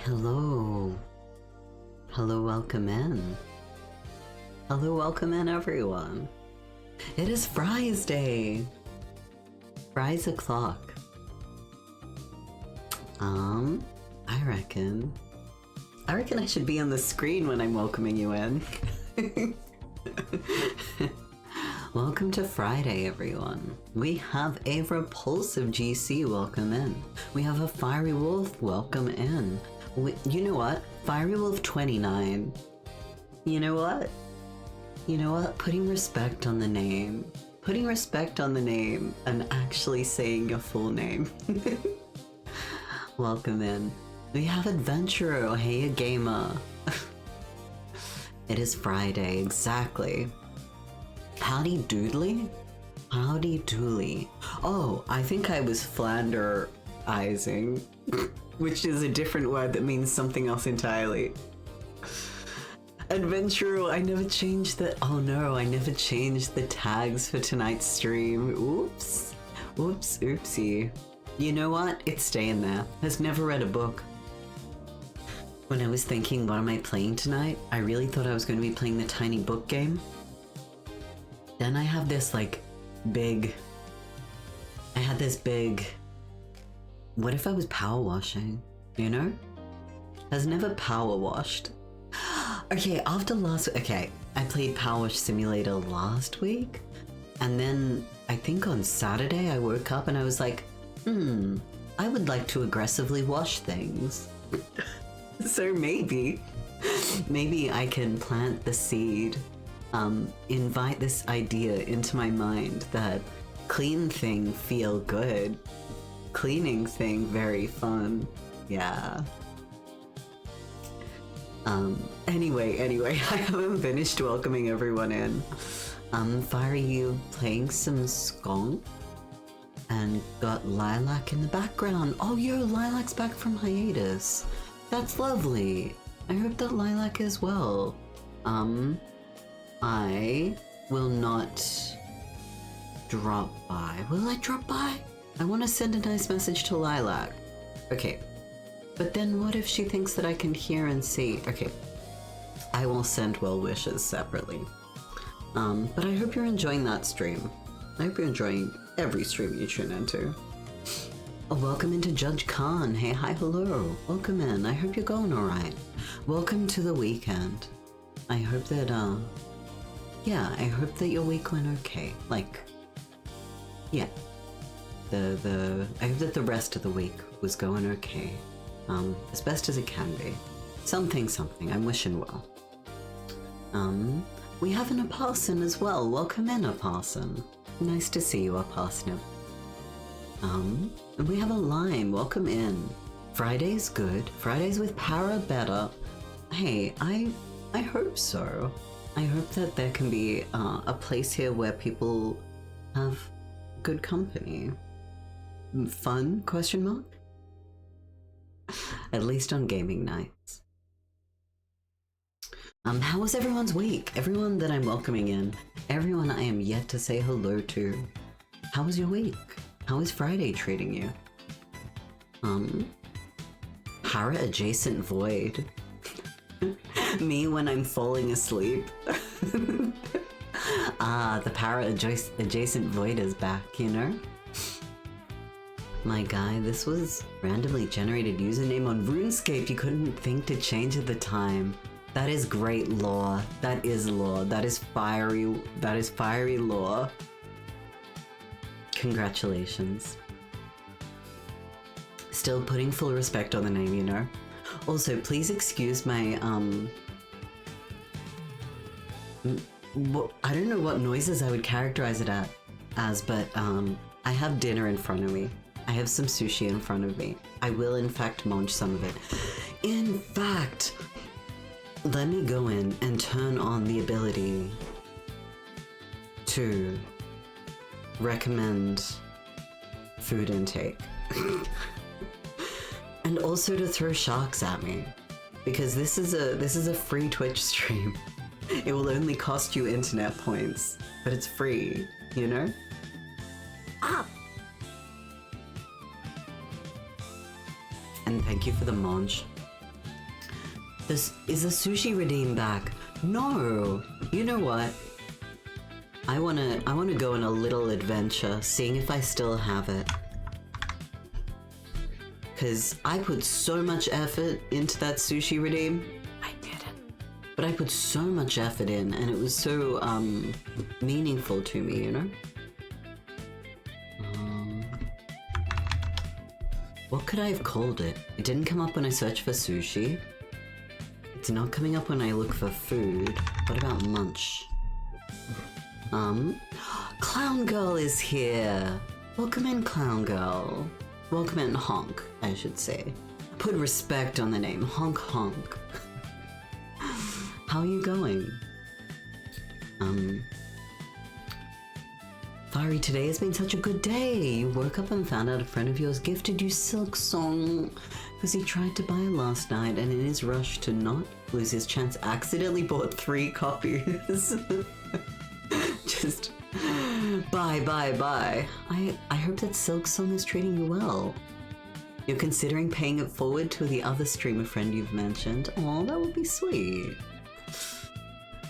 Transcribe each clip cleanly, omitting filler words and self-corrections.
Hello. Hello, welcome in. Hello, welcome in, everyone. It is Friday. Fries o'clock. I reckon I should be on the screen when I'm welcoming you in. Welcome to Friday, everyone. We have a repulsive GC, welcome in. We have a Fiery Wolf, welcome in. You know what? Fiery Wolf 29. You know what? Putting respect on the name. Putting respect on the name and actually saying your full name. Welcome in. We have Adventurer, hey a gamer. It is Friday, exactly. Howdy doodly? Howdy doodly. Oh, I think I was Flanderizing, which is a different word that means something else entirely. Adventurer, I never changed the, oh no, I never changed the tags for tonight's stream. Oops. Oops, oopsie. You know what? It's staying there. Has never read a book. When I was thinking, what am I playing tonight? I really thought I was going to be playing the tiny book game. Then I have this what if I was power washing, you know? Has never power washed. Okay, I played Power Wash Simulator last week, and then I think on Saturday I woke up and I was like, I would like to aggressively wash things. So maybe I can plant the seed, invite this idea into my mind that clean thing feel good, cleaning thing very fun, yeah. Anyway, I haven't finished welcoming everyone in. Fiery, you playing some skong? And got Lilac in the background. Oh, yo, Lilac's back from hiatus. That's lovely. I hope that Lilac is well. I will not drop by. Will I drop by? I want to send a nice message to Lilac. Okay. But then what if she thinks that I can hear and see? Okay. I will send well wishes separately. But I hope you're enjoying that stream. I hope you're enjoying every stream you tune into. Oh, welcome into Judge Khan. Hey, hi, hello. Welcome in. I hope you're going alright. Welcome to the weekend. I hope that, I hope that your week went okay. Like, yeah. I hope that the rest of the week was going okay. As best as it can be. Something. I'm wishing well. We have an Aparson as well. Welcome in, Aparson. Nice to see you, Aparson. And we have a Lime. Welcome in. Friday's good. Fridays with Para better. Hey, I hope so. I hope that there can be a place here where people have good company. Fun? Question mark? At least on gaming nights. How was everyone's week? Everyone that I'm welcoming in. Everyone I am yet to say hello to. How was your week? How is Friday treating you? Para-adjacent void. Me when I'm falling asleep. The para-adjacent void is back, you know? My guy, this was randomly generated username on RuneScape. You couldn't think to change at the time. That is great lore. That is lore. That is fiery lore. Congratulations. Still putting full respect on the name, you know? Also, please excuse my, I don't know what noises I would characterize it as, but, I have dinner in front of me. I have some sushi in front of me. I will, in fact, munch some of it. In fact, let me go in and turn on the ability to recommend food intake. And also to throw sharks at me. Because this is a free Twitch stream. It will only cost you internet points, but it's free, you know? Ah! And thank you for the munch. Is the sushi redeem back? No. You know what? I wanna go on a little adventure, seeing if I still have it. Cause I put so much effort into that sushi redeem. I didn't. But I put so much effort in, and it was so meaningful to me, you know? What could I have called it? It didn't come up when I searched for sushi. It's not coming up when I look for food. What about munch? Clown Girl is here. Welcome in, Clown Girl. Welcome in, Honk, I should say. Put respect on the name, Honk Honk. How are you going? Fari, today has been such a good day. You woke up and found out a friend of yours gifted you Silk Song because he tried to buy it last night, and in his rush to not lose his chance, accidentally bought 3 copies. Just bye. I hope that Silk Song is treating you well. You're considering paying it forward to the other streamer friend you've mentioned. Oh, that would be sweet.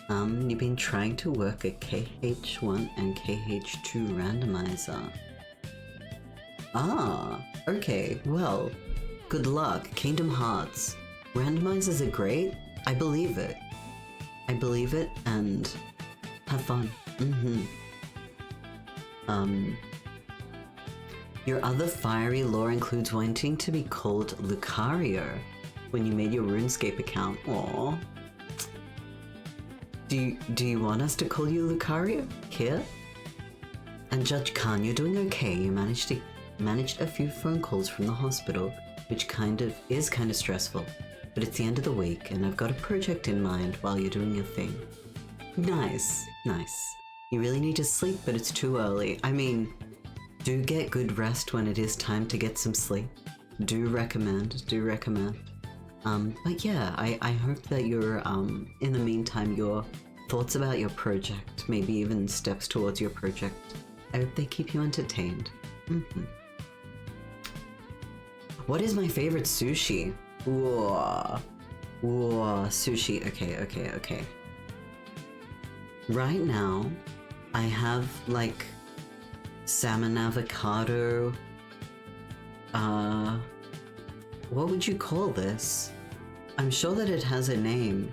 You've been trying to work a KH1 and KH2 randomizer. Ah, okay, well, good luck, Kingdom Hearts. Randomizers are great, I believe it. I believe it, and have fun. Your other fiery lore includes wanting to be called Lucario when you made your RuneScape account. Aww. Do you want us to call you Lucario here? And Judge Khan, you're doing okay. You managed a few phone calls from the hospital, which is kind of stressful. But it's the end of the week, and I've got a project in mind while you're doing your thing. Nice. You really need to sleep, but it's too early. I mean, do get good rest when it is time to get some sleep. Do recommend. But yeah, I hope that you're, in the meantime, your thoughts about your project, maybe even steps towards your project, I hope they keep you entertained. What is my favorite sushi? Whoa, sushi, okay. Right now, I have, like, salmon avocado, what would you call this? I'm sure that it has a name.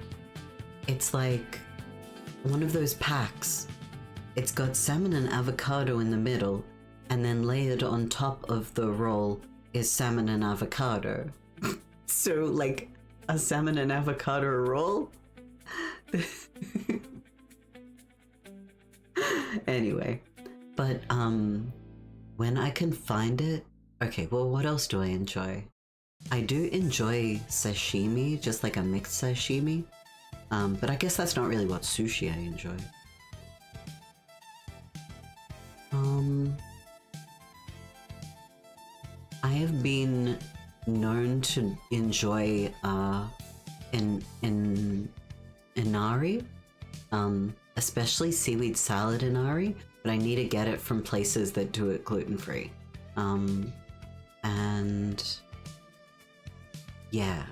It's like one of those packs. It's got salmon and avocado in the middle, and then layered on top of the roll is salmon and avocado. So, like, a salmon and avocado roll? Anyway, but, when I can find it... Okay, well, what else do I enjoy? I do enjoy sashimi, just like a mixed sashimi, but I guess that's not really what sushi I enjoy. I have been known to enjoy inari, especially seaweed salad inari, but I need to get it from places that do it gluten-free. And yeah,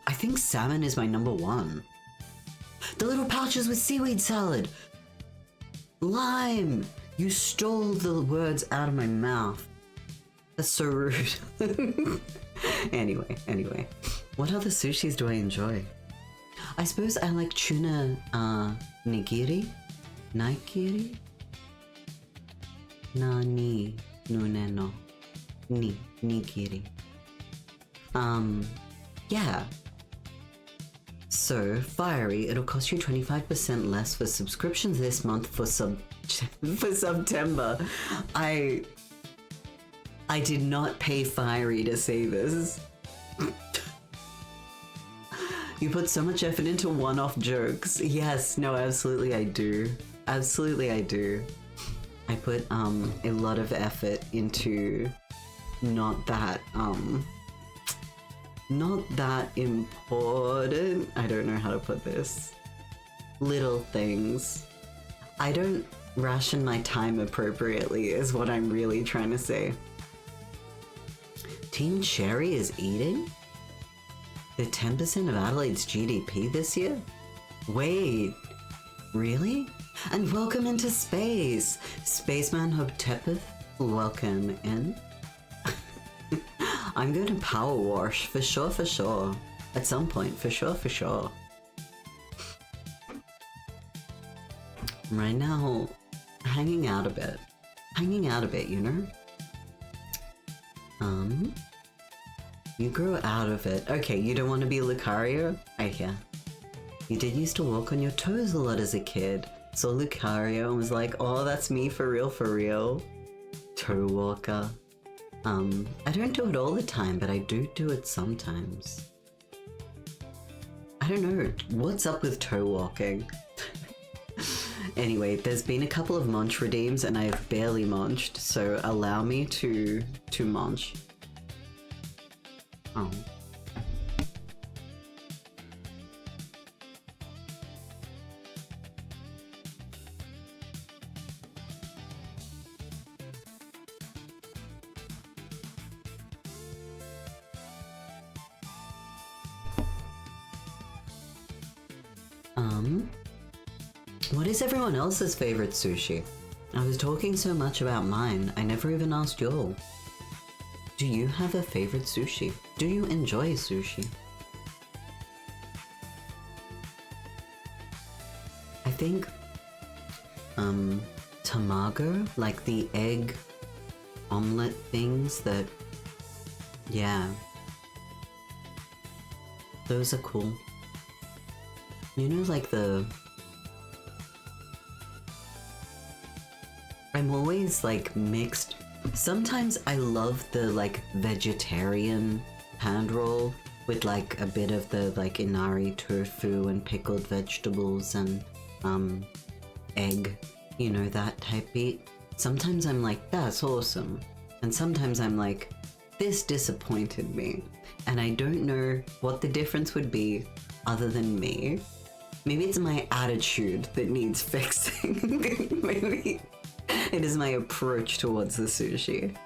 I think salmon is my #1. The little pouches with seaweed salad. Lime! You stole the words out of my mouth. That's so rude. Anyway. What other sushis do I enjoy? I suppose I like tuna nigiri? Nigiri? Nani nuneno. Nigiri. Yeah. So, Fiery, it'll cost you 25% less for subscriptions this month for September. I did not pay Fiery to say this. You put so much effort into one-off jokes. Yes, no, absolutely I do. Absolutely I do. I put a lot of effort into not that important. I don't know how to put this. Little things. I don't ration my time appropriately is what I'm really trying to say. Team Cherry is eating? The 10% of Adelaide's GDP this year? Wait, really? And welcome into space! Spaceman Hotepeth, welcome in. I'm going to power wash, for sure, for sure. At some point, for sure, for sure. Right now, hanging out a bit. Hanging out a bit, you know? You grow out of it. Okay, you don't want to be Lucario? I hear. You did used to walk on your toes a lot as a kid. Saw Lucario and was like, oh, that's me for real, for real. Toe walker. I don't do it all the time, but I do it sometimes. I don't know, what's up with toe walking? Anyway, there's been a couple of munch redeems and I've barely munched, so allow me to munch. Oh. What is everyone else's favorite sushi? I was talking so much about mine, I never even asked y'all. Do you have a favorite sushi? Do you enjoy sushi? I think, tamago, like the egg omelette things that, yeah. Those are cool. You know, like I'm always like mixed. Sometimes I love the like vegetarian hand roll with like a bit of the like inari tofu and pickled vegetables and egg, you know, that type beat. Sometimes I'm like, that's awesome. And sometimes I'm like, this disappointed me. And I don't know what the difference would be other than me. Maybe it's my attitude that needs fixing. Maybe it is my approach towards the sushi.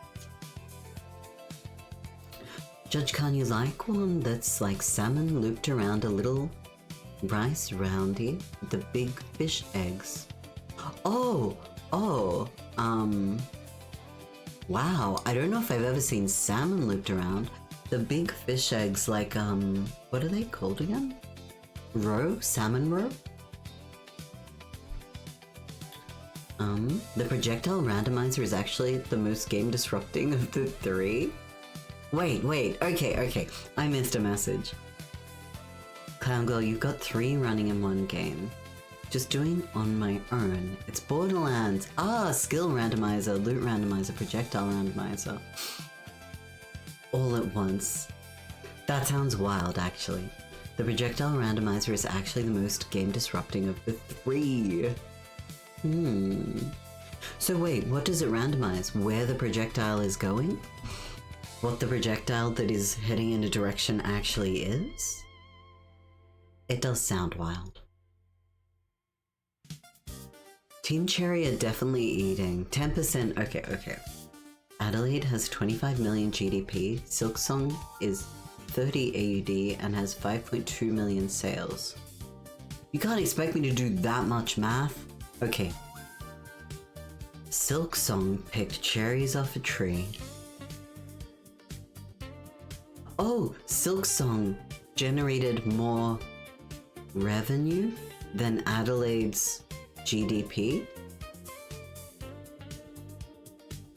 Judge Khan, you like one that's like salmon looped around a little rice roundy with the big fish eggs. Oh, wow, I don't know if I've ever seen salmon looped around. The big fish eggs, like, what are they called again? Roe? Salmon roe? The projectile randomizer is actually the most game disrupting of the three. Wait, okay, I missed a message. Clown Girl, you've got 3 running in one game. Just doing on my own. It's Borderlands. Ah, skill randomizer, loot randomizer, projectile randomizer. All at once. That sounds wild, actually. The projectile randomizer is actually the most game disrupting of the 3. So wait, what does it randomize? Where the projectile is going? What the projectile that is heading in a direction actually is? It does sound wild. Team Cherry are definitely eating. 10%, okay. Adelaide has 25 million GDP. Silksong is 30 AUD and has 5.2 million sales. You can't expect me to do that much math. Okay. Silksong picked cherries off a tree. Oh, Silksong generated more revenue than Adelaide's GDP.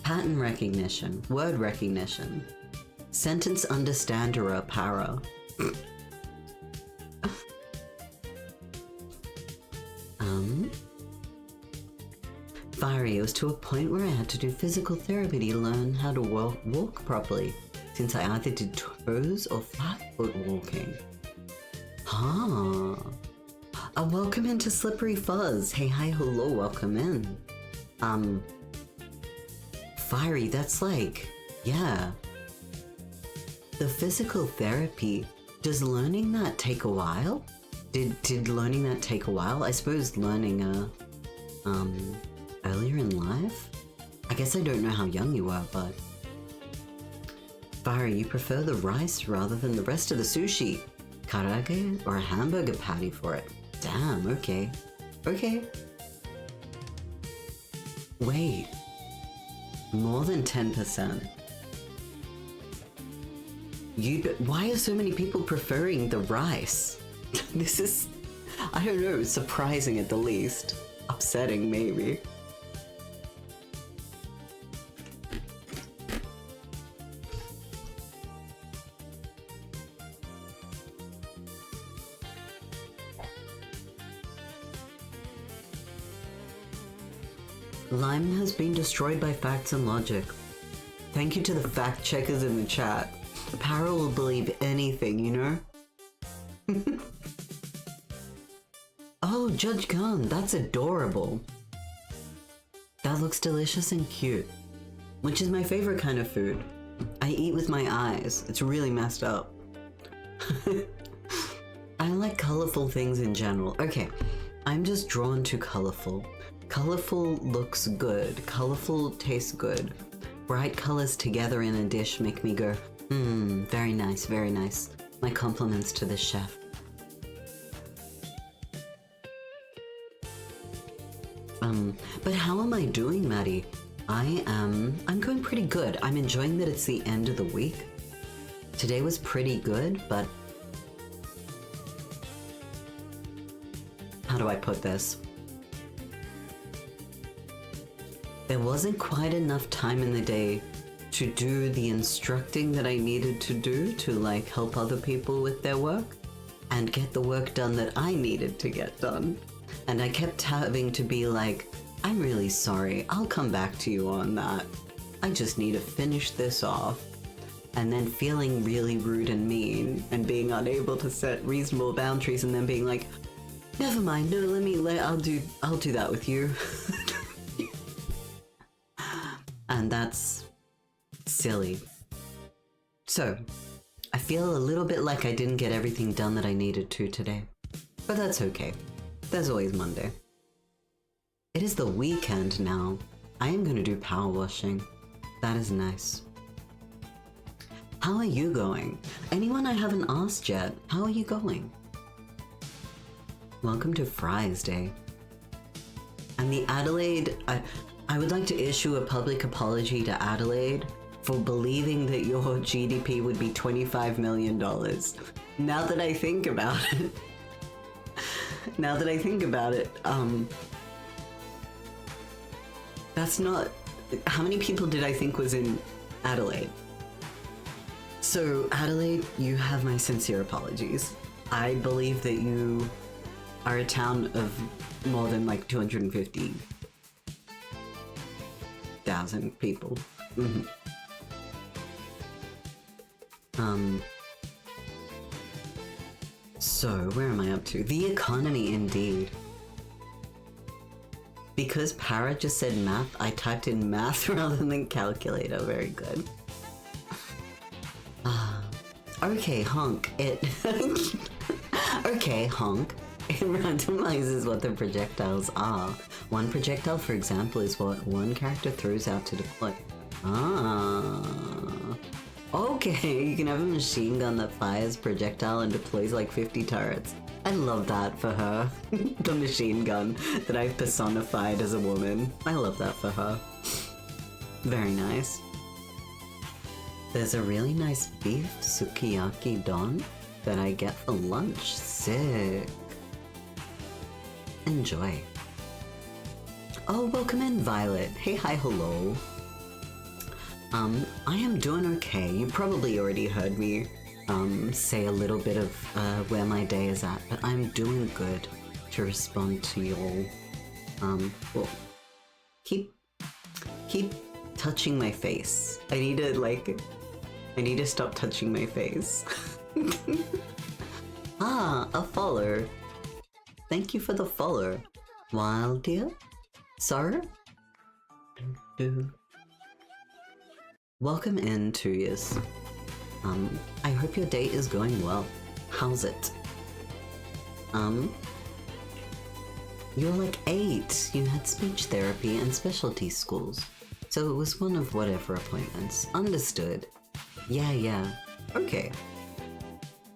Pattern recognition, word recognition, sentence understander para. Fiery, it was to a point where I had to do physical therapy to learn how to walk properly, since I either did toes or flat foot walking. Welcome into Slippery Fuzz. Hey, hi, hello, welcome in. Fiery, that's like, yeah. The physical therapy, does learning that take a while? Did learning that take a while? I suppose learning, earlier in life? I guess I don't know how young you are, but... Fiery, you prefer the rice rather than the rest of the sushi. karaage or a hamburger patty for it. Damn, okay. Okay. Wait. More than 10%. Why are so many people preferring the rice? This is, I don't know, surprising at the least. Upsetting, maybe. Lime has been destroyed by facts and logic. Thank you to the fact checkers in the chat. Para will believe anything, you know? Oh, Judge Khan, that's adorable. That looks delicious and cute. Which is my favorite kind of food. I eat with my eyes. It's really messed up. I like colorful things in general. Okay, I'm just drawn to colorful. Colorful looks good. Colorful tastes good. Bright colors together in a dish make me go, very nice, very nice. My compliments to the chef. But how am I doing, Maddie? I'm going pretty good. I'm enjoying that it's the end of the week. Today was pretty good, but how do I put this? There wasn't quite enough time in the day to do the instructing that I needed to do to like help other people with their work and get the work done that I needed to get done. And I kept having to be like, I'm really sorry, I'll come back to you on that. I just need to finish this off. And then feeling really rude and mean and being unable to set reasonable boundaries and then being like, never mind, no, I'll do that with you. And that's silly. So, I feel a little bit like I didn't get everything done that I needed to today. But that's okay. There's always Monday. It is the weekend now. I am going to do power washing. That is nice. How are you going? Anyone I haven't asked yet, how are you going? Welcome to Fries Day. And the Adelaide... I would like to issue a public apology to Adelaide for believing that your GDP would be $25 million. Now that I think about it, that's not... How many people did I think was in Adelaide? So, Adelaide, you have my sincere apologies. I believe that you are a town of more than like 250,000 people. Mm-hmm. So, where am I up to? The economy, indeed. Because Para just said math, I typed in math rather than calculator. Very good. Okay, honk. Okay, honk. It randomizes what the projectiles are. One projectile, for example, is what one character throws out to deploy. Okay, you can have a machine gun that fires projectile and deploys like 50 turrets. I love that for her. The machine gun that I've personified as a woman. I love that for her. Very nice. There's a really nice beef sukiyaki don that I get for lunch. Sick. Enjoy. Oh, welcome in, Violet. Hey, hi, hello. I am doing okay. You probably already heard me say a little bit of where my day is at, but I'm doing good to respond to y'all. Well, keep touching my face. I need to stop touching my face. A follower. Thank you for the follow. Wild dear? Sir? Welcome in, 2 years. I hope your day is going well. How's it? You're like 8. You had speech therapy and specialty schools. So it was one of whatever appointments. Understood. Yeah. Okay.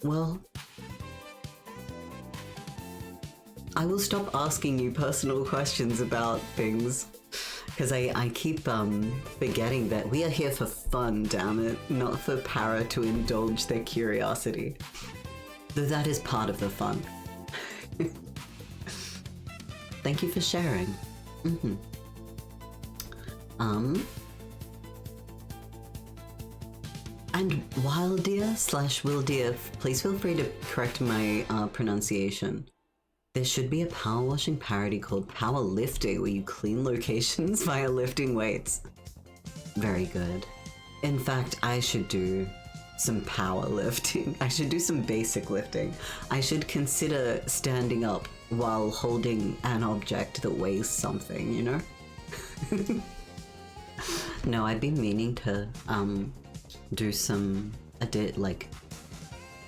Well, I will stop asking you personal questions about things. Because I keep forgetting that we are here for fun, damn it, not for para to indulge their curiosity. Though that is part of the fun. Thank you for sharing. And wild deer / will deer, please feel free to correct my pronunciation. There should be a power washing parody called Power Lifting where you clean locations via lifting weights. Very good. In fact, I should do some power lifting. I should do some basic lifting. I should consider standing up while holding an object that weighs something, you know? No, I'd be meaning to do some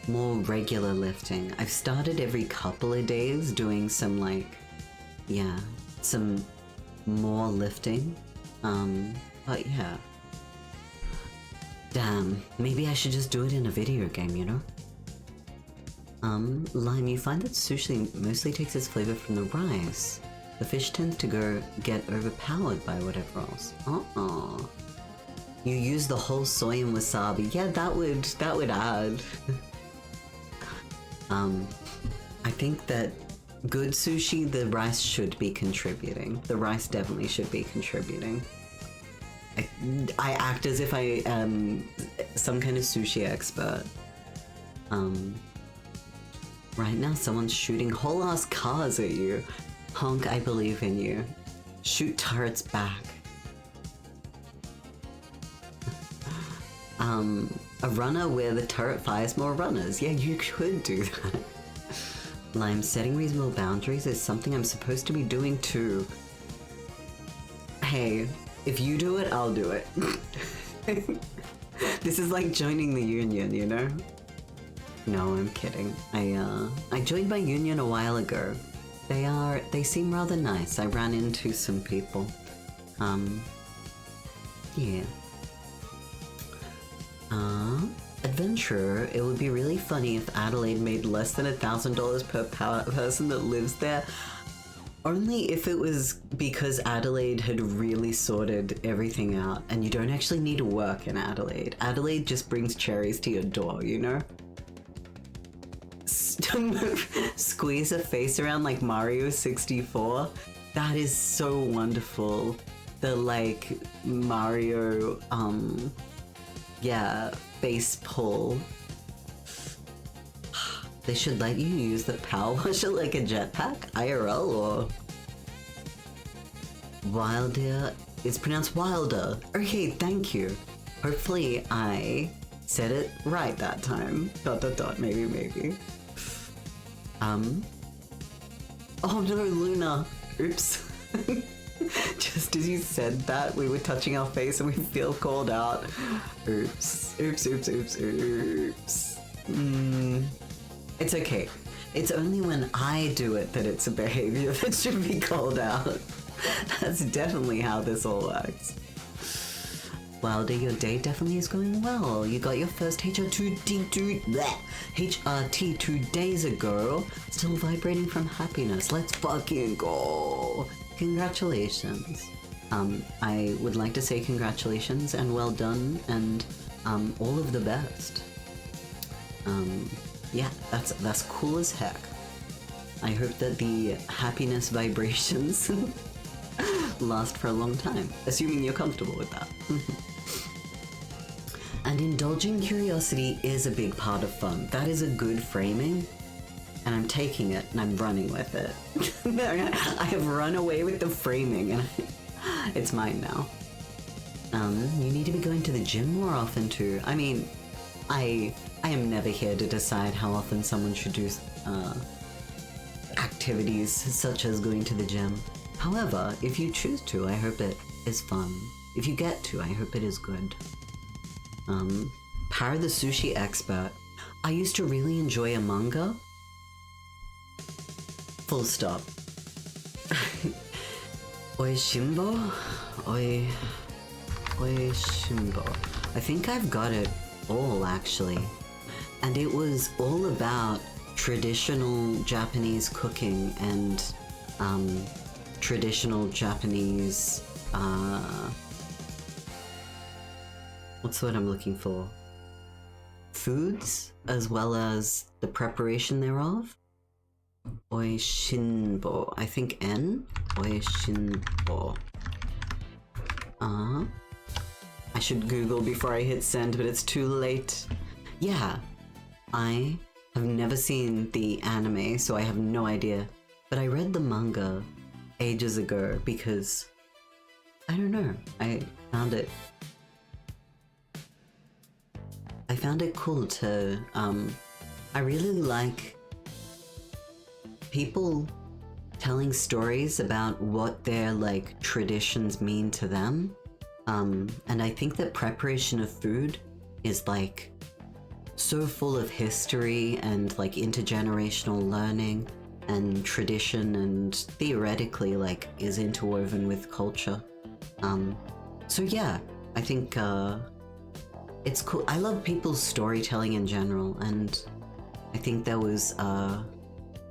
more regular lifting. I've started every couple of days doing some some more lifting. But yeah. Damn, maybe I should just do it in a video game, you know? Lime, you find that sushi mostly takes its flavor from the rice. The fish tends to get overpowered by whatever else. You use the whole soy and wasabi. Yeah, that would add. I think that good sushi, the rice should be contributing. The rice definitely should be contributing. I act as if I am some kind of sushi expert. Right now someone's shooting whole ass cars at you. Honk, I believe in you. Shoot turrets back. A runner where the turret fires more runners. Yeah, you could do that. Lime, setting reasonable boundaries is something I'm supposed to be doing too. Hey, if you do it, I'll do it. This is like joining the union, you know? No, I'm kidding. I joined my union a while ago. They seem rather nice. I ran into some people. Yeah. Adventurer, it would be really funny if Adelaide made less than $1,000 per person that lives there. Only if it was because Adelaide had really sorted everything out and you don't actually need to work in Adelaide. Adelaide just brings cherries to your door, you know? Squeeze a face around like Mario 64. That is so wonderful. The Mario, yeah, face pull. They should let you use the power washer like a jetpack, IRL, or... Wilder, it's pronounced Wilder. Okay, thank you. Hopefully I said it right that time. ... maybe. Oh no, Luna. Oops. Just as you said that, we were touching our face and we feel called out. Oops. It's okay. It's only when I do it that it's a behavior that should be called out. That's definitely how this all works. Wilder, your day definitely is going well. You got your first HRT 2 days ago. Still vibrating from happiness. Let's fucking go. Congratulations. I would like to say congratulations and well done and all of the best. Yeah, that's cool as heck. I hope that the happiness vibrations last for a long time, assuming you're comfortable with that. And indulging curiosity is a big part of fun. That is a good framing, and I'm taking it and I'm running with it. I have run away with the framing and it's mine now. You need to be going to the gym more often too. I mean, I am never here to decide how often someone should do activities such as going to the gym. However, if you choose to, I hope it is fun. If you get to, I hope it is good. Para the sushi expert. I used to really enjoy a manga. Full stop. Oishimbo? Oishimbo. I think I've got it all actually. And it was all about traditional Japanese cooking and traditional Japanese, what's the word I'm looking for? Foods, as well as the preparation thereof. Oishinbo. I think N? Oishinbo. I should Google before I hit send, but it's too late. Yeah, I have never seen the anime, so I have no idea. But I read the manga ages ago because, I don't know, I found it cool to, I really like people telling stories about what their like traditions mean to them. And I think that preparation of food is like so full of history and like intergenerational learning and tradition, and theoretically like is interwoven with culture. So yeah, I think it's cool. I love people's storytelling in general, and I think that was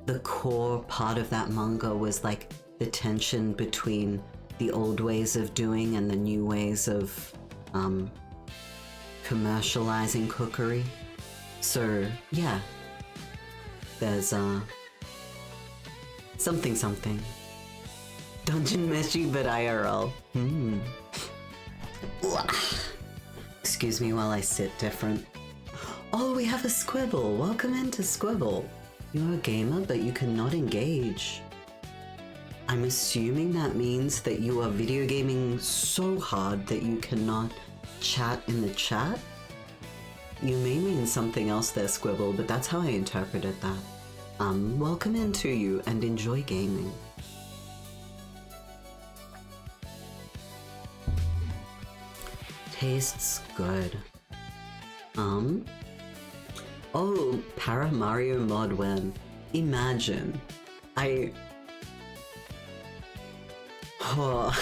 the core part of that manga was like the tension between the old ways of doing and the new ways of commercializing cookery. So yeah, there's something. Dungeon Meshi but IRL. Excuse me while I sit different. Oh, we have a Squibble. Welcome into Squibble. You're a gamer, but you cannot engage. I'm assuming that means that you are video gaming so hard that you cannot chat in the chat? You may mean something else there, Squibble, but that's how I interpreted that. Welcome into you and enjoy gaming. Tastes good. Oh, Para Mario Mod when. Imagine. Oh,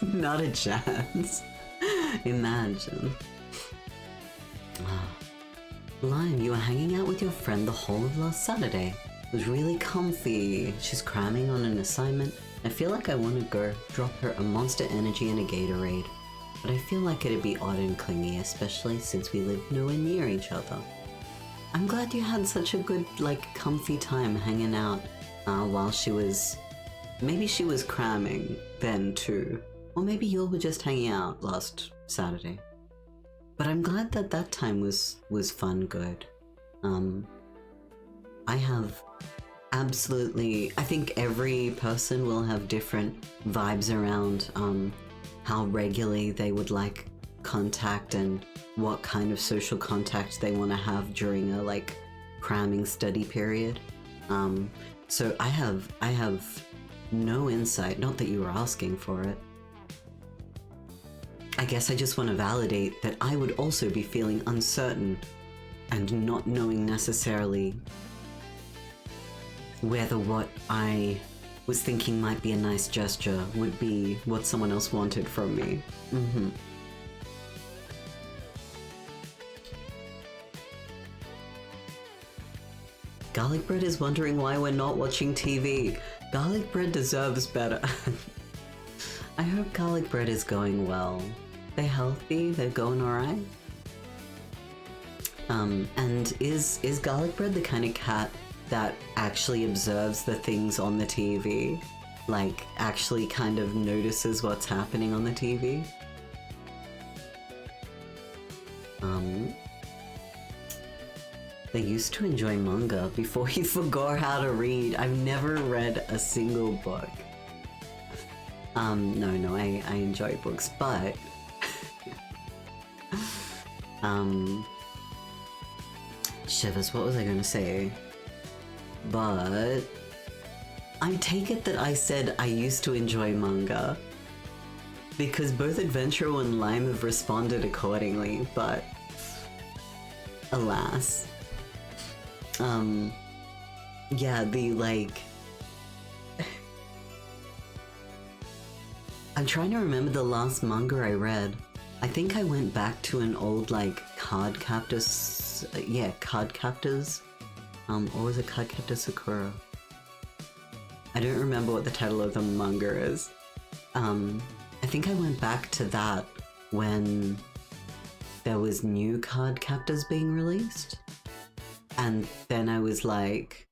not a chance. Imagine. Lion, you were hanging out with your friend the whole of last Saturday. It was really comfy. She's cramming on an assignment. I feel like I want to go drop her a Monster Energy and a Gatorade. But I feel like it'd be odd and clingy, especially since we live nowhere near each other. I'm glad you had such a good, like, comfy time hanging out while she was... Maybe she was cramming then too. Or maybe you all were just hanging out last Saturday. But I'm glad that that time was fun, good. I have absolutely... I think every person will have different vibes around how regularly they would like contact and what kind of social contact they want to have during a like cramming study period. So I have no insight, not that you were asking for it. I guess I just want to validate that I would also be feeling uncertain and not knowing necessarily whether what I was thinking might be a nice gesture would be what someone else wanted from me. Garlic Bread is wondering why we're not watching TV. Garlic Bread deserves better. I hope Garlic Bread is going well. They're healthy, they're going alright. And is Garlic Bread the kind of cat that actually observes the things on the TV? Like, actually kind of notices what's happening on the TV? They used to enjoy manga before he forgot how to read. I've never read a single book. No, I enjoy books, but... Shivers, what was I gonna say? But... I take it that I said I used to enjoy manga. Because both Adventure and Lime have responded accordingly, but... Alas. Yeah, the, like... I'm trying to remember the last manga I read. I think I went back to an old, like, Card Captors Or was it Cardcaptor Sakura? I don't remember what the title of the manga is. I think I went back to that when there was new card captors being released. And then I was like,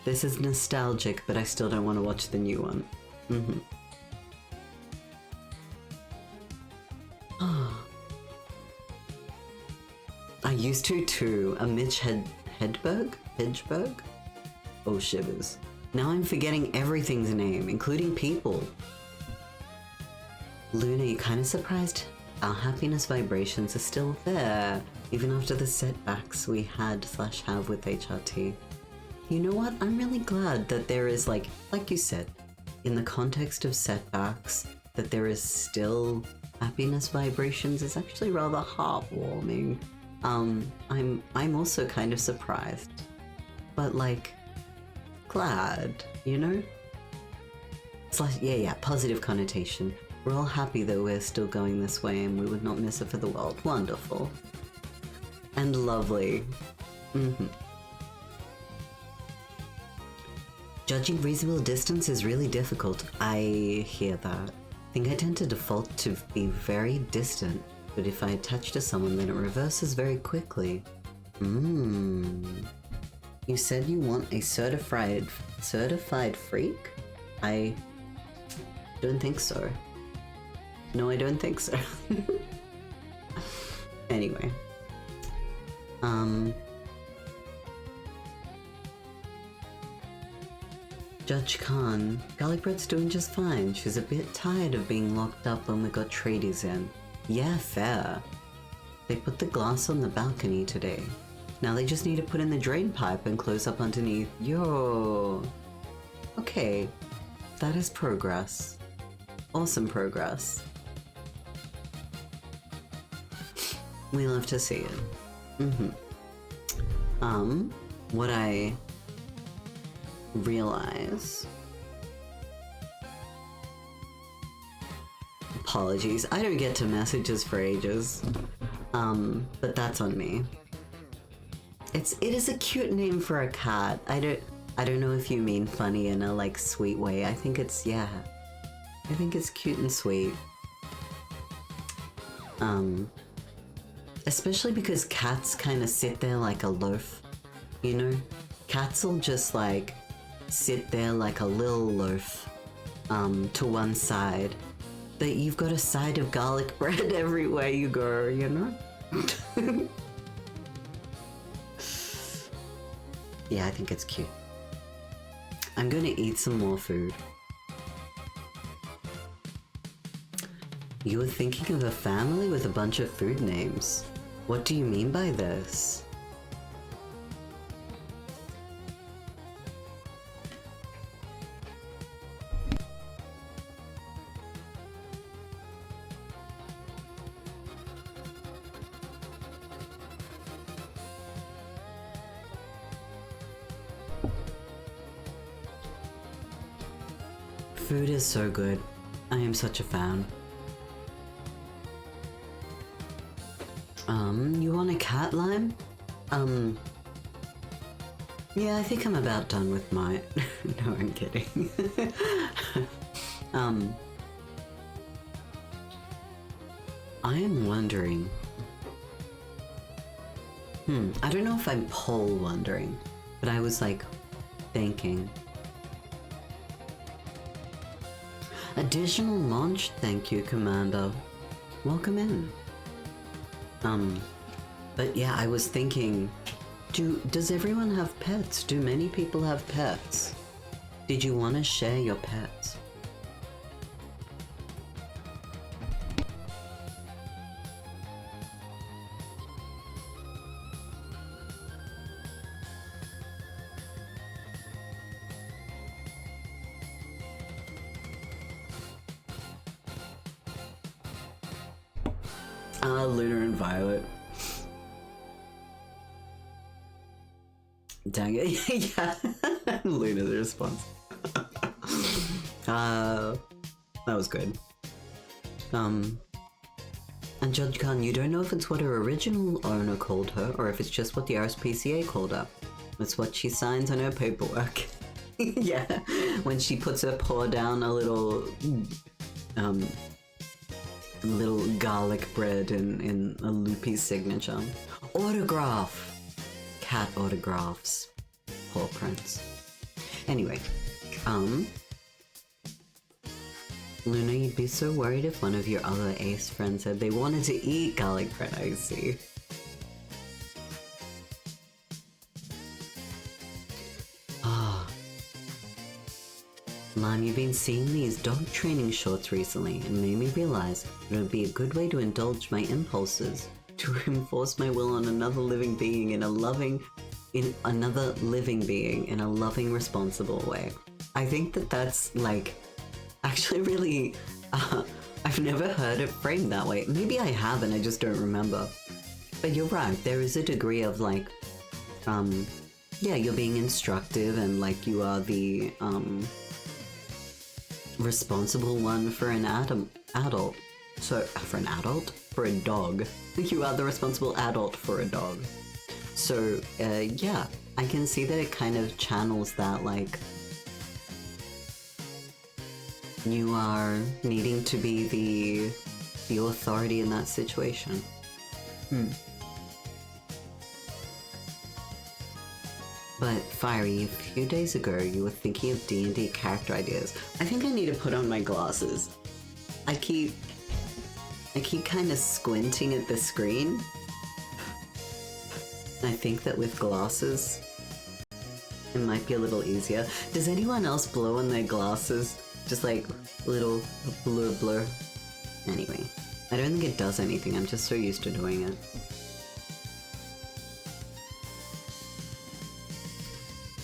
this is nostalgic, but I still don't want to watch the new one. I used to too. A Mitch Hedberg? Oh, shivers. Now I'm forgetting everything's name, including people. Luna, you kind of surprised? Our happiness vibrations are still there, even after the setbacks we had/have with HRT. You know what? I'm really glad that there is, like you said, in the context of setbacks, that there is still happiness vibrations is actually rather heartwarming. I'm also kind of surprised, but like, glad, you know? It's like, yeah, positive connotation. We're all happy that we're still going this way and we would not miss it for the world. Wonderful. And lovely. Judging reasonable distance is really difficult. I hear that. I think I tend to default to be very distant, but if I attach to someone then it reverses very quickly. You said you want a certified freak? I don't think so. No, I don't think so. Anyway. Judge Khan, Garlic Bread's doing just fine. She's a bit tired of being locked up when we got tradies in. Yeah, fair. They put the glass on the balcony today. Now they just need to put in the drain pipe and close up underneath. Yo. Okay. That is progress. Awesome progress. We love to see it. What I realize... Apologies, I don't get to messages for ages. But that's on me. It is a cute name for a cat. I don't know if you mean funny in a like sweet way. I think it's, yeah. I think it's cute and sweet. Especially because cats kind of sit there like a loaf, you know? Cats will just like sit there like a little loaf to one side. But you've got a side of garlic bread everywhere you go, you know? Yeah, I think it's cute. I'm gonna eat some more food. You were thinking of a family with a bunch of food names. What do you mean by this? Food is so good. I am such a fan. You want a cat lime? Yeah, I think I'm about done with mine. No, I'm kidding. I am wondering. I don't know if I'm poll wondering, but I was like thinking. Additional launch, thank you, Commander. Welcome in. But yeah, I was thinking, does everyone have pets? Do many people have pets? Did you want to share your pets? Lunar and Violet. Dang it. Yeah. Luna's response. That was good. And Judge Khan, you don't know if it's what her original owner called her or if it's just what the RSPCA called her. It's what she signs on her paperwork. Yeah, when she puts her paw down, a little garlic bread in a loopy signature. Autograph! Cat autographs. Paw prints. Anyway, Luna, you'd be so worried if one of your other ace friends said they wanted to eat garlic bread, I see. Mom, you've been seeing these dog training shorts recently and made me realize it would be a good way to indulge my impulses, to enforce my will on another living being in a loving, responsible way. I think that that's like, actually really, I've never heard it framed that way. Maybe I haven't, I just don't remember. But you're right, there is a degree of like, yeah, you're being instructive and like you are the, responsible one for an adult. So, for a dog. You are the responsible adult for a dog. So, yeah, I can see that it kind of channels that, like, you are needing to be the authority in that situation. But Fiery, a few days ago you were thinking of D&D character ideas. I think I need to put on my glasses. I keep kind of squinting at the screen. I think that with glasses, it might be a little easier. Does anyone else blow on their glasses? Just like little blur. Anyway, I don't think it does anything. I'm just so used to doing it.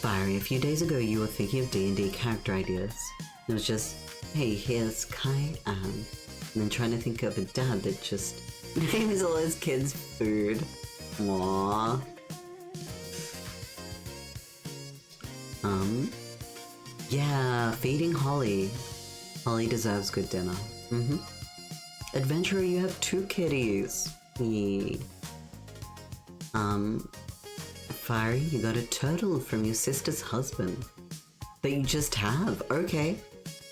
Fiery, a few days ago you were thinking of D&D character ideas. It was just, hey, here's Kai Ann. And then trying to think of a dad that just names all his kids food. Aww. Yeah, feeding Holly. Holly deserves good dinner. Adventurer, you have 2 kitties. Yee. Fiery, you got a turtle from your sister's husband. That you just have, okay.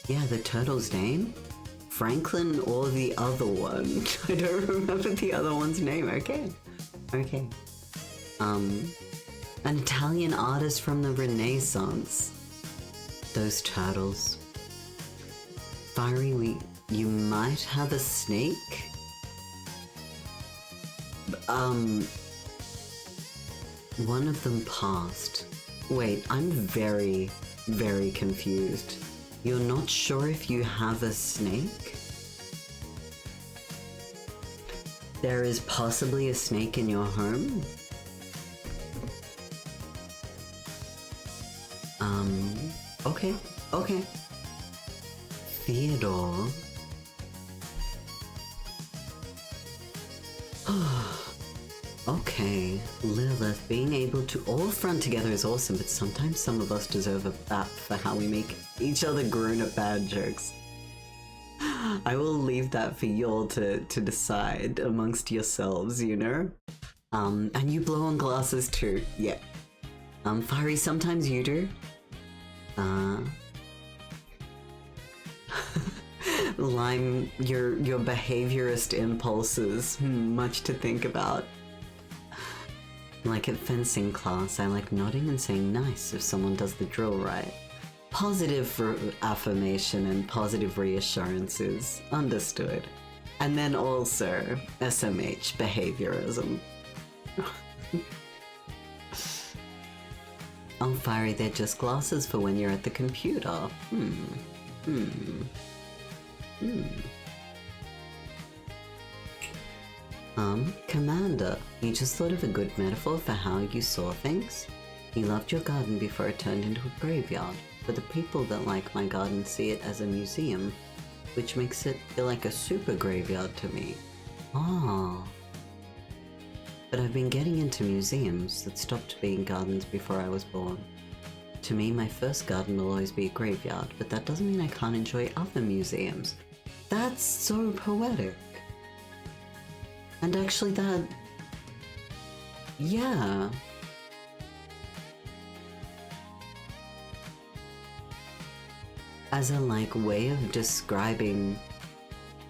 Yeah, the turtle's name? Franklin or the other one? I don't remember the other one's name, okay. Okay. An Italian artist from the Renaissance. Those turtles. Fiery, you might have a snake? One of them passed. Wait, I'm very, very confused. You're not sure if you have a snake? There is possibly a snake in your home? Okay. Theodore. Okay, Lilith, being able to all front together is awesome, but sometimes some of us deserve a bap for how we make each other grown-up bad jokes. I will leave that for y'all to decide amongst yourselves, you know? And you blow on glasses too, yeah. Fiery, sometimes you do. Lime, your behaviorist impulses, much to think about. Like at fencing class, I like nodding and saying nice if someone does the drill right. Positive for affirmation and positive reassurances, understood. And then also SMH, behaviorism. Oh, Fiery, they're just glasses for when you're at the computer. Commander, you just thought of a good metaphor for how you saw things? You loved your garden before it turned into a graveyard, but the people that like my garden see it as a museum, which makes it feel like a super graveyard to me. Ah. But I've been getting into museums that stopped being gardens before I was born. To me, my first garden will always be a graveyard, but that doesn't mean I can't enjoy other museums. That's so poetic. And actually that... yeah. As a like way of describing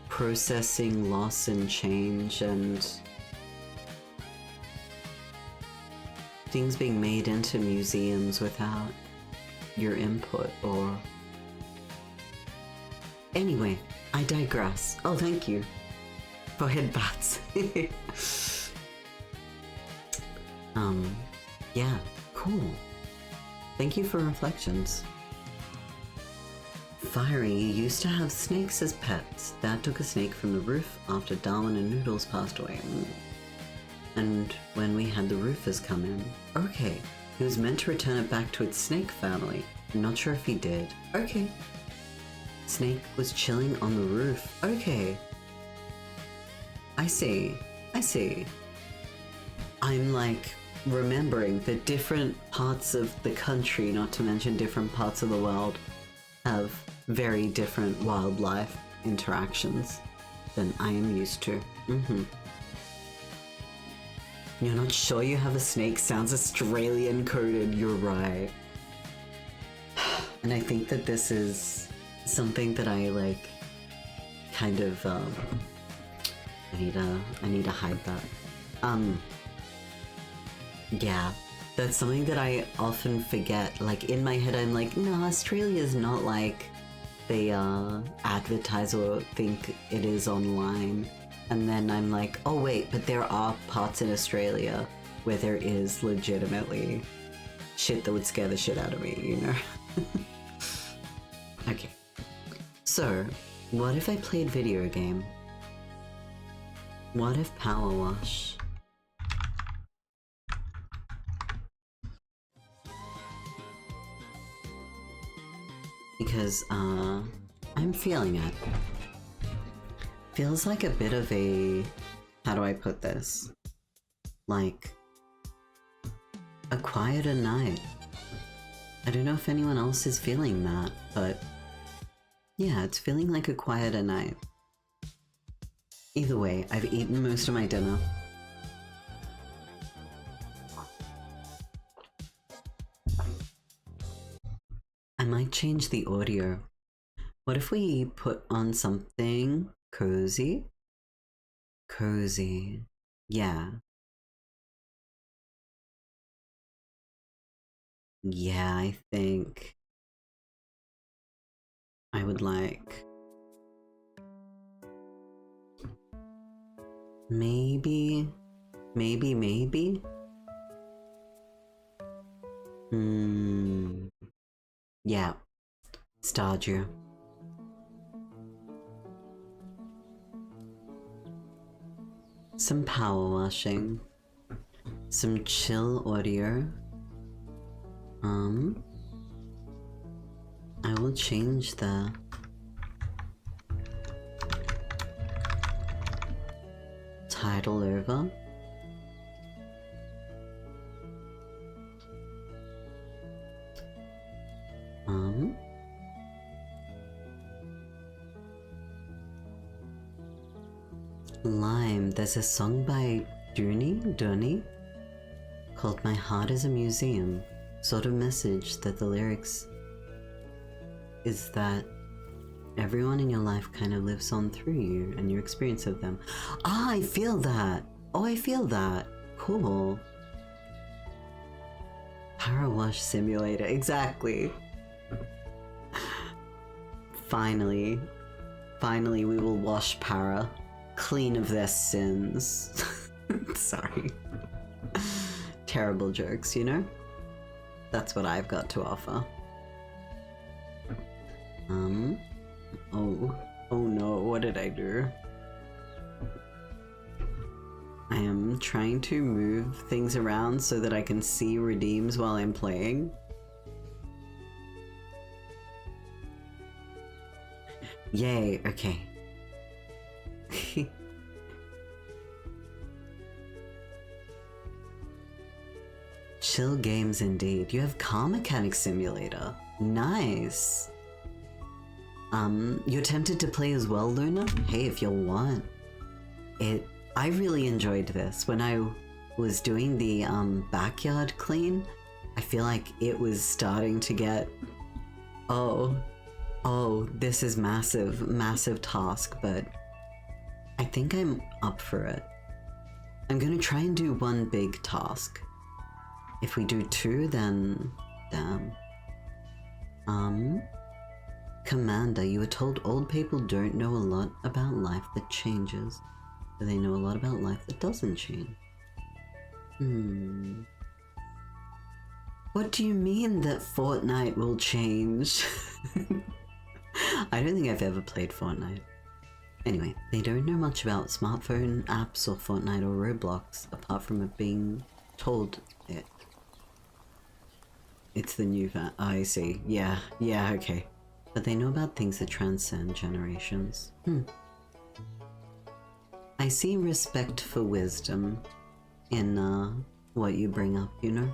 processing loss and change and things being made into museums without your input or... Anyway, I digress. Oh, thank you for headbats. Yeah, cool. Thank you for reflections. Fiery used to have snakes as pets. Dad took a snake from the roof after Darwin and Noodles passed away. And when we had the roofers come in. Okay, he was meant to return it back to its snake family. I'm not sure if he did. Okay. Snake was chilling on the roof. Okay. I see. I see. I'm like remembering that different parts of the country, not to mention different parts of the world, have very different wildlife interactions than I am used to. You're not sure you have a snake? Sounds Australian coded. You're right. And I think that this is something that I like kind of I need to hide that. Yeah, that's something that I often forget. Like in my head I'm like, no, Australia's not like they advertise or think it is online. And then I'm like, oh wait, but there are parts in Australia where there is legitimately shit that would scare the shit out of me, you know? Okay. So, what if I played video game? What if Power Wash? Because, I'm feeling it. Feels like a bit of a... how do I put this? Like... a quieter night. I don't know if anyone else is feeling that, but... yeah, it's feeling like a quieter night. Either way, I've eaten most of my dinner. I might change the audio. What if we put on something cozy? Cozy. Yeah. Yeah, I think I would like... maybe? Yeah. Stardew. Some power washing. Some chill audio. I will change the title over. Lime. There's a song by Dooney called My Heart is a Museum. Sort of message that the lyrics is that everyone in your life kind of lives on through you and your experience of them. Ah, I feel that. Oh, I feel that. Cool. Power Wash Simulator. Exactly. Finally we will wash Para clean of their sins. Sorry. Terrible jokes, you know? That's what I've got to offer. Oh no, what did I do? I am trying to move things around so that I can see redeems while I'm playing. Yay, okay. Chill games indeed. You have Car Mechanic Simulator. Nice. You're tempted to play as well, Luna? Hey, if you want. It I really enjoyed this. When I was doing the backyard clean, I feel like it was starting to get, oh, this is massive task, but I think I'm up for it. I'm gonna try and do one big task. If we do two, then damn. Commander, you were told old people don't know a lot about life that changes, but they know a lot about life that doesn't change. What do you mean that Fortnite will change? I don't think I've ever played Fortnite. Anyway, they don't know much about smartphone apps or Fortnite or Roblox, apart from it being told it. It's the new I see. Yeah, okay. But they know about things that transcend generations. I see respect for wisdom in what you bring up, you know?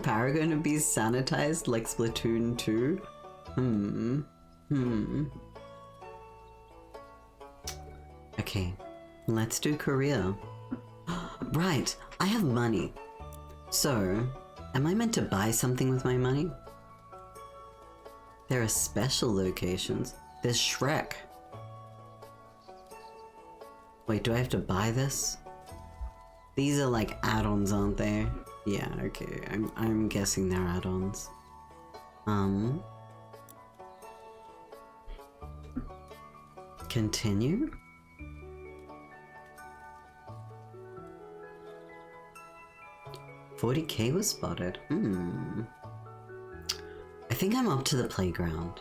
Paragon to be sanitized like Splatoon 2? Okay, let's do Korea. Right, I have money. So, am I meant to buy something with my money? There are special locations. There's Shrek. Wait, do I have to buy this? These are like add-ons, aren't they? Yeah, okay. I'm guessing they're add-ons. Continue? $40K was spotted. I think I'm up to the playground.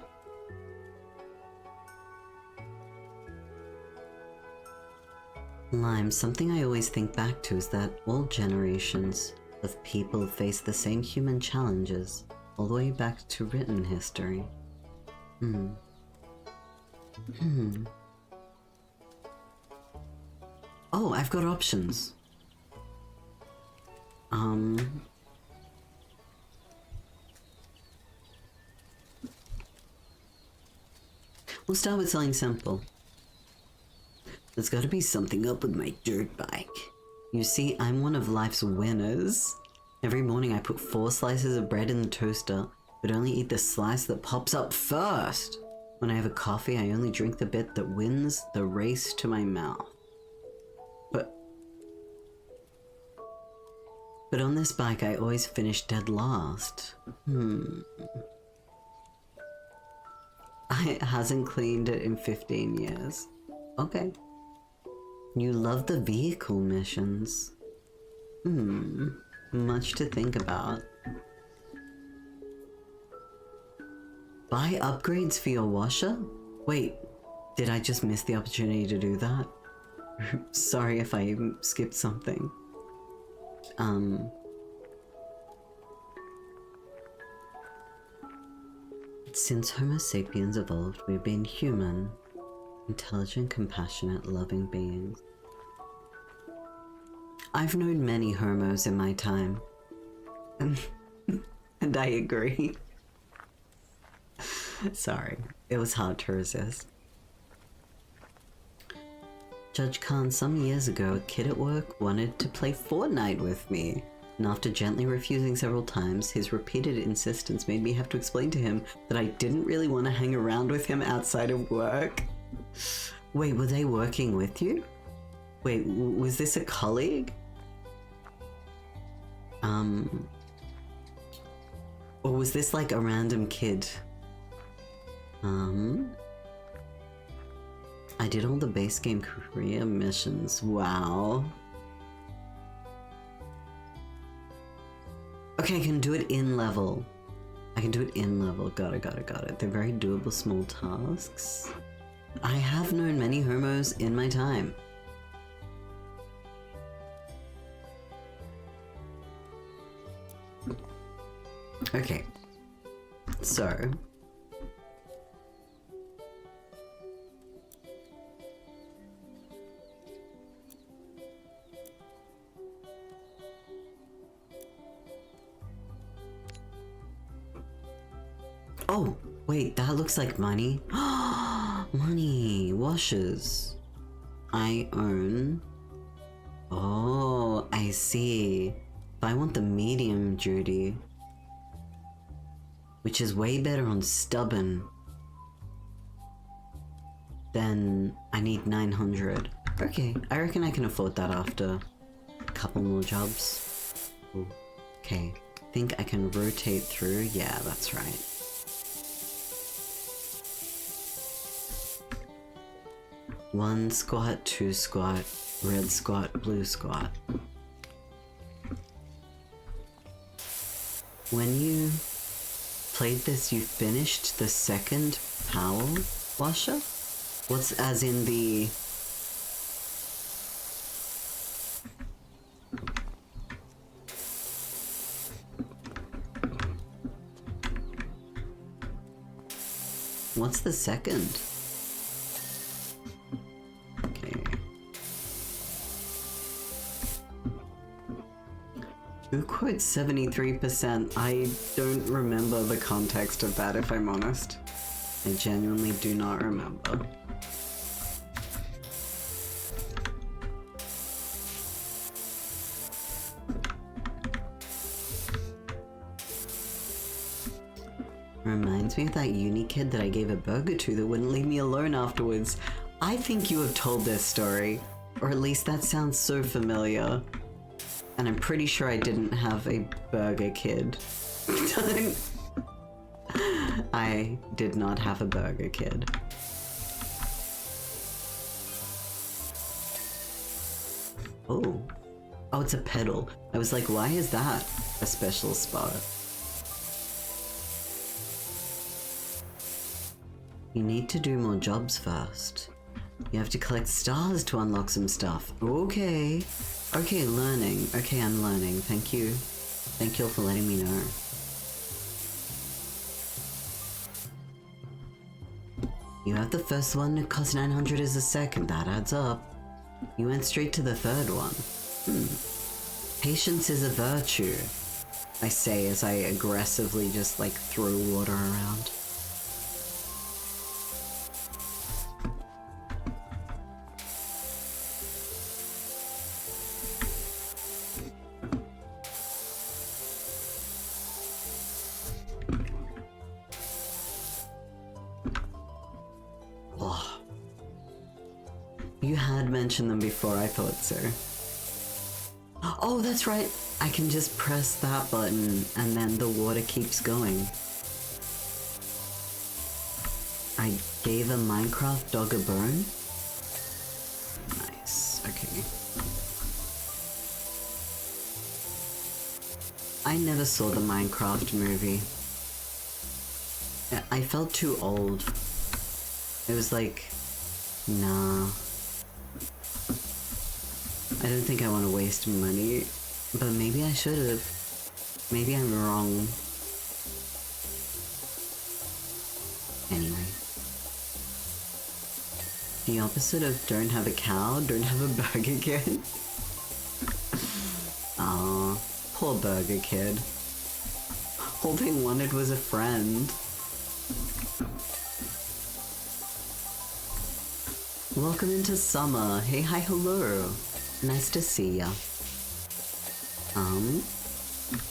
Lime, something I always think back to is that all generations of people face the same human challenges, all the way back to written history. Oh, I've got options. We'll start with something simple. There's gotta be something up with my dirt bike. You see, I'm one of life's winners. Every morning I put 4 slices of bread in the toaster, but only eat the slice that pops up first. When I have a coffee, I only drink the bit that wins the race to my mouth. But on this bike, I always finish dead last. I hasn't cleaned it in 15 years. Okay. You love the vehicle missions. Much to think about. Buy upgrades for your washer? Wait, did I just miss the opportunity to do that? Sorry if I skipped something. Since Homo sapiens evolved, we've been human, intelligent, compassionate, loving beings. I've known many Homos in my time, and I agree. Sorry, it was hard to resist. Judge Khan, some years ago, a kid at work wanted to play Fortnite with me. And after gently refusing several times, his repeated insistence made me have to explain to him that I didn't really want to hang around with him outside of work. Wait, were they working with you? Wait, was this a colleague? Or was this like a random kid? I did all the base game Korea missions. Wow. Okay, I can do it in level. Got it. They're very doable small tasks. I have known many Homos in my time. Okay. So. Oh, wait, that looks like money. Money, washes. I own. Oh, I see. But I want the medium duty, which is way better on stubborn. Then I need 900. Okay, I reckon I can afford that after a couple more jobs. Ooh. Okay, think I can rotate through. Yeah, that's right. One squat, two squat, red squat, blue squat. When you played this, you finished the second power washer? What's as in the... What's the second? Okay. Who quotes 73%? I don't remember the context of that, if I'm honest. I genuinely do not remember. Reminds me of that uni kid that I gave a burger to that wouldn't leave me alone afterwards. I think you have told this story, or at least that sounds so familiar. And I'm pretty sure I didn't have a burger kid. I did not have a burger kid. Oh. Oh, it's a pedal. I was like, why is that a special spot? You need to do more jobs first. You have to collect stars to unlock some stuff. Okay. Okay, learning. Okay, I'm learning. Thank you. Thank you all for letting me know. You have the first one, it costs 900 as the second. That adds up. You went straight to the third one. Patience is a virtue, I say as I aggressively just like throw water around. You had mentioned them before, I thought so. Oh, that's right. I can just press that button and then the water keeps going. I gave a Minecraft dog a bone? Nice, okay. I never saw the Minecraft movie. I felt too old. It was like, nah. I don't think I want to waste money, but maybe I should have. Maybe I'm wrong. Anyway. The opposite of don't have a cow, don't have a burger kid. Aw, poor burger kid. All they wanted was a friend. Welcome into summer. Hey, hi, hello. Nice to see ya.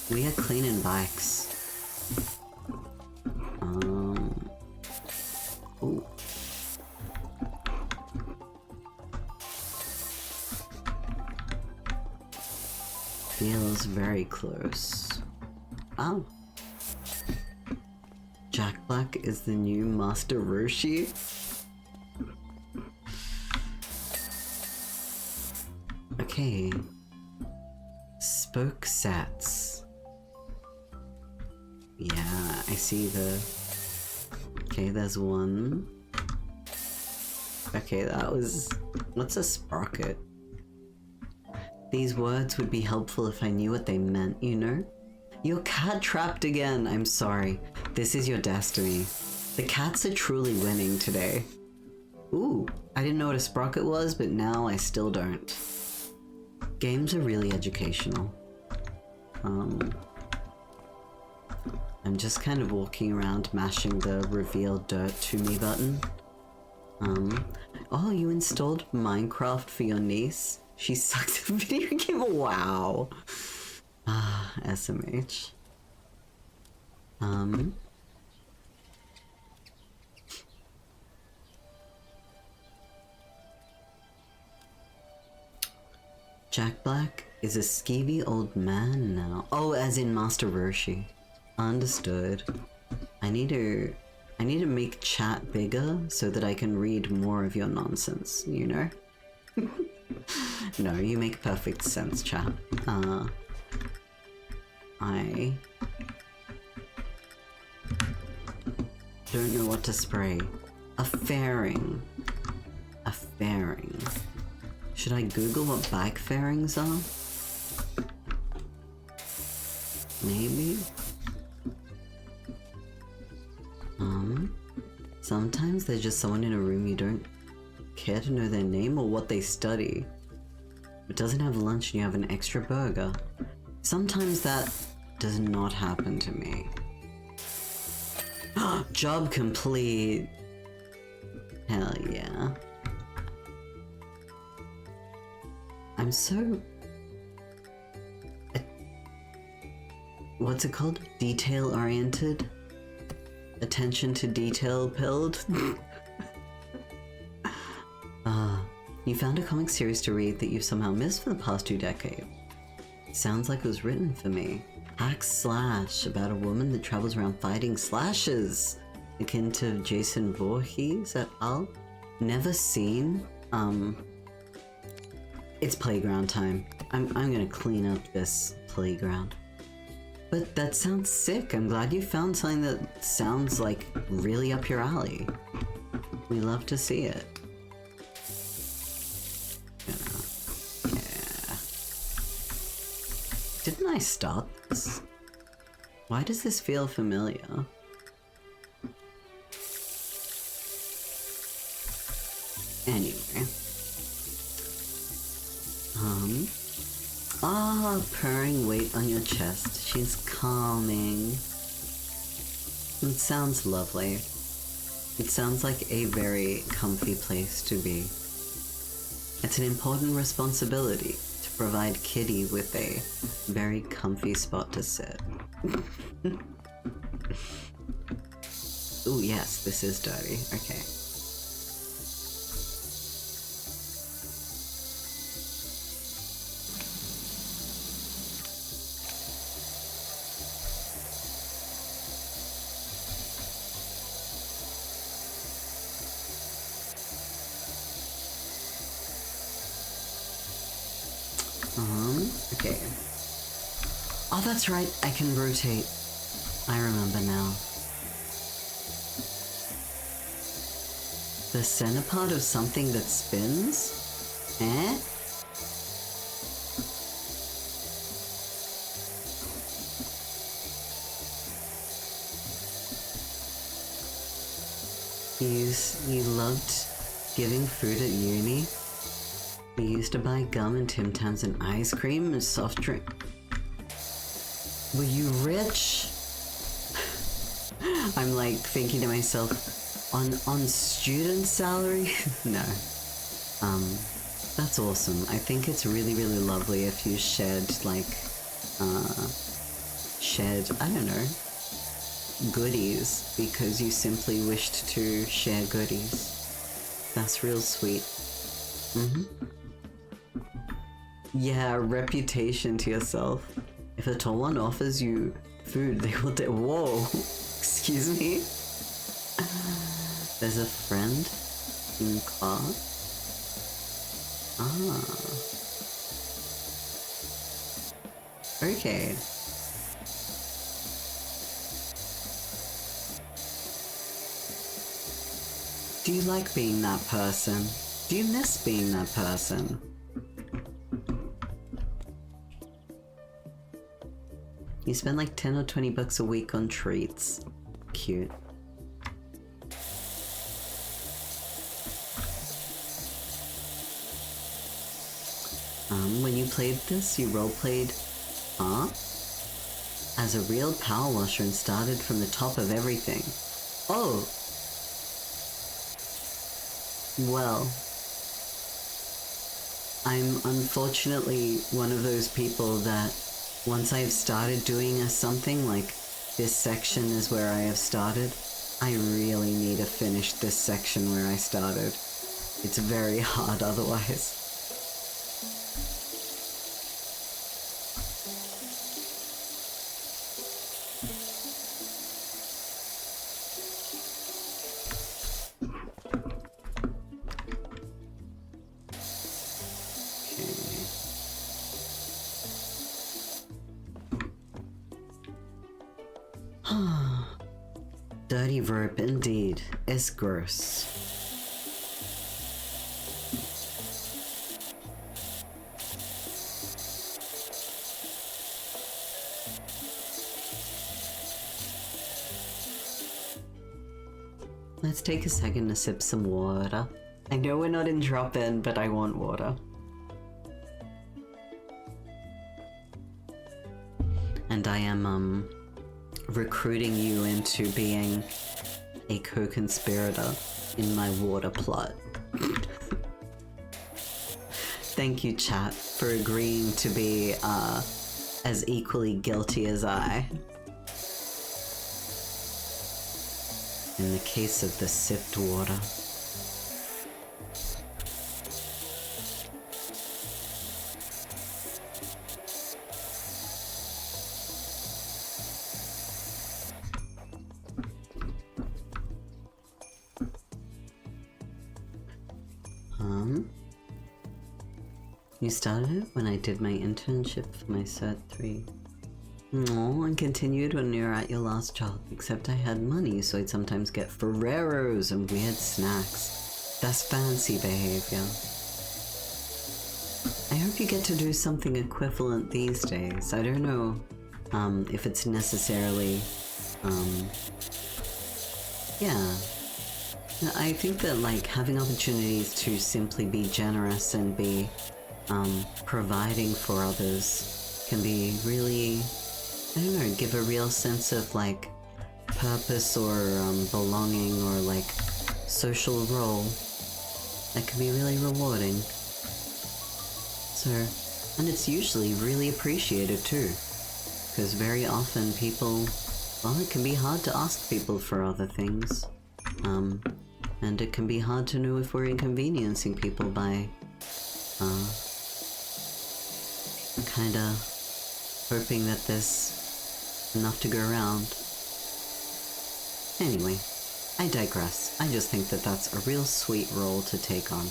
We are cleaning bikes. Ooh. Feels very close. Oh. Jack Black is the new Master Roshi? Okay. Spoke sets. Yeah, I see the... Okay, there's one. Okay, that was... What's a sprocket? These words would be helpful if I knew what they meant, you know? Your cat trapped again! I'm sorry. This is your destiny. The cats are truly winning today. Ooh, I didn't know what a sprocket was, but now I still don't. Games are really educational. I'm just kind of walking around mashing the reveal dirt to me button. Oh, you installed Minecraft for your niece? She sucks at video game. Wow. Ah, SMH. Jack Black is a skeevy old man now. Oh, as in Master Roshi. Understood. I need to make chat bigger so that I can read more of your nonsense, you know? No, you make perfect sense, chat. I don't know what to spray. A fairing. A fairing. Should I Google what bike fairings are? Maybe? Sometimes there's just someone in a room you don't care to know their name or what they study, but doesn't have lunch and you have an extra burger. Sometimes that does not happen to me. Job complete. Hell yeah. I'm so... what's it called? Detail-oriented? Attention to detail pilled? You found a comic series to read that you've somehow missed for the past 2 decades. Sounds like it was written for me. Hack Slash, about a woman that travels around fighting slashes, akin to Jason Voorhees et al. Never seen. It's playground time. I'm gonna clean up this playground. But that sounds sick. I'm glad you found something that sounds like really up your alley. We love to see it. Yeah. Didn't I start this? Why does this feel familiar? Anyway. Purring weight on your chest. She's calming. It sounds lovely. It sounds like a very comfy place to be. It's an important responsibility to provide Kitty with a very comfy spot to sit. Ooh, yes, this is dirty. Okay. Okay. Oh, that's right, I can rotate. I remember now. The center part of something that spins? Eh? You loved giving food at uni? You used to buy gum and Tim Tams and ice cream and soft drink. Were you rich? I'm like thinking to myself, on student salary? No. That's awesome. I think it's really, really lovely if you shared like, I don't know, goodies because you simply wished to share goodies. That's real sweet. Yeah, reputation to yourself. If a tall one offers you food, they will take. Whoa! Excuse me? There's a friend in class? Okay. Do you like being that person? Do you miss being that person? You spend like 10 or 20 bucks a week on treats. Cute. When you played this, you roleplayed, as a real power washer and started from the top of everything. Oh! Well, I'm unfortunately one of those people that once I've started doing something like this section is where I have started, I really need to finish this section where I started. It's very hard otherwise. Dirty verb indeed. It's gross. Let's take a second to sip some water. I know we're not in drop-in, but I want water. And I am, recruiting you into being a co-conspirator in my water plot. Thank you, chat, for agreeing to be, as equally guilty as I. In the case of the sipped water. You started it when I did my internship for my Cert 3. Oh, and continued when you were at your last job, except I had money, so I'd sometimes get Ferreros and weird snacks. That's fancy behavior. I hope you get to do something equivalent these days. I don't know if it's necessarily, yeah. I think that like having opportunities to simply be generous and be providing for others can be really, I don't know, give a real sense of like purpose or belonging or like social role that can be really rewarding. So, and it's usually really appreciated too, because very often people, well, it can be hard to ask people for other things, and it can be hard to know if we're inconveniencing people by kind of hoping that there's enough to go around. Anyway, I digress. I just think that that's a real sweet role to take on.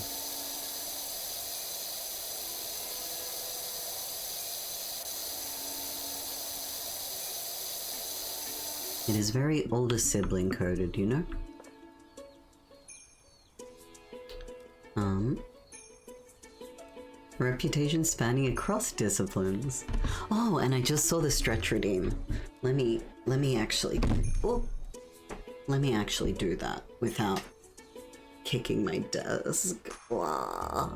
It is very older sibling coded, you know? Reputation spanning across disciplines. Oh, and I just saw the stretch redeem. Let me actually do that without kicking my desk. Wow.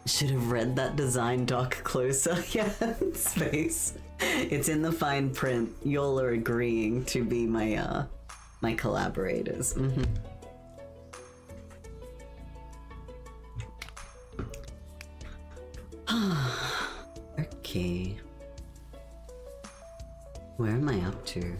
Should have read that design doc closer. Yeah, space. It's in the fine print. Y'all are agreeing to be my my collaborators. Okay. Where am I up to?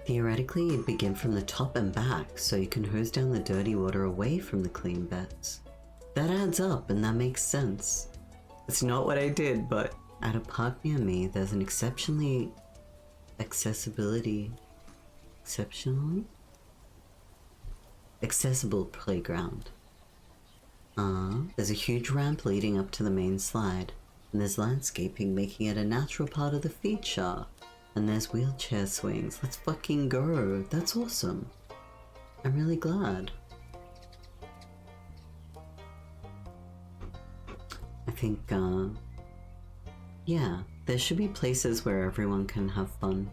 Theoretically, you'd begin from the top and back, so you can hose down the dirty water away from the clean beds. That adds up, and that makes sense. It's not what I did, but at a park near me, there's an exceptionally accessible playground. There's a huge ramp leading up to the main slide, and there's landscaping making it a natural part of the feature. And there's wheelchair swings. Let's fucking go. That's awesome. I'm really glad. I think, yeah, there should be places where everyone can have fun.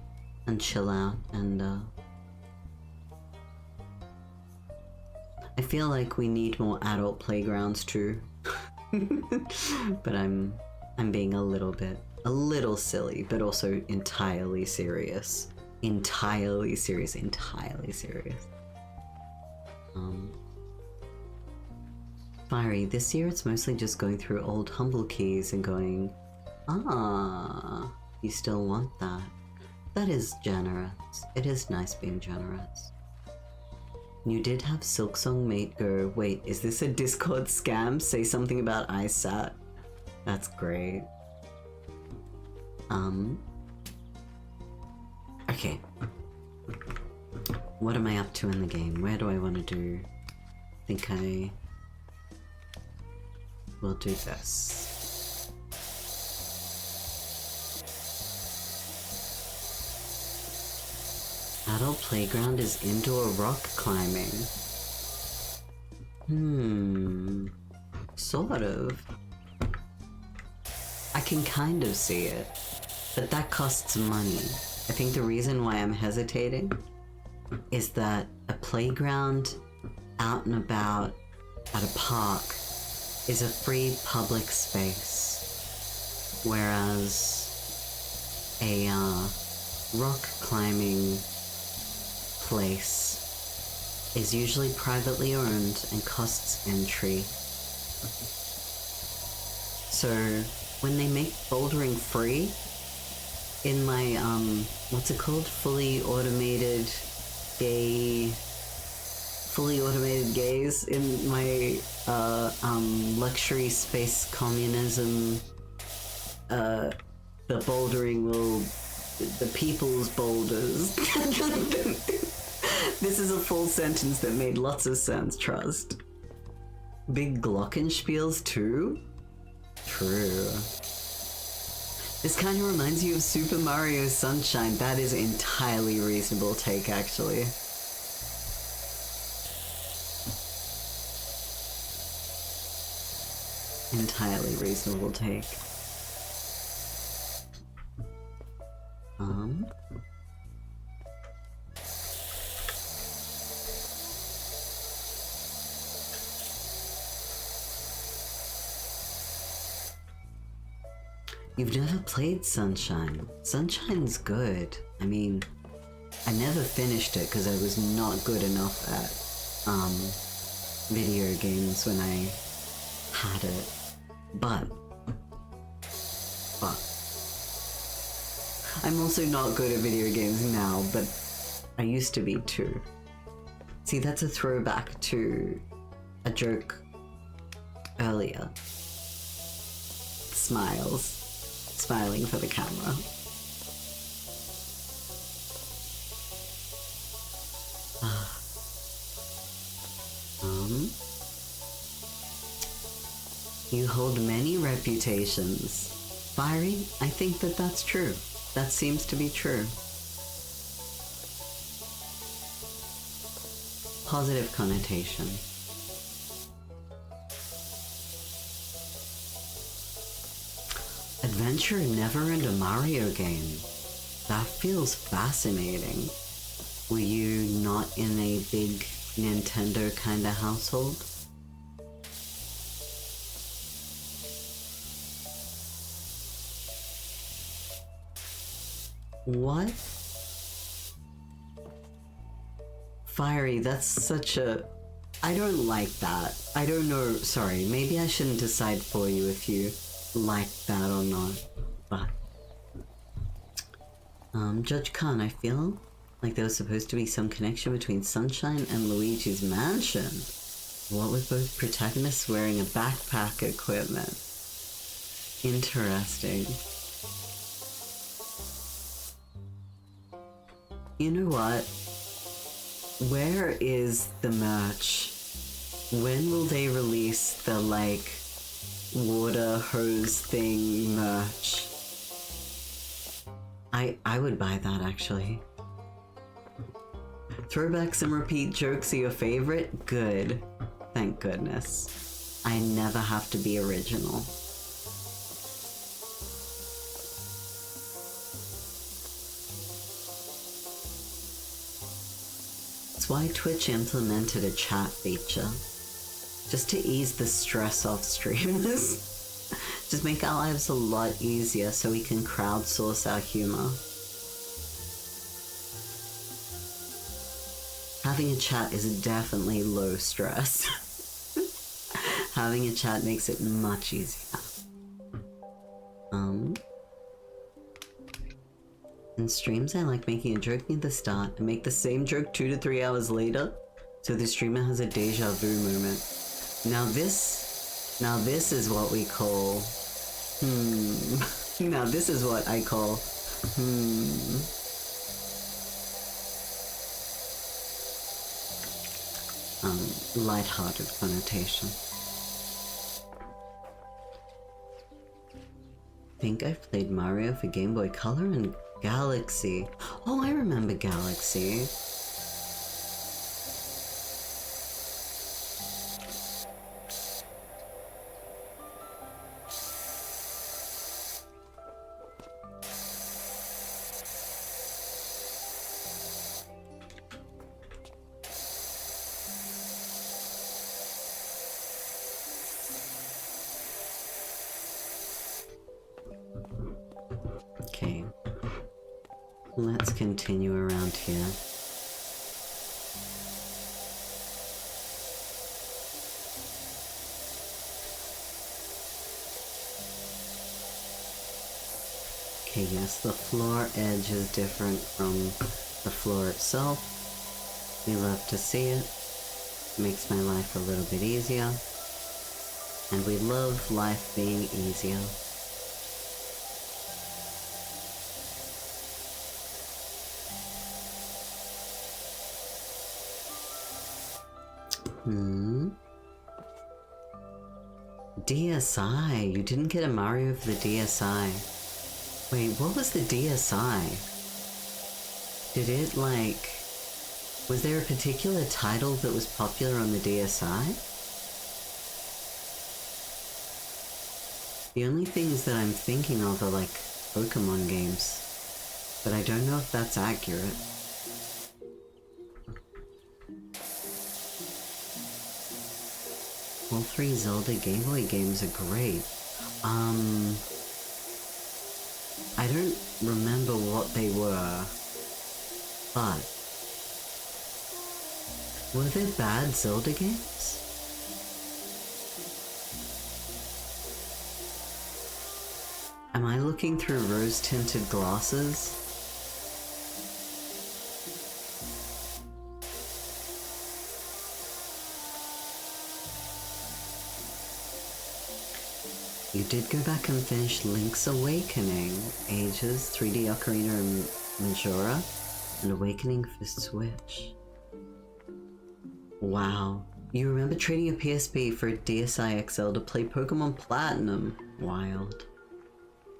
and chill out, and I feel like we need more adult playgrounds too. But I'm being a little silly, but also entirely serious. Entirely serious. Fiery, this year it's mostly just going through old Humble keys and going, ah, you still want that. That is generous. It is nice being generous. You did have Silksong mate go, wait, is this a Discord scam? Say something about ISAT. That's great. Okay. What am I up to in the game? Where do I want to do? I think I will do this. Adult playground is indoor rock climbing. Sort of. I can kind of see it, but that costs money. I think the reason why I'm hesitating is that a playground out and about at a park is a free public space, whereas a rock climbing place is usually privately owned and costs entry. So when they make bouldering free in my what's it called, fully automated gaze in my luxury space communism, the bouldering will, the people's boulders. This is a full sentence that made lots of sense, trust. Big glockenspiels too? True. This kind of reminds you of Super Mario Sunshine. That is entirely reasonable take, actually. Entirely reasonable take. You've never played Sunshine. Sunshine's good. I mean, I never finished it because I was not good enough at video games when I had it. But I'm also not good at video games now, but I used to be too. See, that's a throwback to a joke earlier. Smiles. Smiling for the camera. You hold many reputations. Fiery, I think that that's true. That seems to be true. Positive connotation. Adventure never in a Mario game. That feels fascinating. Were you not in a big Nintendo kind of household? What? Fiery, that's such a... I don't like that. I don't know, sorry, maybe I shouldn't decide for you if you like that or not, but... Judge Khan, I feel like there was supposed to be some connection between Sunshine and Luigi's Mansion. What with both protagonists wearing a backpack equipment? Interesting. You know what? Where is the merch? When will they release the, like, water hose thing merch? I would buy that, actually. Throwbacks and repeat jokes are your favorite? Good. Thank goodness. I never have to be original. That's why Twitch implemented a chat feature. Just to ease the stress off streamers. Just make our lives a lot easier so we can crowdsource our humor. Having a chat is definitely low stress. Having a chat makes it much easier. In streams, I like making a joke near the start and make the same joke 2 to 3 hours later, so the streamer has a deja vu moment. Now this is what we call, Now this is what I call, lighthearted connotation. I think I've played Mario for Game Boy Color and Galaxy. Oh, I remember Galaxy. Okay. Let's continue around here. Okay, yes, the floor edge is different from the floor itself. We love to see it. Makes my life a little bit easier. And we love life being easier. DSi. You didn't get a Mario for the DSi. Wait, what was the DSi? Did it, like... Was there a particular title that was popular on the DSi? The only things that I'm thinking of are, like, Pokemon games. But I don't know if that's accurate. All 3 Zelda Game Boy games are great. I don't remember what they were, but were there bad Zelda games? Am I looking through rose-tinted glasses? You did go back and finish Link's Awakening, Ages, 3D Ocarina and Majora, and Awakening for Switch. Wow. You remember trading a PSP for a DSi XL to play Pokemon Platinum? Wild.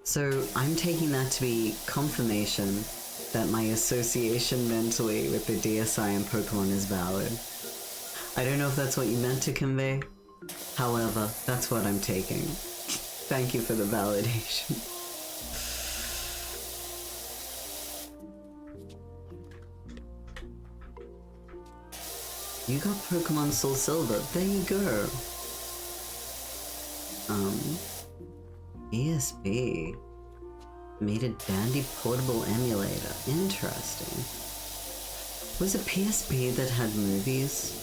So I'm taking that to be confirmation that my association mentally with the DSi and Pokemon is valid. I don't know if that's what you meant to convey. However, that's what I'm taking. Thank you for the validation. You got Pokemon Soul Silver. There you go. ESP made a dandy portable emulator. Interesting. Was it PSP that had movies?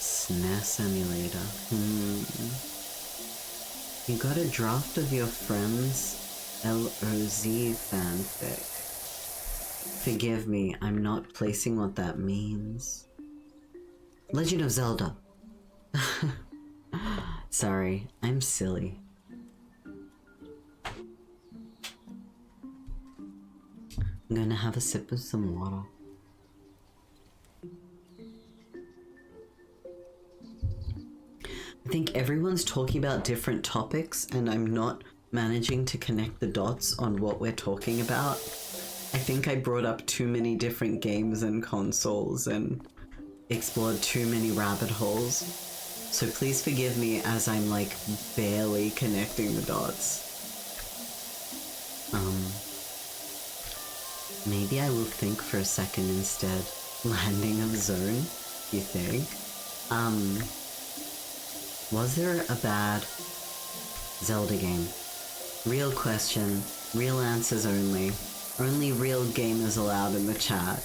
SNES emulator. You got a draft of your friend's LOZ fanfic. Forgive me, I'm not placing what that means. Legend of Zelda. Sorry, I'm silly. I'm gonna have a sip of some water. I think everyone's talking about different topics and I'm not managing to connect the dots on what we're talking about. I think I brought up too many different games and consoles and explored too many rabbit holes. So please forgive me as I'm like barely connecting the dots. Maybe I will think for a second instead. Landing of zone, you think? Was there a bad Zelda game? Real question, real answers only. Only real gamers allowed in the chat.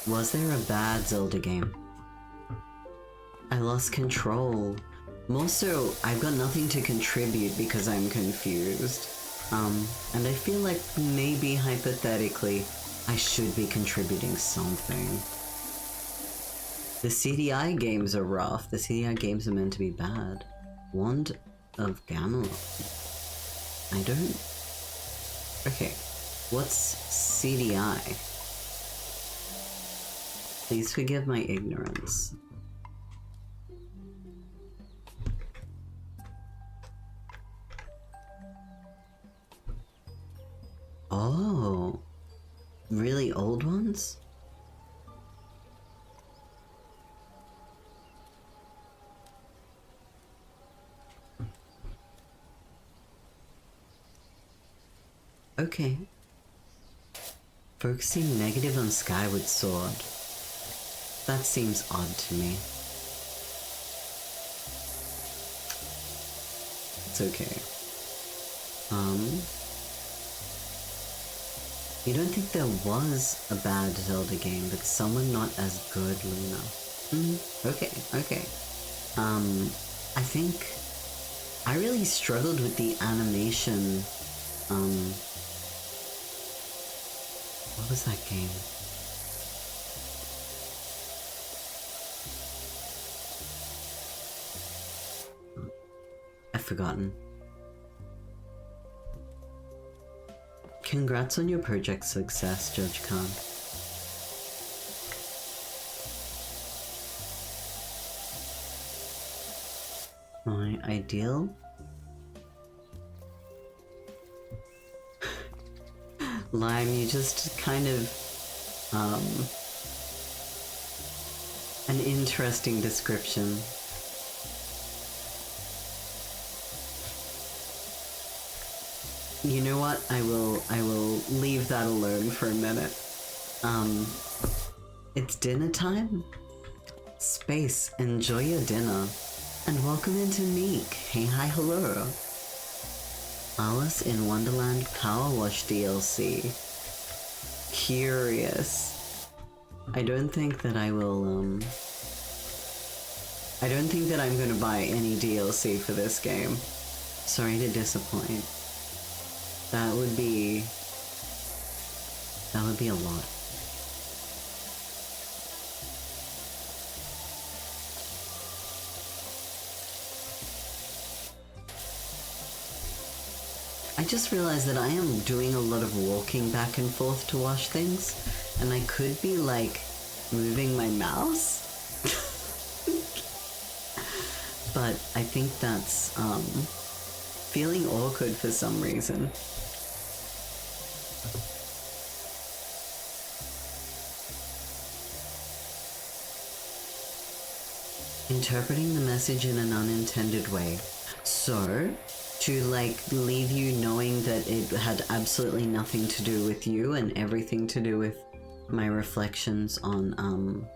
Was there a bad Zelda game? I lost control. More so, I've got nothing to contribute because I'm confused. And I feel like maybe hypothetically, I should be contributing something. The CDI games are rough. The CDI games are meant to be bad. Wand of Gamelon. I don't... Okay, what's CDI? Please forgive my ignorance. Oh, really old ones? Okay. Focusing negative on Skyward Sword. That seems odd to me. It's okay. You don't think there was a bad Zelda game, but someone not as good, Luna? Okay. I think I really struggled with the animation. What was that game? I've forgotten. Congrats on your project success, Judge Khan. My ideal? Lime, you just kind of, an interesting description. You know what? I will leave that alone for a minute. It's dinner time? Space, enjoy your dinner. And welcome into Meek. Hey, hi, hello. Alice in Wonderland Power Wash DLC. Curious. I don't think that I will, I don't think that I'm gonna buy any DLC for this game. Sorry to disappoint. That would be a lot. I just realized that I am doing a lot of walking back and forth to wash things, and I could be like moving my mouse. But I think that's feeling awkward for some reason. Interpreting the message in an unintended way. So, to like leave you knowing that it had absolutely nothing to do with you and everything to do with my reflections on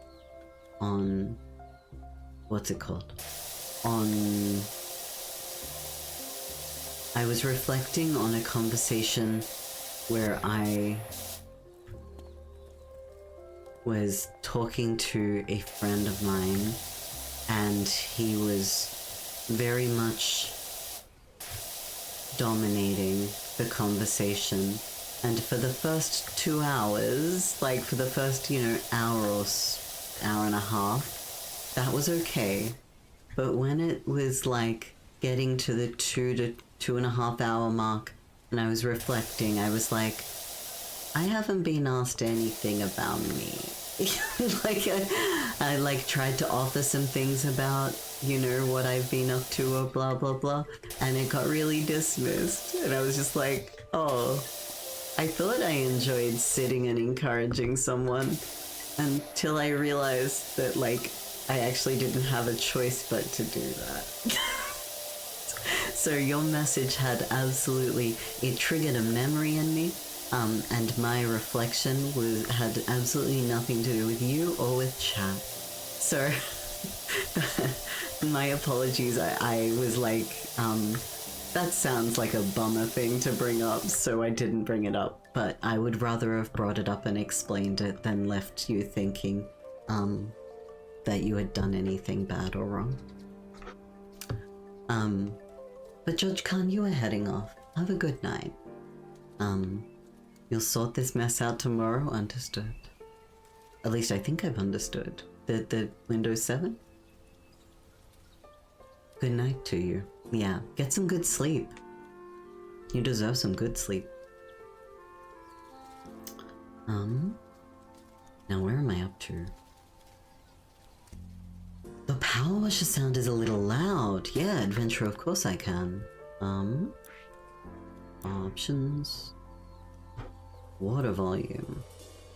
what's it called? I was reflecting on a conversation where I was talking to a friend of mine, and he was very much dominating the conversation. And for the first 2 hours, like for the first, hour or hour and a half, that was okay. But when it was like getting to the 2 to 2.5 hour mark, and I was reflecting, I was like, I haven't been asked anything about me. Like I like tried to offer some things about, what I've been up to or blah blah blah, and it got really dismissed. And I was just like, oh, I thought I enjoyed sitting and encouraging someone, until I realized that like I actually didn't have a choice but to do that. So your message had absolutely, it triggered a memory in me, and my reflection had absolutely nothing to do with you or with chat. So my apologies. I was like, that sounds like a bummer thing to bring up, so I didn't bring it up. But I would rather have brought it up and explained it than left you thinking that you had done anything bad or wrong. But Judge Khan, you are heading off. Have a good night. You'll sort this mess out tomorrow, understood? At least I think I've understood. The Windows 7? Good night to you. Yeah, get some good sleep. You deserve some good sleep. Now where am I up to? The power washer sound is a little loud. Yeah, adventure, of course I can. Options. Water volume.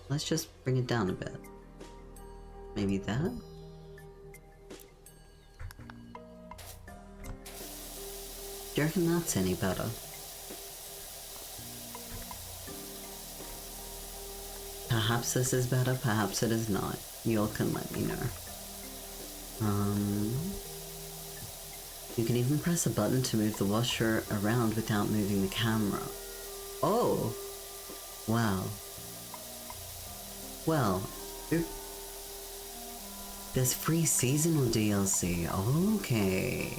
Let's just bring it down a bit. Maybe that? Do you reckon that's any better? Perhaps this is better, perhaps it is not. You all can let me know. You can even press a button to move the washer around without moving the camera. Oh! Wow. Well, there's free seasonal DLC. Okay.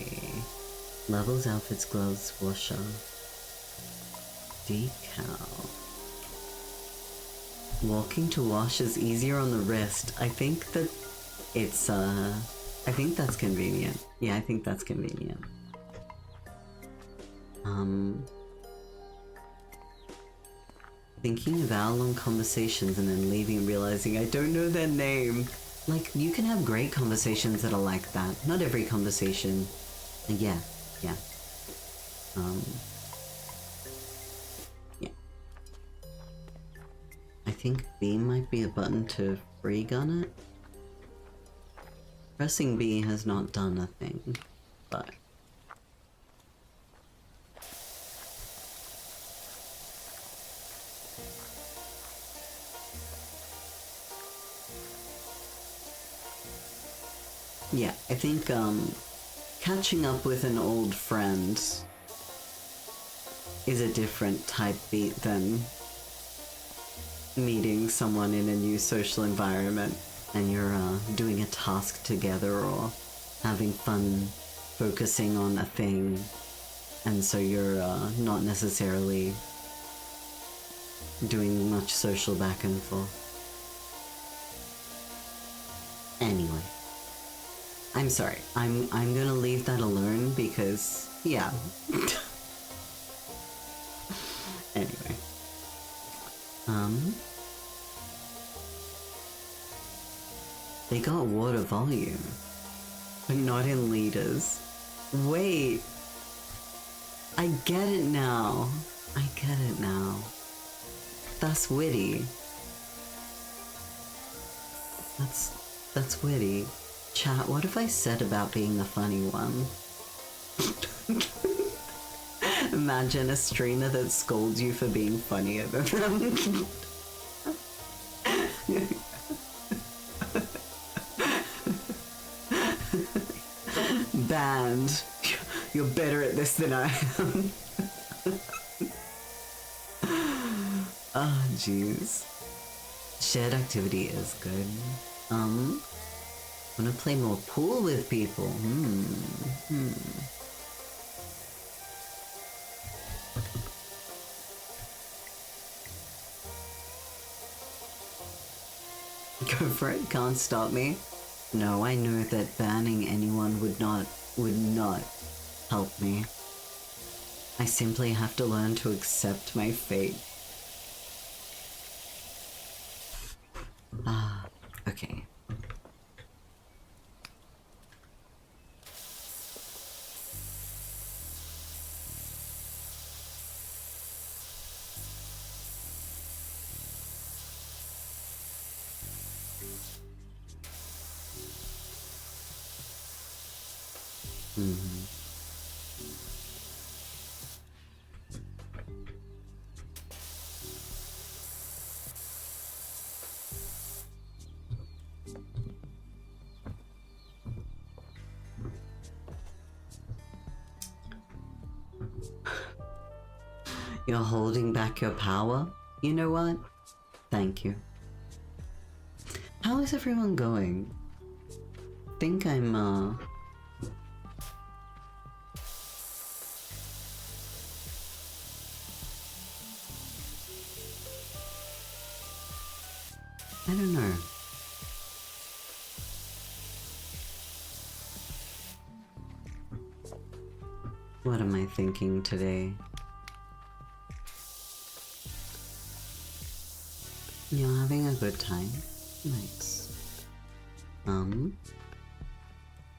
Levels, outfits, gloves, washer. Decal. Walking to wash is easier on the wrist. I think that it's, I think that's convenient. Yeah, I think that's convenient. Thinking of hour-long conversations and then leaving and realizing I don't know their name. Like, you can have great conversations that are like that. Not every conversation. Yeah. Yeah. I think B might be a button to free gun it. Pressing B has not done a thing, but... yeah, I think, catching up with an old friend is a different type beat than meeting someone in a new social environment and you're doing a task together or having fun focusing on a thing, and so you're not necessarily doing much social back and forth. Anyway, I'm sorry. I'm gonna leave that alone because, yeah. Anyway. They got water volume, but not in liters. Wait. I get it now. I get it now. That's witty. That's witty. Chat, what have I said about being the funny one? Imagine a streamer that scolds you for being funnier than them. Banned. You're better at this than I am. Oh, jeez. Shared activity is good. Wanna play more pool with people? Go for it, can't stop me. No, I know that banning anyone would not help me. I simply have to learn to accept my fate. Okay. Mm-hmm. You're holding back your power? You know what? Thank you. How is everyone going? Think I'm, I don't know. What am I thinking today? You're having a good time? Nice.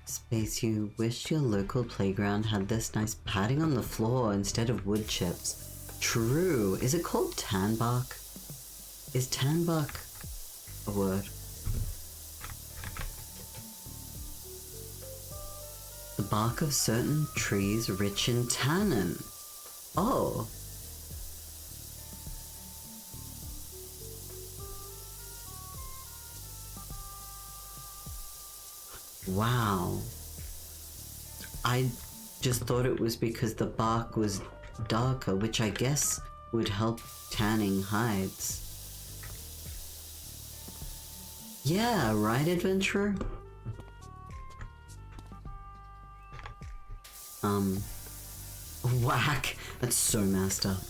Space, you wish your local playground had this nice padding on the floor instead of wood chips. True. Is it called tan bark? Is tan bark a word? The bark of certain trees rich in tannin. Oh. Wow. I just thought it was because the bark was darker, which I guess would help tanning hides. Yeah, right, adventurer? Whack. That's so messed up.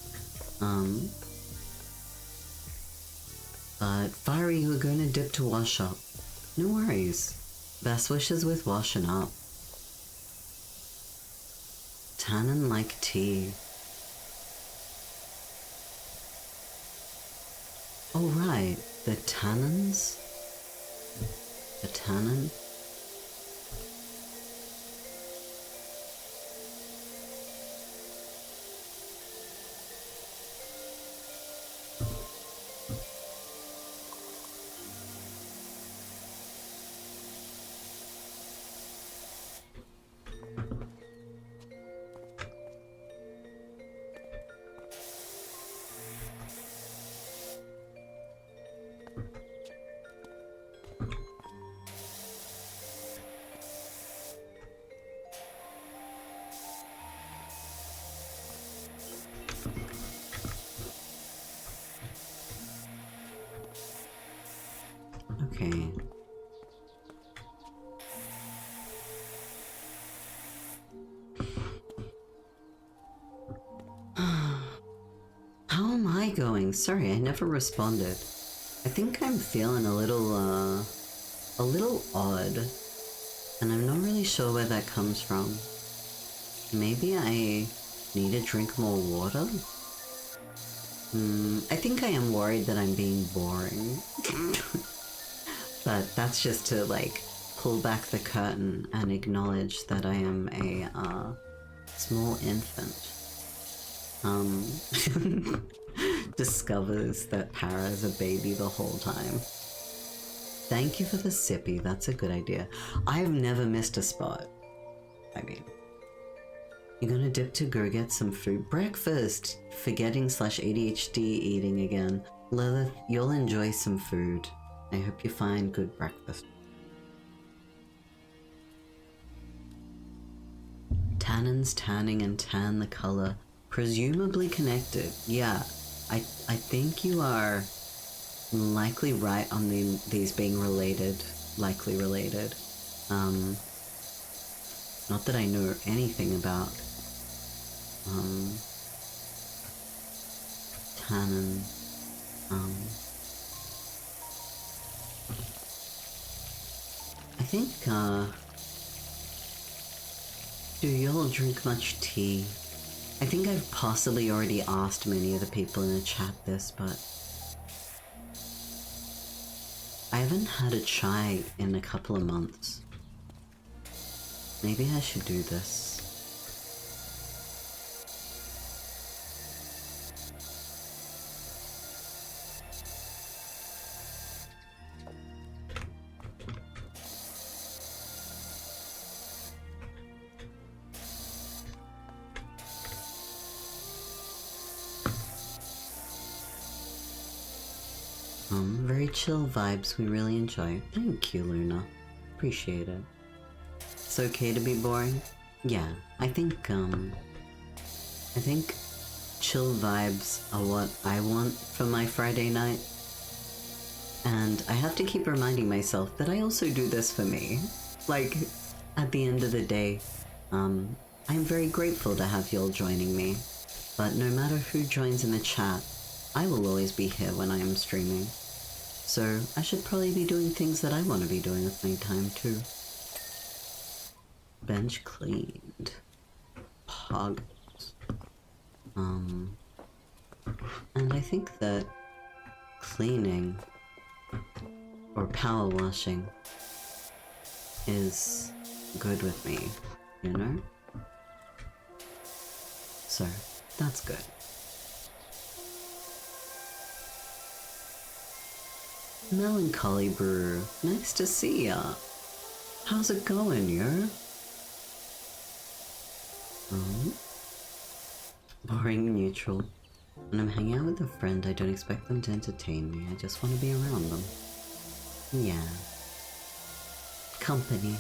But Fiery, you were going to dip to wash up. No worries. Best wishes with washing up. Tannin like tea. Oh right, the tannins? The tannin? Okay. How am I going? Sorry, I never responded. I think I'm feeling a little odd. And I'm not really sure where that comes from. Maybe I need to drink more water? I think I am worried that I'm being boring. But that's just to, like, pull back the curtain and acknowledge that I am a, small infant. Discovers that Para's a baby the whole time. Thank you for the sippy, that's a good idea. I've never missed a spot. I mean, you're gonna dip to go get some food. Breakfast! Forgetting / ADHD eating again. Lilith, you'll enjoy some food. I hope you find good breakfast. Tannins, tanning, and tan the color. Presumably connected. Yeah, I think you are likely right on these being related. Likely related. Not that I know anything about tannin. I think, do y'all drink much tea? I think I've possibly already asked many of the people in the chat this, but I haven't had a chai in a couple of months. Maybe I should do this. Very chill vibes, we really enjoy. Thank you, Luna. Appreciate it. It's okay to be boring? Yeah, I think chill vibes are what I want for my Friday night. And I have to keep reminding myself that I also do this for me. Like, at the end of the day, I'm very grateful to have y'all joining me. But no matter who joins in the chat, I will always be here when I am streaming. So I should probably be doing things that I want to be doing with my time too. Bench cleaned. Poggers. And I think that cleaning or power washing is good with me, you know? So, that's good. Melancholy Brew, nice to see ya. How's it going, yo? Boring and neutral. When I'm hanging out with a friend, I don't expect them to entertain me. I just want to be around them. Yeah. Company.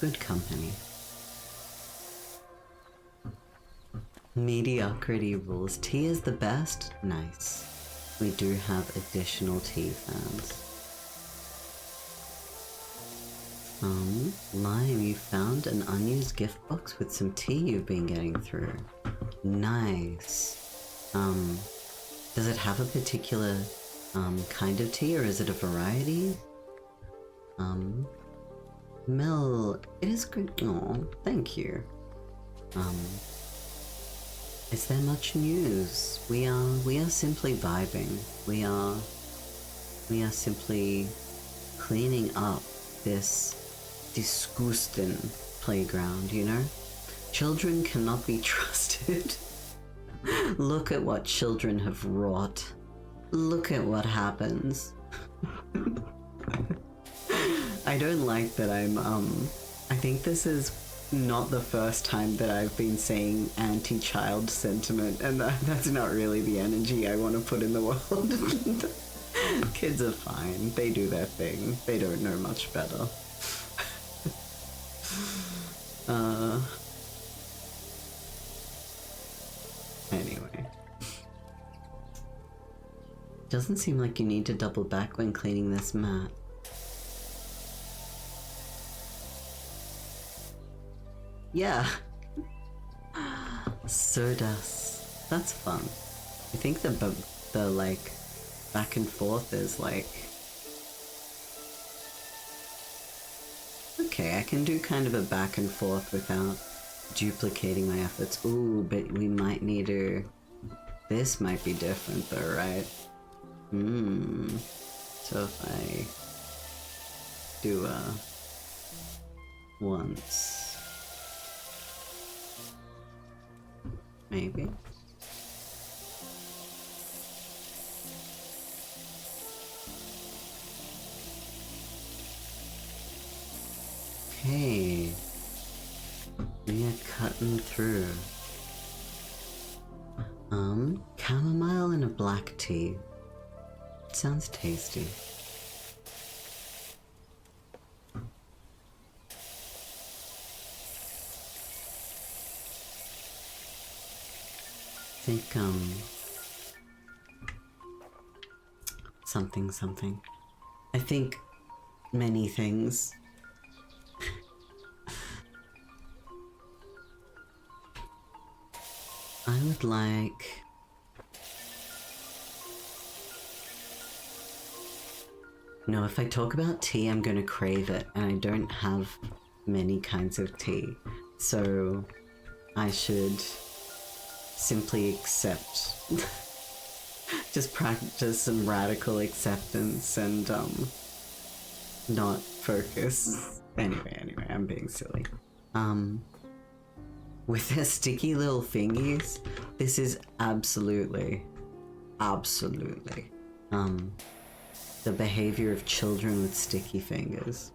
Good company. Mediocrity rules. Tea is the best? Nice. We do have additional tea fans. Lime, you found an unused gift box with some tea you've been getting through. Nice. Does it have a particular, kind of tea, or is it a variety? Mel, it is good. Oh, thank you. Is there much news? We are simply vibing. We are simply cleaning up this disgusting playground, you know? Children cannot be trusted. Look at what children have wrought. Look at what happens. I don't like that I think this is not the first time that I've been saying anti-child sentiment, and that's not really the energy I want to put in the world. Kids are fine. They do their thing. They don't know much better. Anyway. Doesn't seem like you need to double back when cleaning this mat. Yeah. Sodas. That's fun. I think the like back and forth is like, okay, I can do kind of a back and forth without duplicating my efforts. Ooh, but we might need to, this might be different though, right? So if I do once, maybe. Okay, we are cutting through. Chamomile and a black tea. Sounds tasty. I think, something. I think many things. I would like... No, if I talk about tea, I'm gonna crave it, and I don't have many kinds of tea. So I should simply accept. Just practice some radical acceptance and not focus. Anyway, I'm being silly. With their sticky little fingies, this is absolutely the behavior of children with sticky fingers.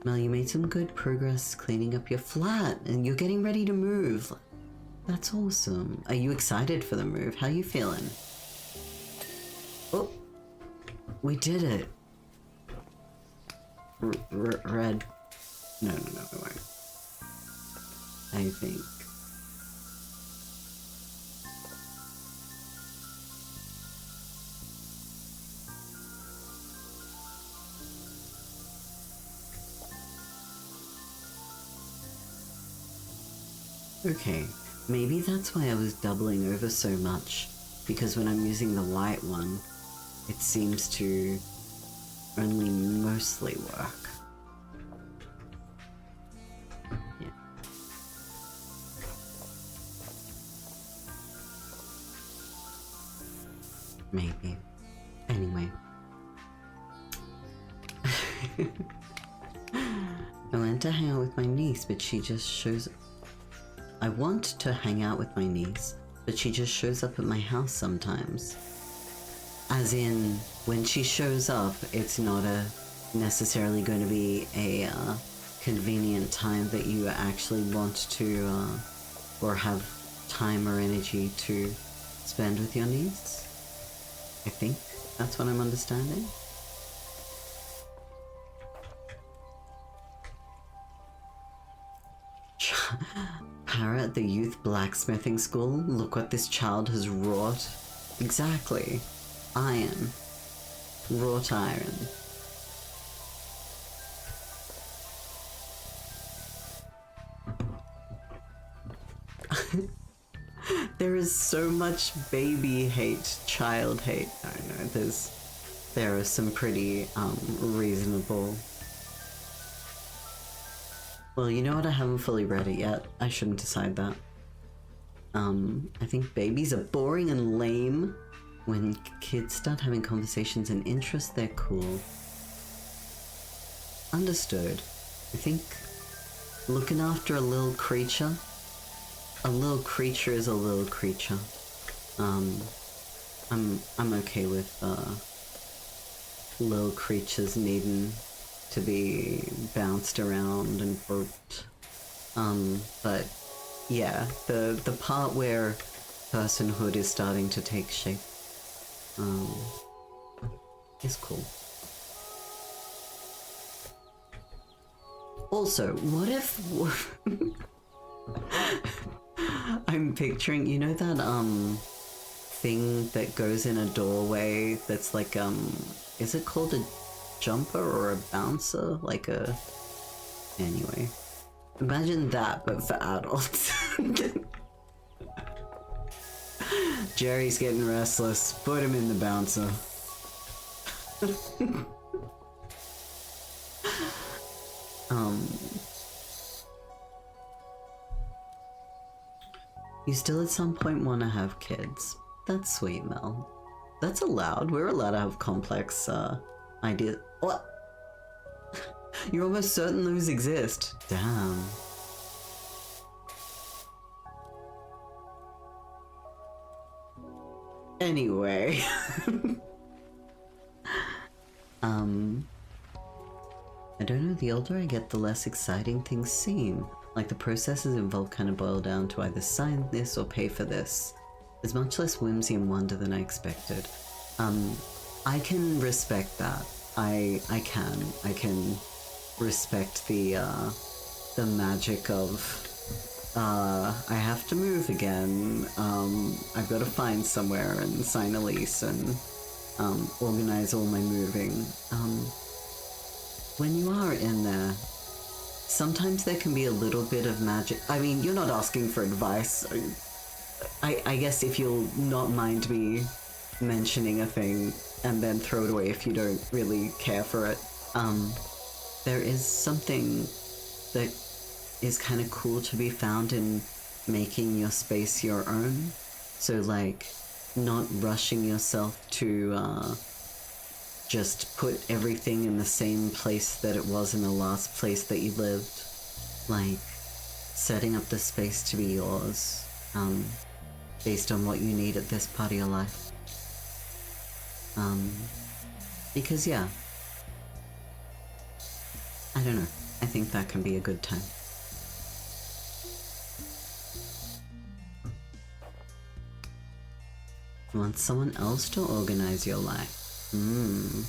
Mel, you made some good progress cleaning up your flat, and you're getting ready to move. That's awesome. Are you excited for the move? How you feeling? We did it. Red. No, we won't. I think. Okay, maybe that's why I was doubling over so much, because when I'm using the white one, it seems to only mostly work. Yeah. Maybe. Anyway. I went to hang out with my niece, but she just shows... I want to hang out with my niece, but she just shows up at my house sometimes. As in, when she shows up, it's not necessarily going to be a convenient time that you actually want to, or have time or energy to spend with your niece. I think that's what I'm understanding. Para at the youth blacksmithing school? Look what this child has wrought. Exactly. Iron. Wrought iron. There is so much baby hate, child hate. I don't know, there are some pretty reasonable... Well, you know what? I haven't fully read it yet. I shouldn't decide that. I think babies are boring and lame. When kids start having conversations and interests, they're cool. Understood. I think looking after a little creature is a little creature. I'm okay with little creatures needing to be bounced around and burped. But yeah, the part where personhood is starting to take shape is cool. Also, what if I'm picturing, you know that thing that goes in a doorway that's like is it called a jumper or a bouncer? Like a... Anyway. Imagine that, but for adults. Jerry's getting restless. Put him in the bouncer. You still at some point want to have kids. That's sweet, Mel. That's allowed. We're allowed to have complex ideas. What? You're almost certain those exist. Damn. Anyway. I don't know, the older I get, the less exciting things seem. Like the processes involved kind of boil down to either sign this or pay for this. There's much less whimsy and wonder than I expected. I can respect that. I can respect the magic of I have to move again. I've got to find somewhere and sign a lease and organize all my moving. When you are in there, sometimes there can be a little bit of magic. I mean, you're not asking for advice. I guess if you'll not mind me mentioning a thing and then throw it away if you don't really care for it. There is something that is kind of cool to be found in making your space your own. So like not rushing yourself to just put everything in the same place that it was in the last place that you lived. Like setting up the space to be yours, based on what you need at this part of your life. Because yeah, I don't know, I think that can be a good time. You want someone else to organize your life. Hmm.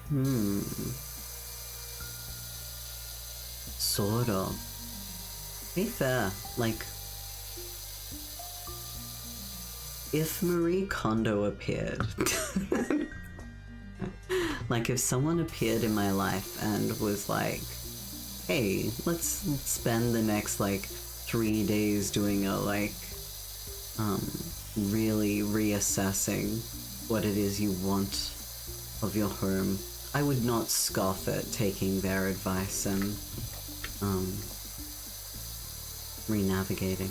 Hmm. Sort of. Be fair, like, if Marie Kondo appeared, like if someone appeared in my life and was like, hey, let's spend the next like 3 days doing a like, really reassessing what it is you want of your home, I would not scoff at taking their advice and, re-navigating.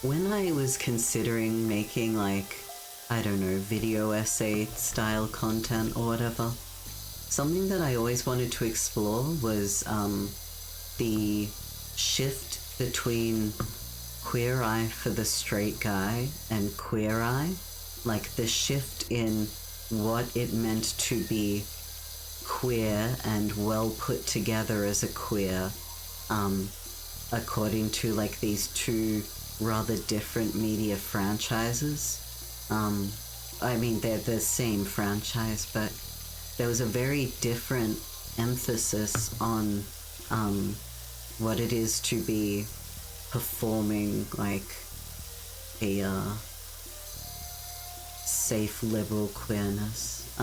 When I was considering making like, I don't know, video essay style content or whatever, something that I always wanted to explore was the shift between queer eye for the straight guy and queer eye, like the shift in what it meant to be queer and well put together as a queer, according to like these two rather different media franchises. I mean, they're the same franchise, but there was a very different emphasis on what it is to be performing like a safe liberal queerness.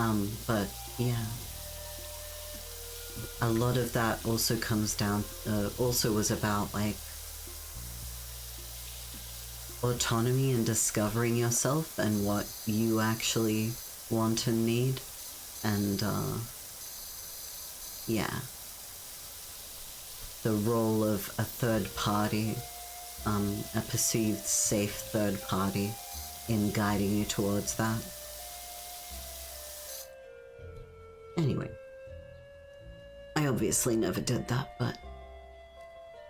But yeah, a lot of that also comes down, also was about like autonomy and discovering yourself and what you actually want and need. And yeah, the role of a third party, a perceived safe third party in guiding you towards that. Anyway, I obviously never did that, but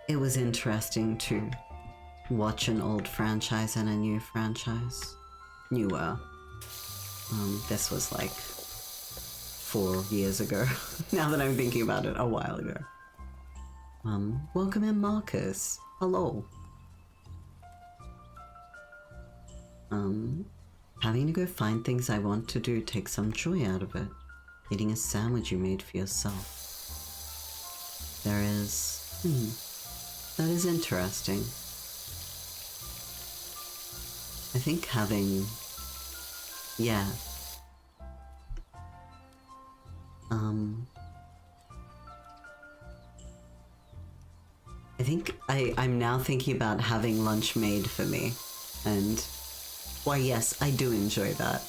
it was interesting to watch an old franchise and a new franchise. Newer. This was like 4 years ago. Now that I'm thinking about it, a while ago. Welcome in, Marcus. Hello. Having to go find things I want to do takes some joy out of it. Eating a sandwich you made for yourself. There is... that is interesting. I think having... yeah. I think I'm now thinking about having lunch made for me. And, why yes, I do enjoy that.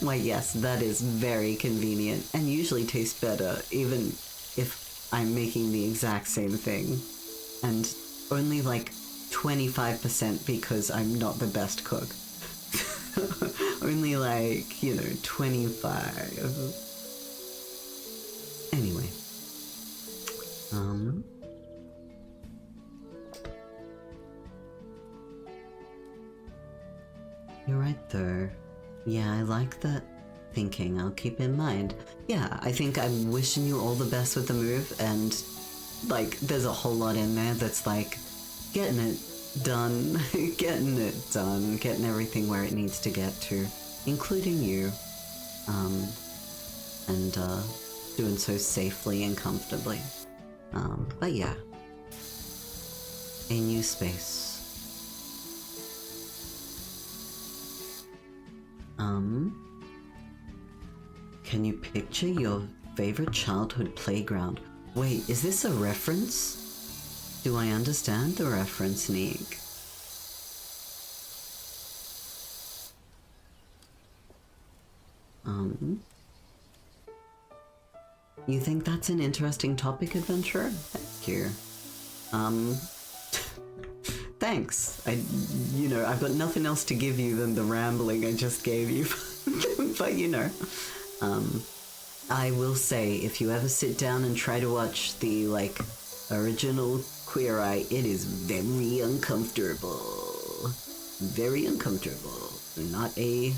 Why yes, that is very convenient and usually tastes better even if I'm making the exact same thing. And only like 25% because I'm not the best cook. Only like, 25. Anyway. You're right though. Yeah, I like that thinking. I'll keep in mind. Yeah, I think I'm wishing you all the best with the move, and like there's a whole lot in there that's like getting it done, getting everything where it needs to get to, including you, and doing so safely and comfortably. But yeah, a new space. Can you picture your favorite childhood playground? Wait, is this a reference? Do I understand the reference, Neek? You think that's an interesting topic, adventurer? Thank you. Thanks. I've got nothing else to give you than the rambling I just gave you. But I will say, if you ever sit down and try to watch the, original Queer Eye, it is very uncomfortable. Very uncomfortable. Not a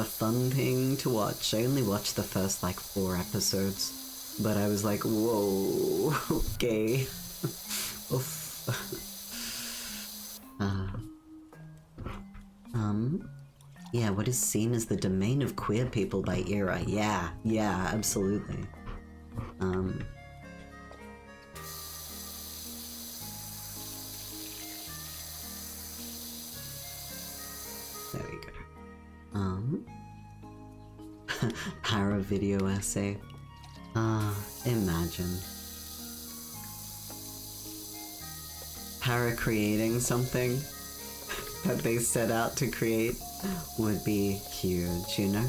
fun thing to watch. I only watched the first, 4 episodes. But I was like, whoa. Gay. Oof. Yeah, what is seen as the domain of queer people by era. Yeah, absolutely. There we go. Para video essay. Imagine. Para creating something that they set out to create would be huge, you know?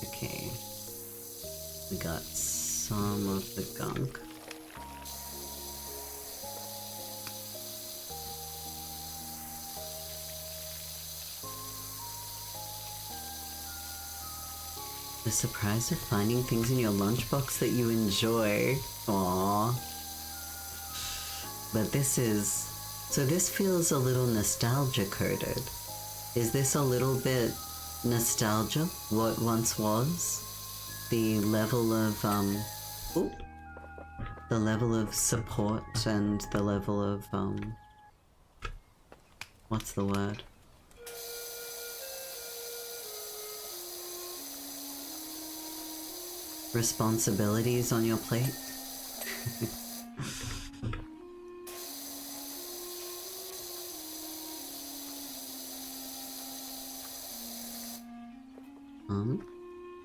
Okay. We got some of the gunk. The surprise of finding things in your lunchbox that you enjoy. Aww. But this feels a little nostalgia coded. Is this a little bit nostalgia? What once was? The level of, the level of support and the level of, what's the word? Responsibilities on your plate.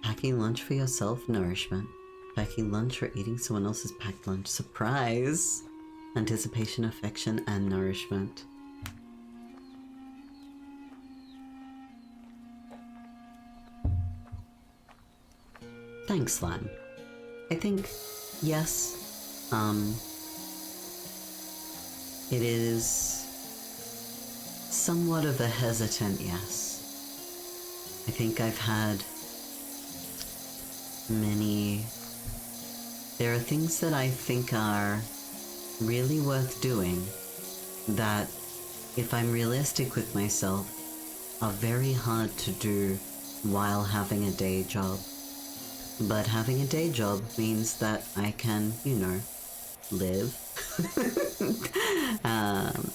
Packing lunch for yourself, nourishment. Packing lunch or eating someone else's packed lunch, surprise. Anticipation, affection, and nourishment. Thanks, Lan. I think, yes, it is somewhat of a hesitant yes. I think I've had there are things that I think are really worth doing that, if I'm realistic with myself, are very hard to do while having a day job. But having a day job means that I can, you know, live.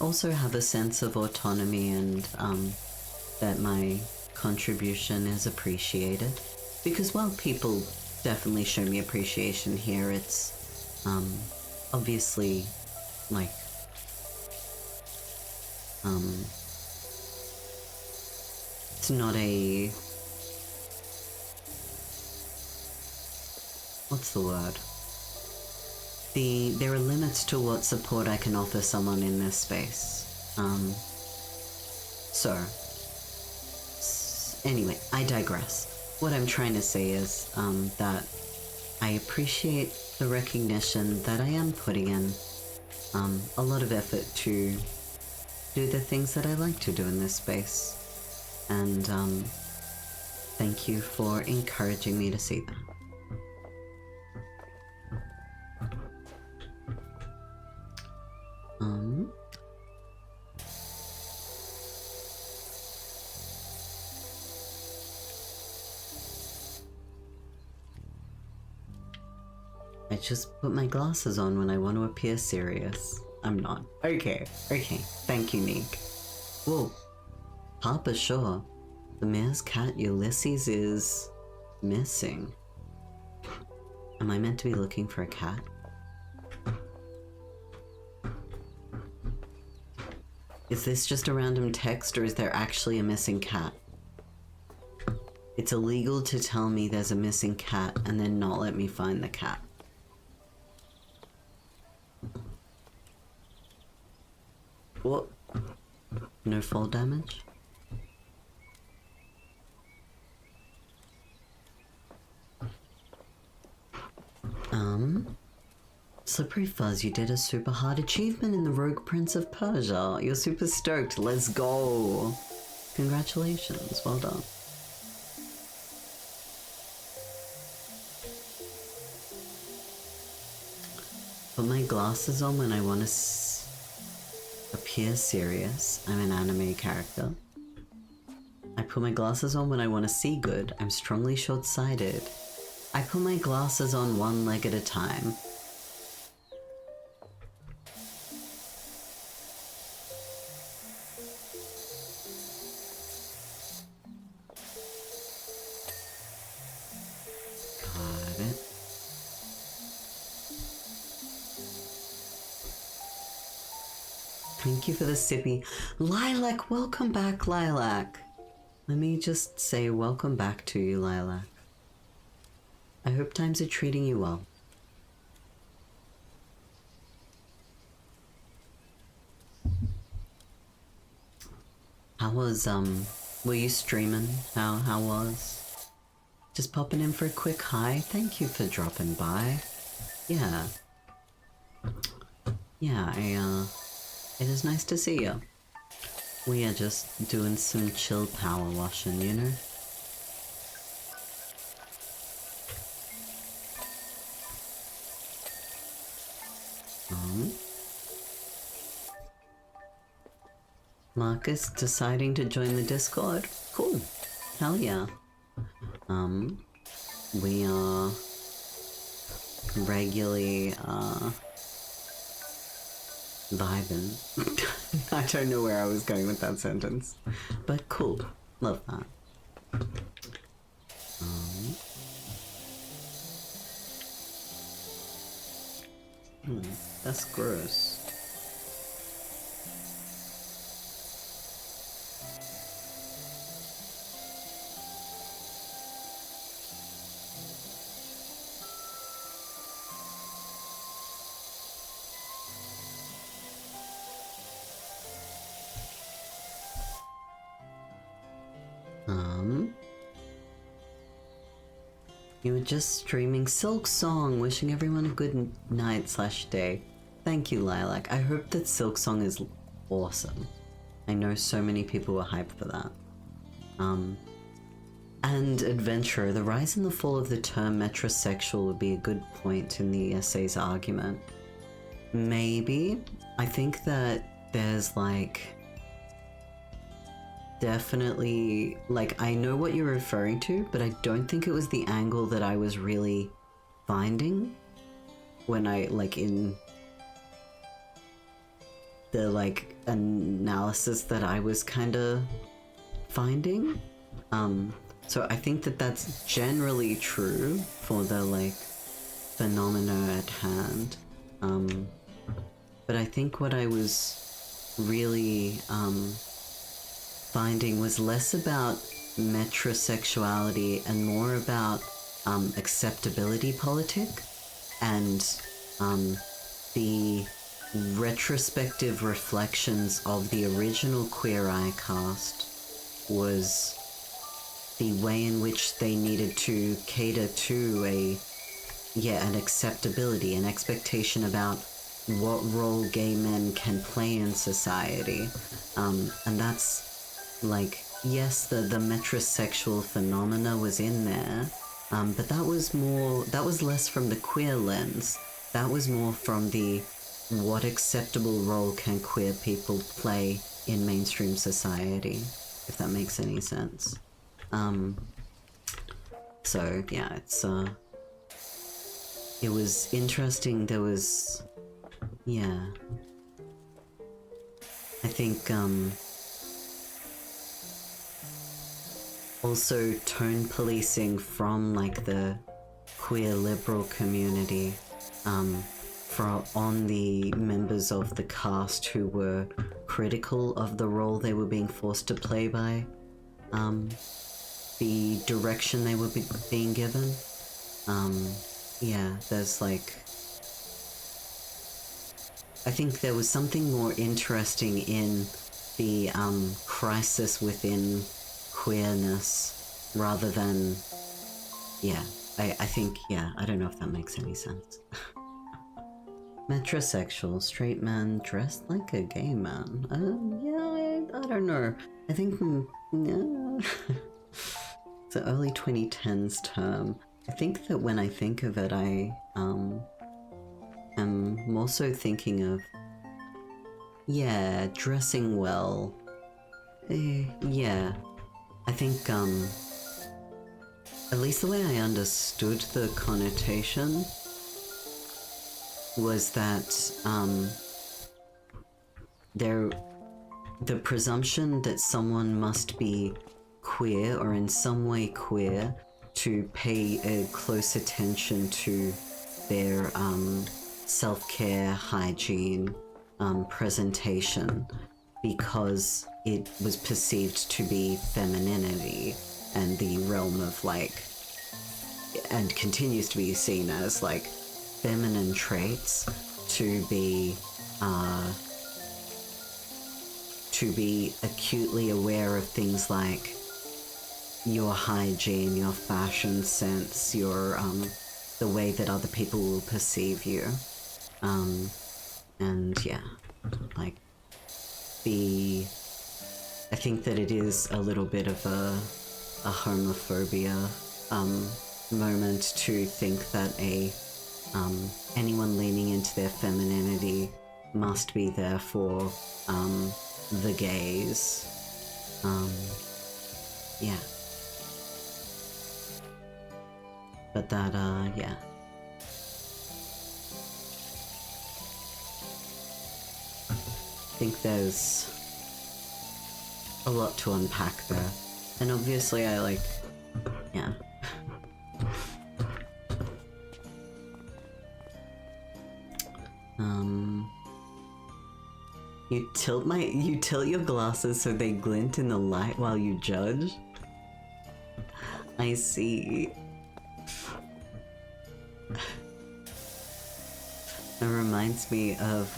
Also have a sense of autonomy and that my contribution is appreciated. Because while people definitely show me appreciation here, it's obviously like it's not a, what's the word? There are limits to what support I can offer someone in this space. Anyway, I digress. What I'm trying to say is that I appreciate the recognition that I am putting in a lot of effort to do the things that I like to do in this space. And thank you for encouraging me to see that. I just put my glasses on when I want to appear serious. I'm not. Okay. Thank you, Neek. Whoa. Papa Shaw. The mayor's cat Ulysses is missing. Am I meant to be looking for a cat? Is this just a random text, or is there actually a missing cat? It's illegal to tell me there's a missing cat and then not let me find the cat. What? No fall damage? Slippery Fuzz, you did a super hard achievement in the Rogue Prince of Persia. You're super stoked. Let's go. Congratulations. Well done. Put my glasses on when I want to appear serious. I'm an anime character. I put my glasses on when I want to see good. I'm strongly short-sighted. I put my glasses on one leg at a time. Got it. Thank you for the sippy. Lilac, welcome back, Lilac. Let me just say welcome back to you, Lilac. I hope times are treating you well. How was, were you streaming? How was? Just popping in for a quick hi. Thank you for dropping by. Yeah. Yeah, it is nice to see you. We are just doing some chill power washing, you know? Marcus deciding to join the Discord. Cool. Hell yeah. We are regularly, vibing. I don't know where I was going with that sentence, but cool. Love that. That's gross. You were just streaming Silk Song, wishing everyone a good night/day. Thank you, Lilac. I hope that Silk Song is awesome. I know so many people were hyped for that. And Adventurer, the rise and the fall of the term metrosexual would be a good point in the essay's argument. Maybe. I think that there's like... definitely, like, I know what you're referring to, but I don't think it was the angle that I was really finding when I, like, in the, like, analysis that I was kind of finding. So I think that that's generally true for the, like, phenomena at hand. But I think what I was really, finding was less about metrosexuality and more about acceptability politic and the retrospective reflections of the original Queer Eye cast was the way in which they needed to cater to an acceptability, an expectation about what role gay men can play in society. And that's like, yes, the metrosexual phenomena was in there, but that was less from the queer lens. That was more from the what acceptable role can queer people play in mainstream society, if that makes any sense. So yeah, it was interesting. There was, yeah, I think, also tone policing from like the queer liberal community, on the members of the cast who were critical of the role they were being forced to play by the direction they were being given. Yeah, there's like, I think there was something more interesting in the crisis within queerness rather than, yeah, I think, yeah, I don't know if that makes any sense. Metrosexual, straight man dressed like a gay man. Yeah, I don't know. I think, yeah. It's an early 2010s term. I think that when I think of it, I am more so thinking of Yeah, dressing well. Yeah. I think, at least the way I understood the connotation was that, the presumption that someone must be queer or in some way queer to pay a close attention to their self-care, hygiene, presentation, because it was perceived to be femininity and the realm of like, and continues to be seen as like feminine traits to be acutely aware of things like your hygiene, your fashion sense, your the way that other people will perceive you, and yeah, like I think that it is a little bit of a homophobia moment to think that anyone leaning into their femininity must be there for the gays. Yeah. But that, yeah. I think there's a lot to unpack there. And obviously I like, yeah. You tilt your glasses so they glint in the light while you judge? I see. It reminds me of,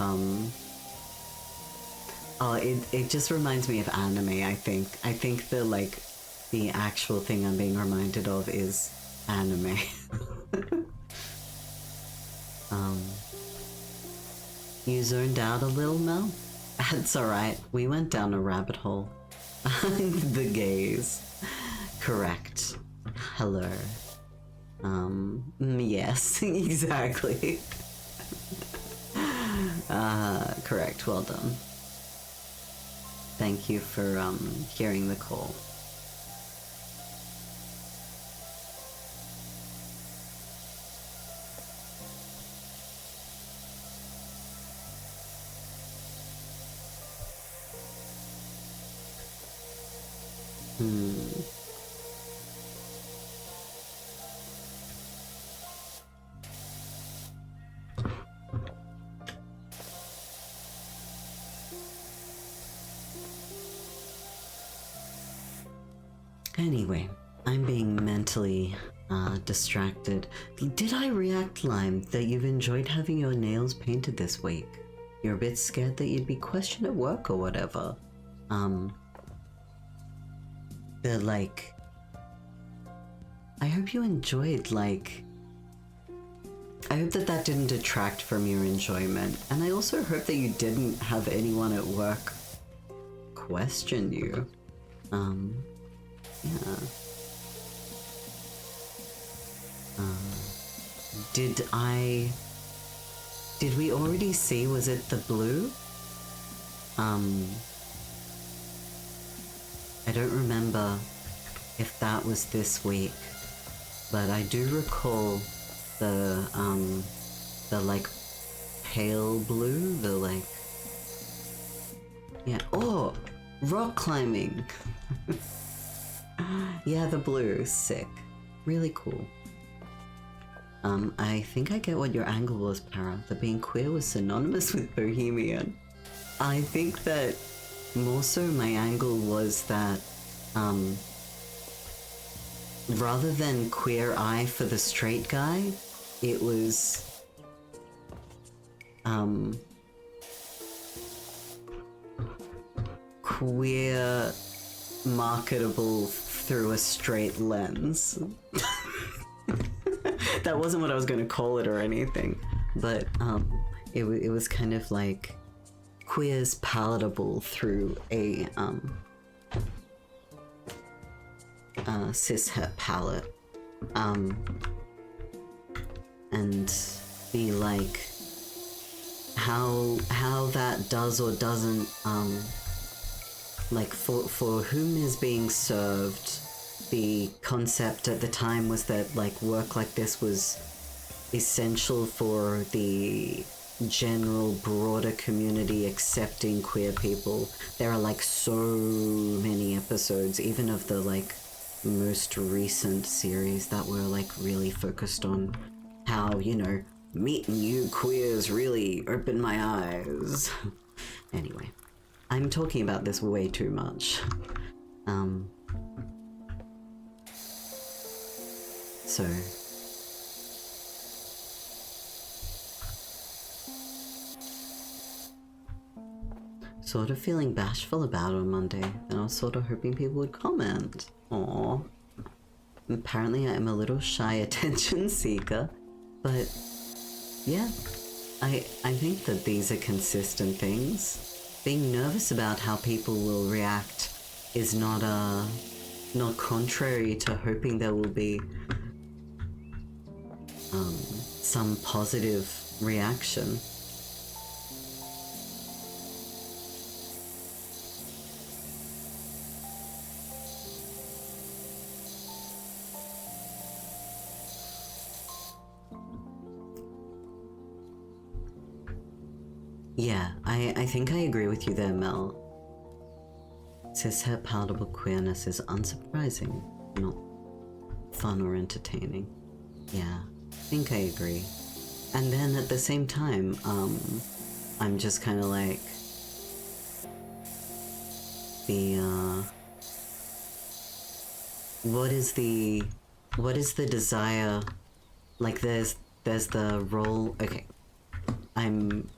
oh, it just reminds me of anime, I think. I think the actual thing I'm being reminded of is anime. You zoned out a little, Mel? That's alright, we went down a rabbit hole. The gays. Correct. Hello. Yes, exactly. Correct, well done. Thank you for, hearing the call. Anyway, I'm being mentally distracted. Did I react, Lime, that you've enjoyed having your nails painted this week? You're a bit scared that you'd be questioned at work or whatever. They're like, I hope you enjoyed, like, I hope that didn't detract from your enjoyment. And I also hope that you didn't have anyone at work question you. Yeah. Did we already see, was it the blue? I don't remember if that was this week, but I do recall the like pale blue, the like, yeah, oh, rock climbing. Yeah, the blue, sick. Really cool. I think I get what your angle was, Para, that being queer was synonymous with bohemian. I think that more so my angle was that, rather than queer eye for the straight guy, it was, queer marketable through a straight lens. That wasn't what I was going to call it or anything, but it was kind of like queer's palatable through a cishet palette, and the like how that does or doesn't like for whom is being served. The concept at the time was that like work like this was essential for the general broader community accepting queer people. There are like so many episodes, even of the like most recent series, that were like really focused on how, you know, meeting you queers really opened my eyes. Anyway, I'm talking about this way too much. So sort of feeling bashful about it on Monday, and I was sort of hoping people would comment. Aww. Apparently I am a little shy attention seeker, but yeah, I think that these are consistent things. Being nervous about how people will react is not contrary to hoping there will be some positive reaction. Yeah, I think I agree with you there, Mel. Cishet palatable queerness is unsurprising, not fun or entertaining. Yeah, I think I agree. And then at the same time, I'm just kind of like what is the desire? Like there's the role. Okay, I'm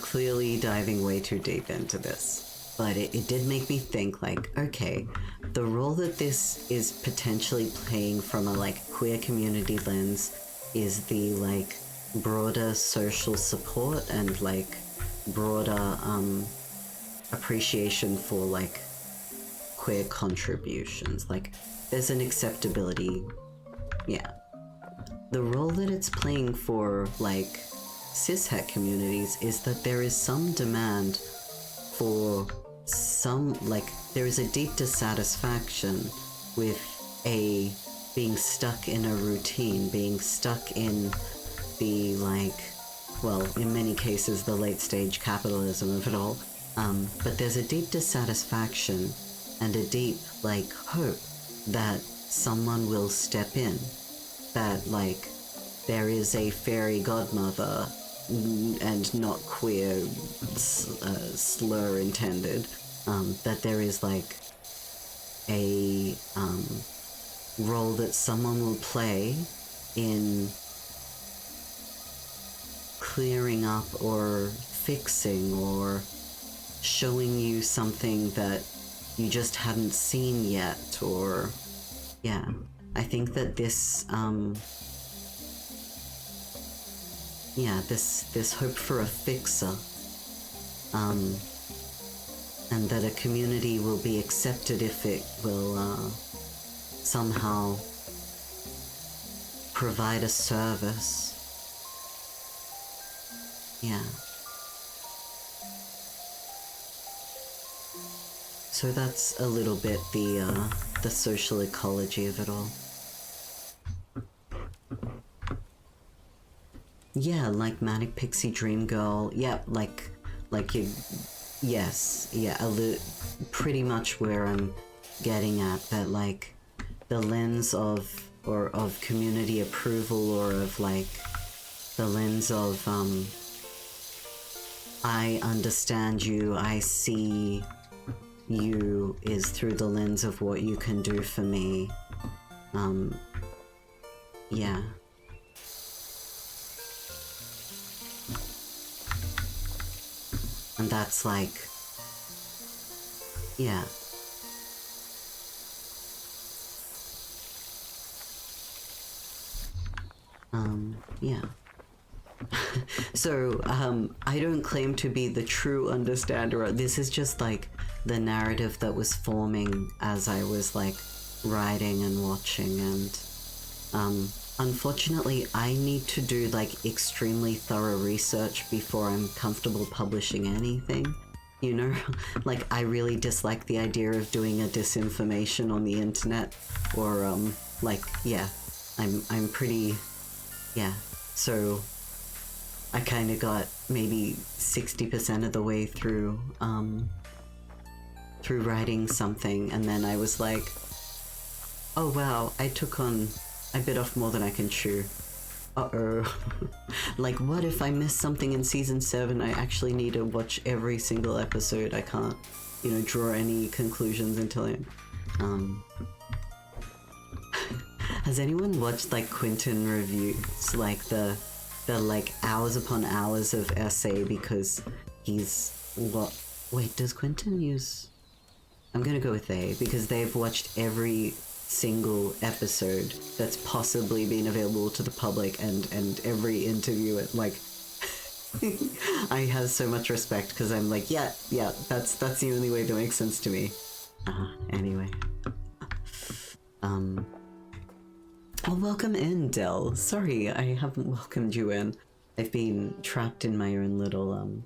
clearly diving way too deep into this, but it did make me think, like, okay, the role that this is potentially playing from a like queer community lens is the like broader social support and like broader appreciation for like queer contributions. Like there's an acceptability. Yeah, the role that it's playing for like cishet communities is that there is some demand for some, like, there is a deep dissatisfaction with being stuck in a routine, being stuck in the, like, well, in many cases, the late stage capitalism of it all. But there's a deep dissatisfaction and a deep, like, hope that someone will step in, that, like, there is a fairy godmother and not queer slur intended, that there is like a role that someone will play in clearing up or fixing or showing you something that you just hadn't seen yet. Or yeah, I think that this this hope for a fixer, and that a community will be accepted if it will somehow provide a service. Yeah. So that's a little bit the social ecology of it all. Yeah, like Manic Pixie Dream Girl. Yeah, like you. Yes, yeah, pretty much where I'm getting at, that like the lens of community approval, or of like the lens of I understand you, I see you, is through the lens of what you can do for me. Yeah. And that's like, yeah. Yeah. So, I don't claim to be the true understander. This is just like the narrative that was forming as I was like writing and watching, and Unfortunately, I need to do like extremely thorough research before I'm comfortable publishing anything. You know, like I really dislike the idea of doing a disinformation on the internet, or like yeah, I'm pretty yeah. So I kind of got maybe 60% of the way through through writing something, and then I was like, oh wow, I bit off more than I can chew. Uh-oh. Like, what if I miss something in season 7? I actually need to watch every single episode. I can't, you know, draw any conclusions until I... Has anyone watched, like, Quentin reviews? Like, the like, hours upon hours of essay because he's... What? Wait, does Quentin use... I'm gonna go with they, because they've watched every single episode that's possibly been available to the public, and every interview at like I have so much respect because I'm like yeah that's the only way that makes sense to me. Anyway, well, welcome in, Dell. Sorry I haven't welcomed you in. I've been trapped in my own little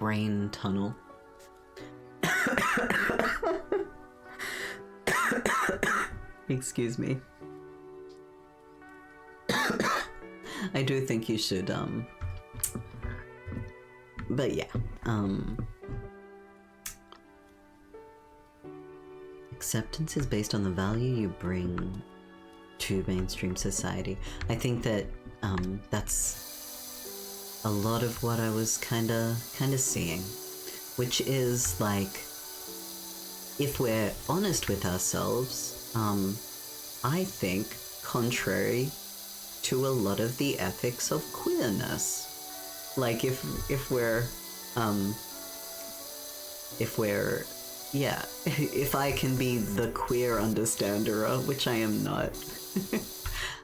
brain tunnel. Excuse me. I do think you should, but yeah, acceptance is based on the value you bring to mainstream society. I think that, that's a lot of what I was kinda seeing, which is like, if we're honest with ourselves, I think contrary to a lot of the ethics of queerness. Like if we're yeah, if I can be the queer understander, which I am not,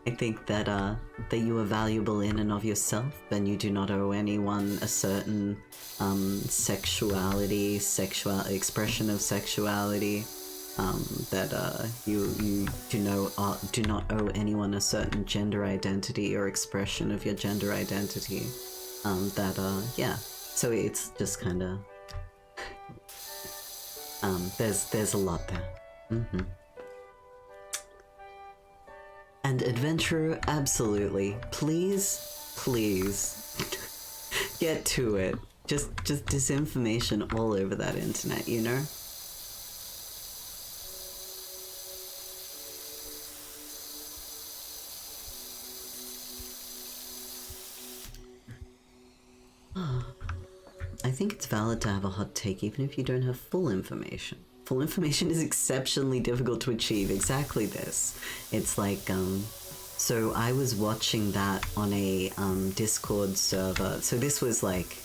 I think that that you are valuable in and of yourself, and you do not owe anyone a certain sexuality, sexual expression of sexuality. That you do not owe anyone a certain gender identity or expression of your gender identity. Yeah. So it's just kind of there's a lot there. And adventurer, absolutely. Please get to it. Just disinformation all over that internet, you know? I think it's valid to have a hot take even if you don't have full information. Full information is exceptionally difficult to achieve. Exactly this. It's like, so I was watching that on a Discord server. So this was like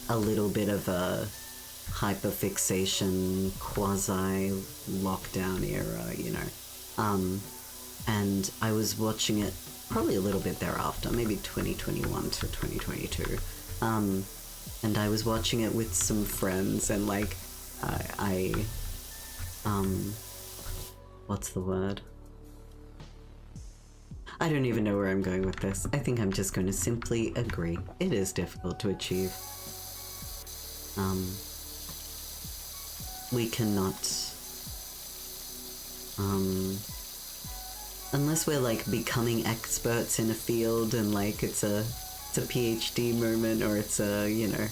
a little bit of a hyperfixation, quasi-lockdown era, you know. And I was watching it probably a little bit thereafter, maybe 2021 to 2022. And I was watching it with some friends, and like, what's the word? I don't even know where I'm going with this. I think I'm just going to simply agree. It is difficult to achieve. We cannot, unless we're like becoming experts in a field and like it's a PhD moment, or it's a, you know,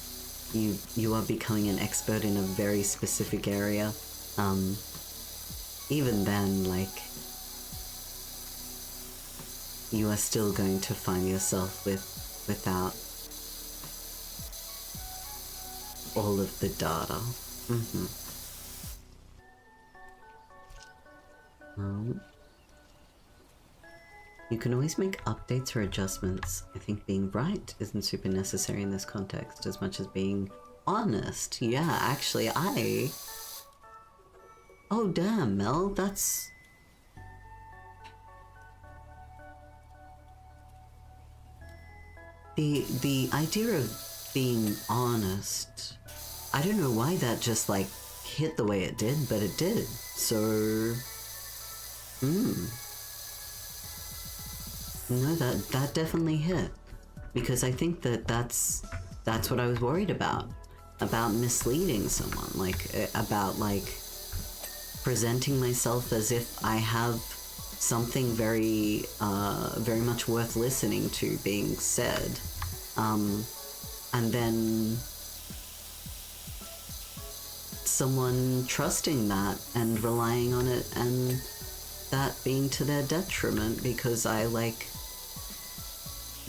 you are becoming an expert in a very specific area. Even then, like, you are still going to find yourself without all of the data. You can always make updates or adjustments. I think being right isn't super necessary in this context as much as being honest. Yeah, actually, oh damn, Mel, that's... The idea of being honest, I don't know why that just like hit the way it did, but it did. So, no, that definitely hit, because I think that's what I was worried about misleading someone, like about like presenting myself as if I have something very much worth listening to being said, and then someone trusting that and relying on it, and that being to their detriment because I like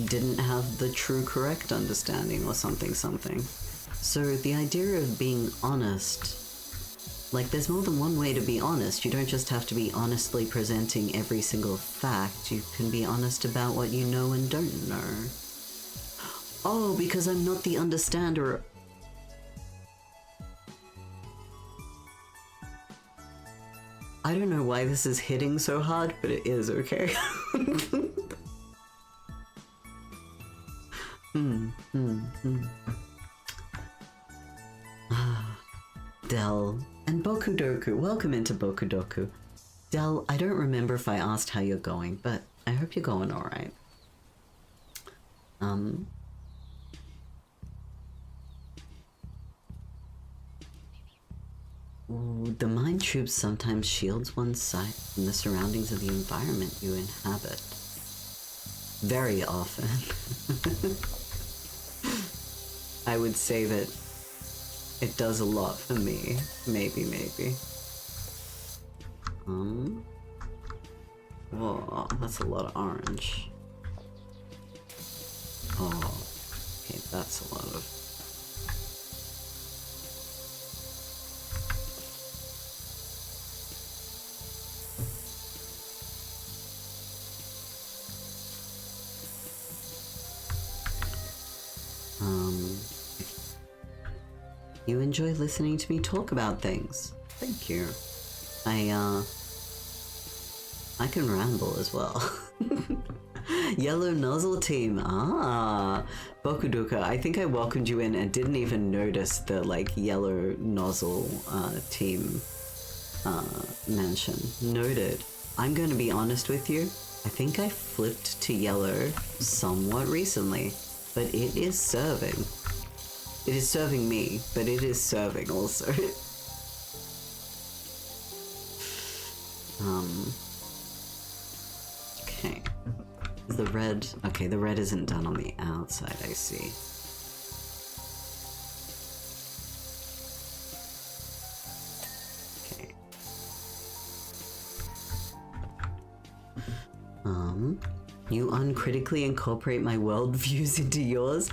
didn't have the true correct understanding or something. So the idea of being honest, like there's more than one way to be honest. You don't just have to be honestly presenting every single fact. You can be honest about what you know and don't know. Oh, because I'm not the understander. I don't know why this is hitting so hard, but it is, okay? Del and Bokudoku, welcome into Bokudoku. Del, I don't remember if I asked how you're going, but I hope you're going alright. Ooh, the mind tube sometimes shields one's sight from the surroundings of the environment you inhabit. Very often. I would say that it does a lot for me. Maybe. Whoa, that's a lot of orange. Oh, okay, that's a lot of... You enjoy listening to me talk about things. Thank you. I can ramble as well. Yellow nozzle team. Bokudoka, I think I welcomed you in and didn't even notice the like yellow nozzle team mention. Noted. I'm going to be honest with you. I think I flipped to yellow somewhat recently, but it is serving. It is serving me, but it is serving also. Okay. The red... Okay, the red isn't done on the outside, I see. Okay. You uncritically incorporate my worldviews into yours?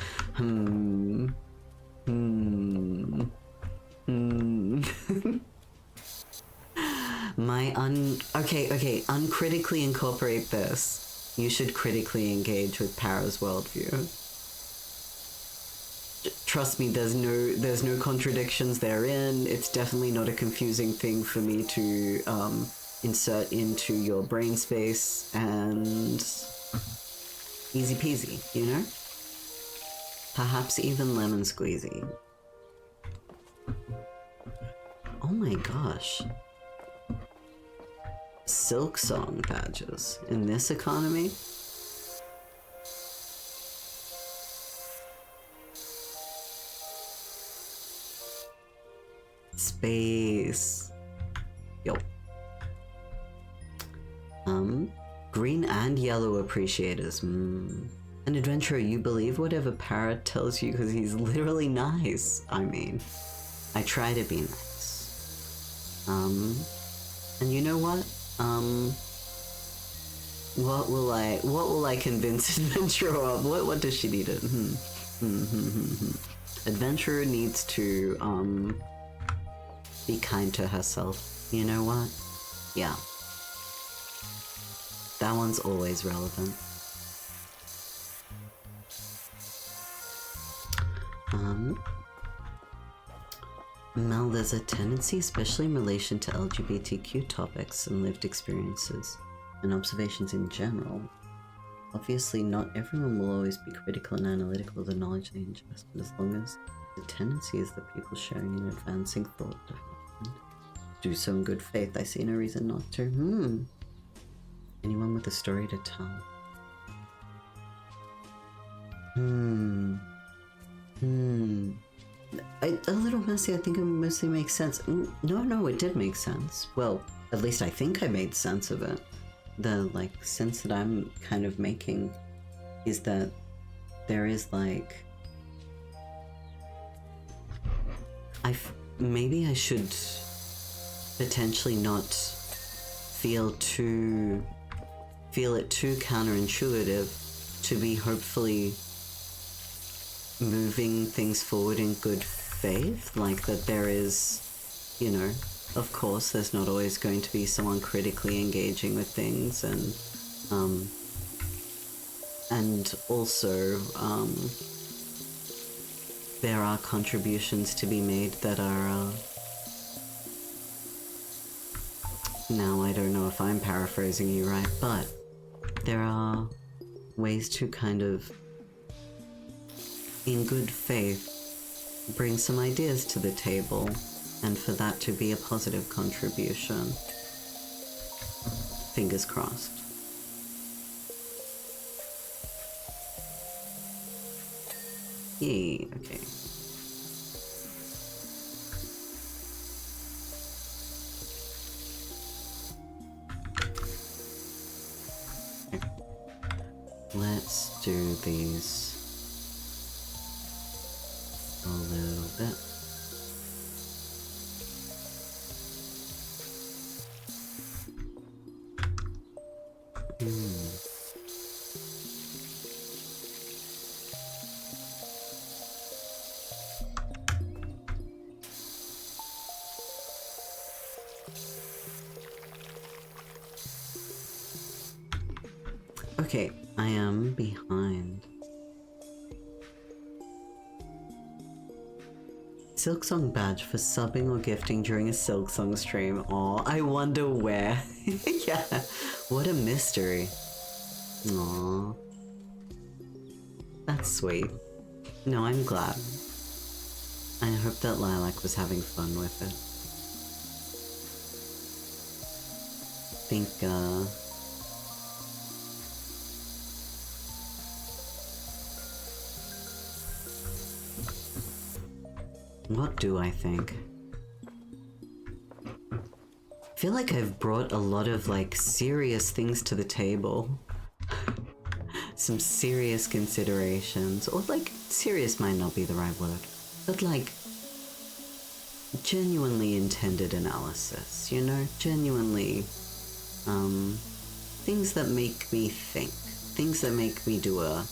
Okay, uncritically incorporate this. You should critically engage with Para's worldview. Trust me, there's no contradictions therein. It's definitely not a confusing thing for me to insert into your brain space, and easy peasy, you know? Perhaps even lemon squeezy. Oh my gosh. Silk song badges in this economy? Space. Yo. Green and yellow appreciators. An adventurer, you believe whatever Parrot tells you because he's literally nice. I mean, I try to be nice. And you know what? What will I convince adventurer of? What does she need? Adventurer needs to be kind to herself. You know what? Yeah. That one's always relevant. Mel, there's a tendency, especially in relation to LGBTQ topics and lived experiences, and observations in general. Obviously, not everyone will always be critical and analytical of the knowledge they ingest, but as long as the tendency is that people sharing and advancing thought development do so in good faith. I see no reason not to. Anyone with a story to tell? A little messy. I think it mostly makes sense. No, it did make sense. Well, at least I think I made sense of it. The, like, sense that I'm kind of making is that there is, like... maybe I should potentially not feel it too counterintuitive to be hopefully moving things forward in good faith. Like that there is, you know, of course there's not always going to be someone critically engaging with things, and also there are contributions to be made that are now I don't know if I'm paraphrasing you right, but there are ways to kind of in good faith bring some ideas to the table, and for that to be a positive contribution. Fingers crossed. Yay, okay. Let's do these a little bit. Okay, I am behind. Silksong badge for subbing or gifting during a Silksong stream. Aw, I wonder where. Yeah, what a mystery. Aw. That's sweet. No, I'm glad. I hope that Lilac was having fun with it. What do I think? I feel like I've brought a lot of, like, serious things to the table. Some serious considerations. Or, like, serious might not be the right word. But, like, genuinely intended analysis, you know? Genuinely, things that make me think. Things that make me do a,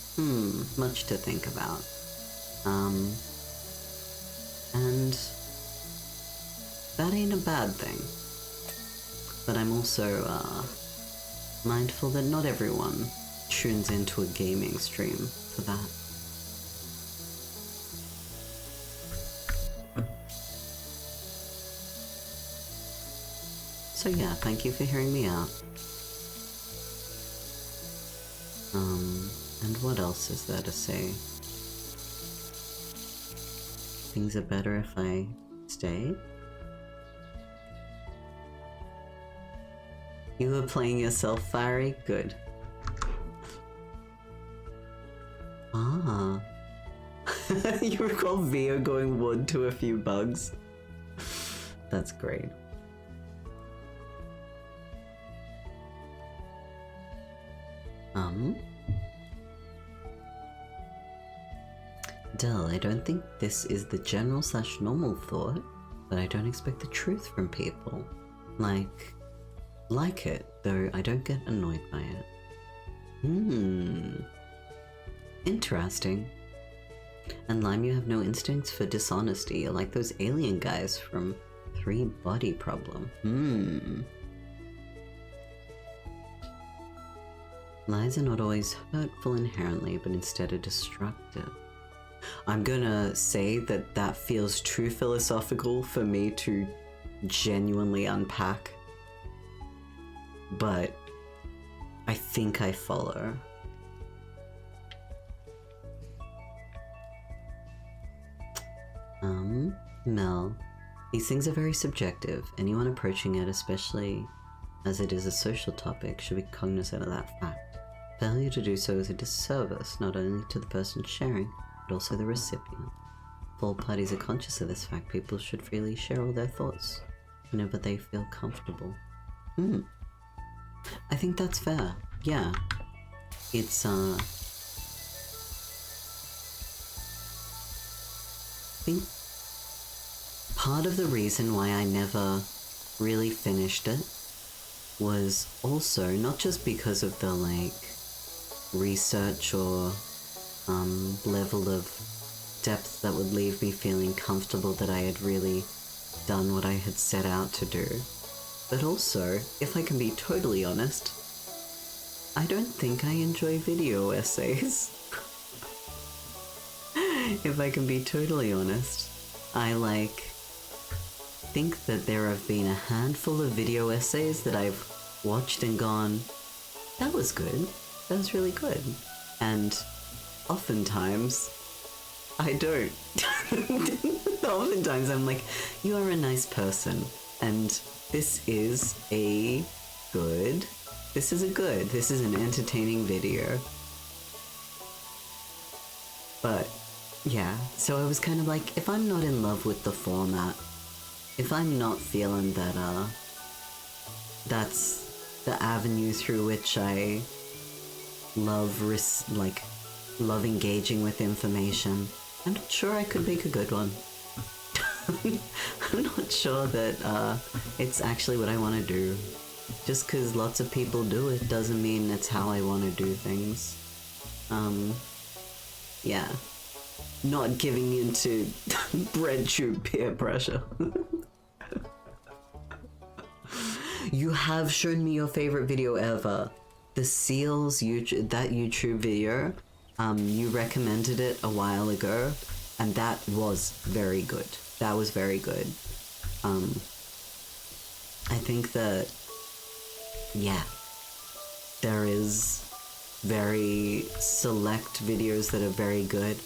much to think about. And that ain't a bad thing. But I'm also mindful that not everyone tunes into a gaming stream for that. So yeah, thank you for hearing me out. And what else is there to say? Things are better if I stay? You were playing yourself, Fiery? Good. Ah. You recall Vio going wood to a few bugs? That's great. Dell, I don't think this is the general/normal thought, but I don't expect the truth from people. Like it, though I don't get annoyed by it. Interesting. And Lime, you have no instincts for dishonesty. You're like those alien guys from 3 Body Problem. Lies are not always hurtful inherently, but instead are destructive. I'm gonna say that that feels too philosophical for me to genuinely unpack, but I think I follow. Mel, These things are very subjective. Anyone approaching it, especially as it is a social topic, should be cognizant of that fact. Failure to do so is a disservice not only to the person sharing, but also the recipient. If all parties are conscious of this fact, people should freely share all their thoughts whenever they feel comfortable. I think that's fair. Yeah. It's, I think part of the reason why I never really finished it was also not just because of the, like, research or level of depth that would leave me feeling comfortable that I had really done what I had set out to do, but also, if I can be totally honest, I don't think I enjoy video essays. If I can be totally honest, I think that there have been a handful of video essays that I've watched and gone, that was good, that was really good, and oftentimes I don't. Oftentimes I'm like, you are a nice person, and this is an entertaining video. But yeah, so I was kind of like, if I'm not in love with the format, if I'm not feeling that that's the avenue through which I love engaging with information, I'm not sure I could make a good one. I'm not sure that it's actually what I want to do. Just because lots of people do it doesn't mean it's how I want to do things. Yeah. Not giving into breadtube peer pressure. You have shown me your favorite video ever. The Seals that YouTube video. You recommended it a while ago, and that was very good. That was very good. I think that, yeah, there is very select videos that are very good.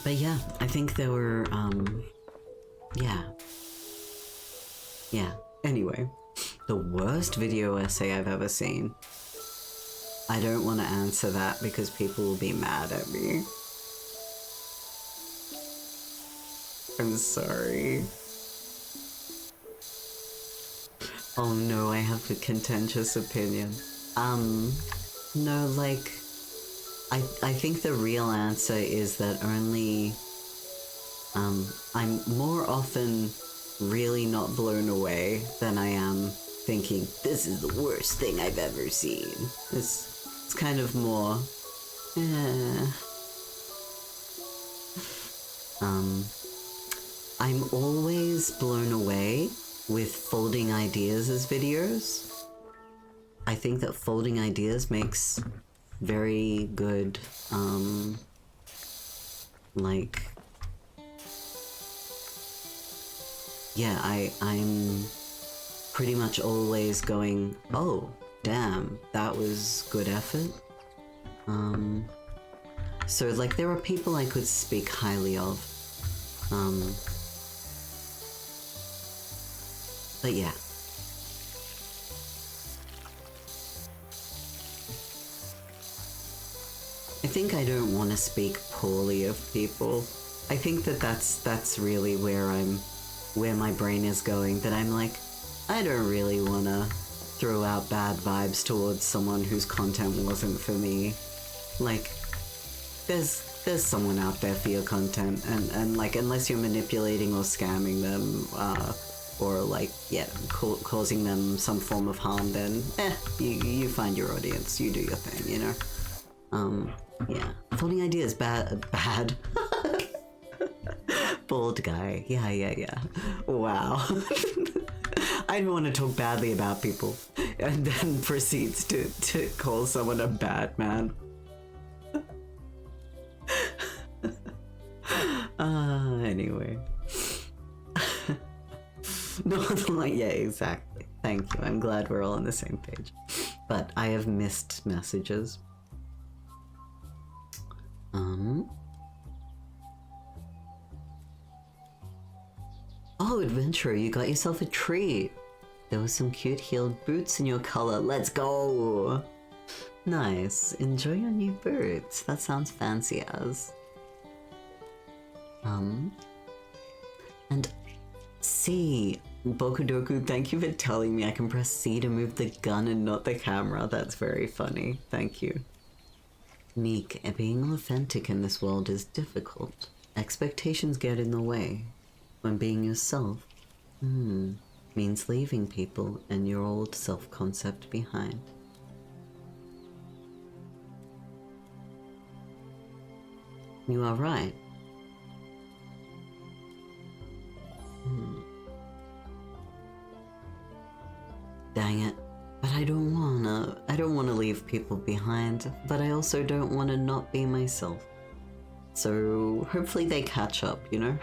But yeah, I think there were, yeah. Anyway, the worst video essay I've ever seen. I don't want to answer that because people will be mad at me. I'm sorry. Oh no, I have a contentious opinion. No, like, I think the real answer is that only, I'm more often really not blown away than I am thinking, this is the worst thing I've ever seen. It's kind of more, I'm always blown away with folding ideas as videos. I think that folding ideas makes very good, I'm pretty much always going, oh, damn, that was good effort. So, like, there are people I could speak highly of. But yeah. I think I don't want to speak poorly of people. I think that that's really where my brain is going, that I'm like, I don't really want to throw out bad vibes towards someone whose content wasn't for me. Like, there's someone out there for your content, and like, unless you're manipulating or scamming them, or like, yeah, causing them some form of harm, then you find your audience, you do your thing, you know. Yeah, folding ideas bad. Bald guy, yeah. Wow. I don't want to talk badly about people, and then proceeds to call someone a bad man. Anyway. No, like, yeah, exactly. Thank you. I'm glad we're all on the same page. But I have missed messages. Oh, adventurer, you got yourself a treat. There were some cute heeled boots in your color. Let's go. Nice. Enjoy your new boots. That sounds fancy as. And C. Bokudoku, thank you for telling me I can press C to move the gun and not the camera. That's very funny. Thank you. Meek, being authentic in this world is difficult. Expectations get in the way. When being yourself, means leaving people and your old self-concept behind. You are right. Dang it. But I don't wanna leave people behind, but I also don't wanna not be myself. So hopefully they catch up, you know?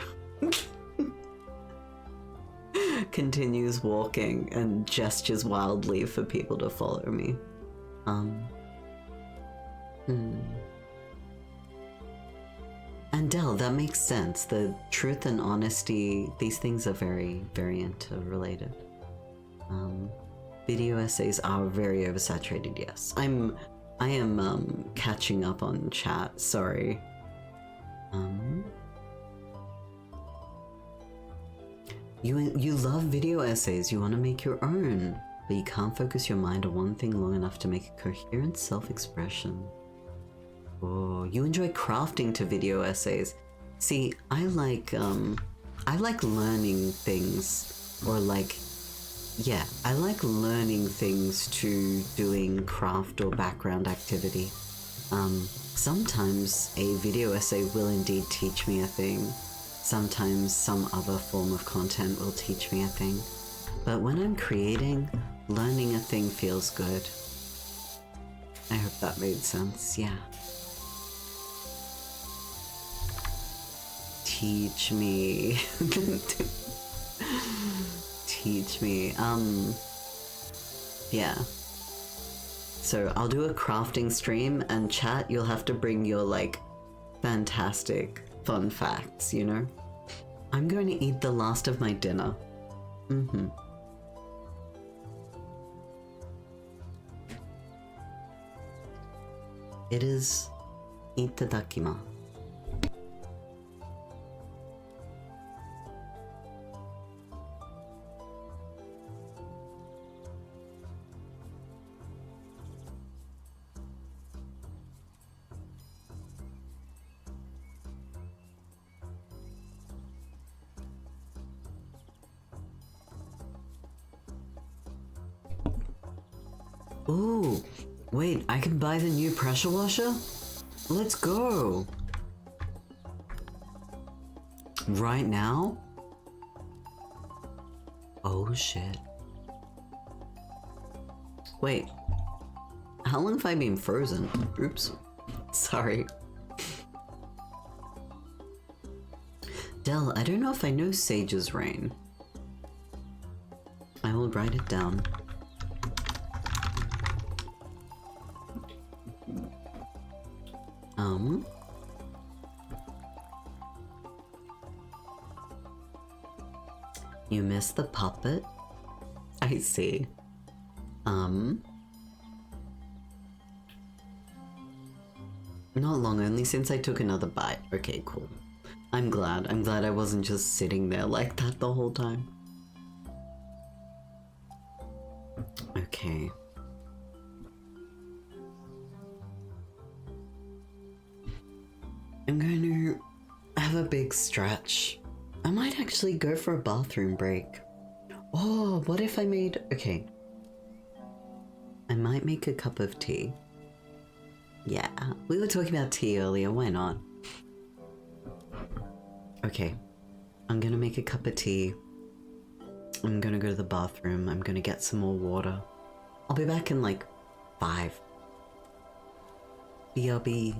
Continues walking and gestures wildly for people to follow me. And Del, that makes sense. The truth and honesty, these things are very, very interrelated. Video essays are very oversaturated, yes. I am catching up on chat, sorry. You love video essays, you want to make your own, but you can't focus your mind on one thing long enough to make a coherent self-expression. Oh, you enjoy crafting to video essays. See, I like learning things, or I like learning things to doing craft or background activity. Sometimes a video essay will indeed teach me a thing. Sometimes some other form of content will teach me a thing. But when I'm creating, learning a thing feels good. I hope that made sense, yeah. Teach me. Teach me. Yeah. So I'll do a crafting stream, and chat, you'll have to bring your fantastic fun facts, you know? I'm going to eat the last of my dinner. It is itadakimasu. Ooh, wait, I can buy the new pressure washer? Let's go! Right now? Oh shit. Wait, how long have I been frozen? Oops, sorry. Del, I don't know if I know Sage's Reign. I will write it down. You missed the puppet? I see. Not long, only since I took another bite. Okay, cool. I'm glad I wasn't just sitting there like that the whole time. Okay. I'm going to have a big stretch. I might actually go for a bathroom break. Oh, what if I made... Okay. I might make a cup of tea. Yeah, we were talking about tea earlier, why not? Okay, I'm gonna make a cup of tea. I'm gonna go to the bathroom. I'm gonna get some more water. I'll be back in 5. BRB.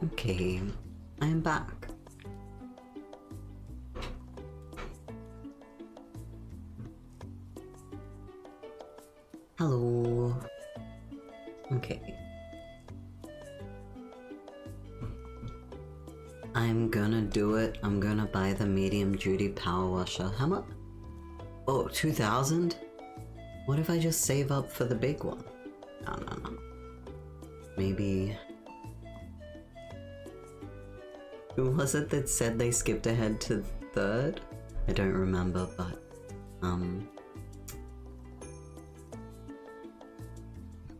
Okay, I am back. Hello. Okay. I'm gonna do it. I'm gonna buy the medium duty power washer. How much? Oh, 2,000? What if I just save up for the big one? No. Maybe... Who was it that said they skipped ahead to third? I don't remember, but...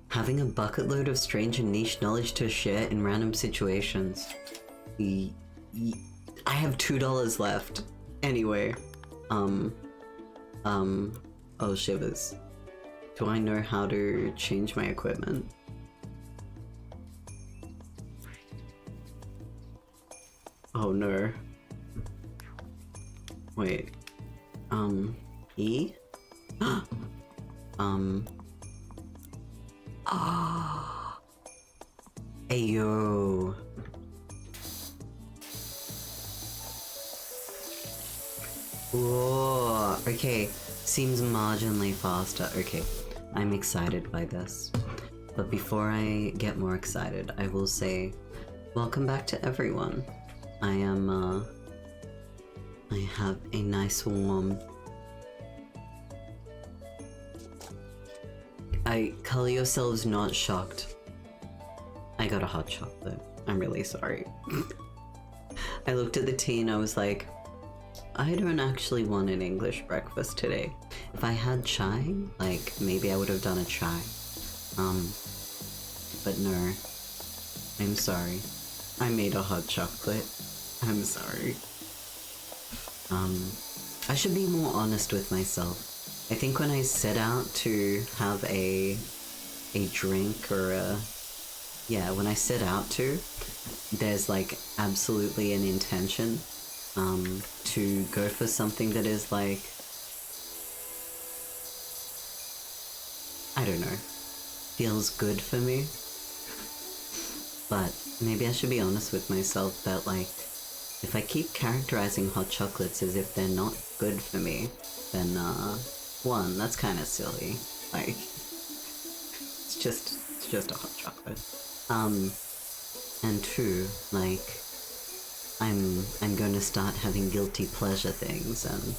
Having a bucket load of strange and niche knowledge to share in random situations. I have $2 left. Anyway. Oh shivers. Do I know how to change my equipment? Oh no. Wait. E? Ayo. Whoa, okay. Seems marginally faster. Okay, I'm excited by this. But before I get more excited, I will say, welcome back to everyone. I have a nice warm... Call yourselves not shocked. I got a hot chocolate. I'm really sorry. I looked at the tea and I was like, I don't actually want an English breakfast today. If I had chai, like, maybe I would have done a chai. But no. I'm sorry. I made a hot chocolate. I'm sorry. I should be more honest with myself. I think when I set out to have a drink or when I set out to, there's like absolutely an intention to go for something that is like, I don't know, feels good for me. But maybe I should be honest with myself that like, if I keep characterizing hot chocolates as if they're not good for me, then one, that's kind of silly. Like, it's just a hot chocolate. And two, like, I'm going to start having guilty pleasure things, and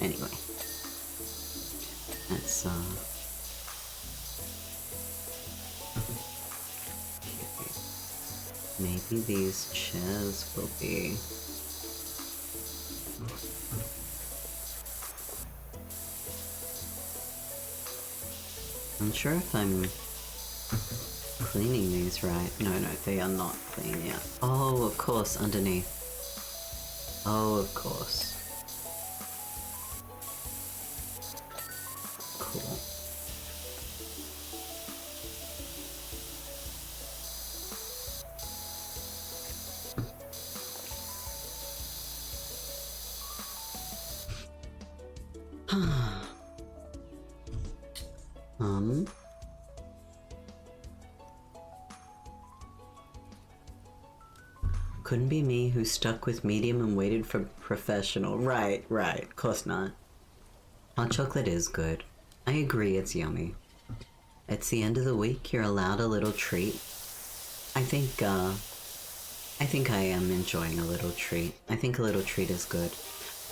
anyway, that's maybe these chairs will be... I'm sure if I'm cleaning these right. No, they are not clean yet. Oh, of course, underneath. Oh, of course. Cool. Couldn't be me who stuck with medium and waited for professional. Right, of course not. Hot chocolate is good. I agree, it's yummy. It's the end of the week, you're allowed a little treat. I think I am enjoying a little treat. I think a little treat is good.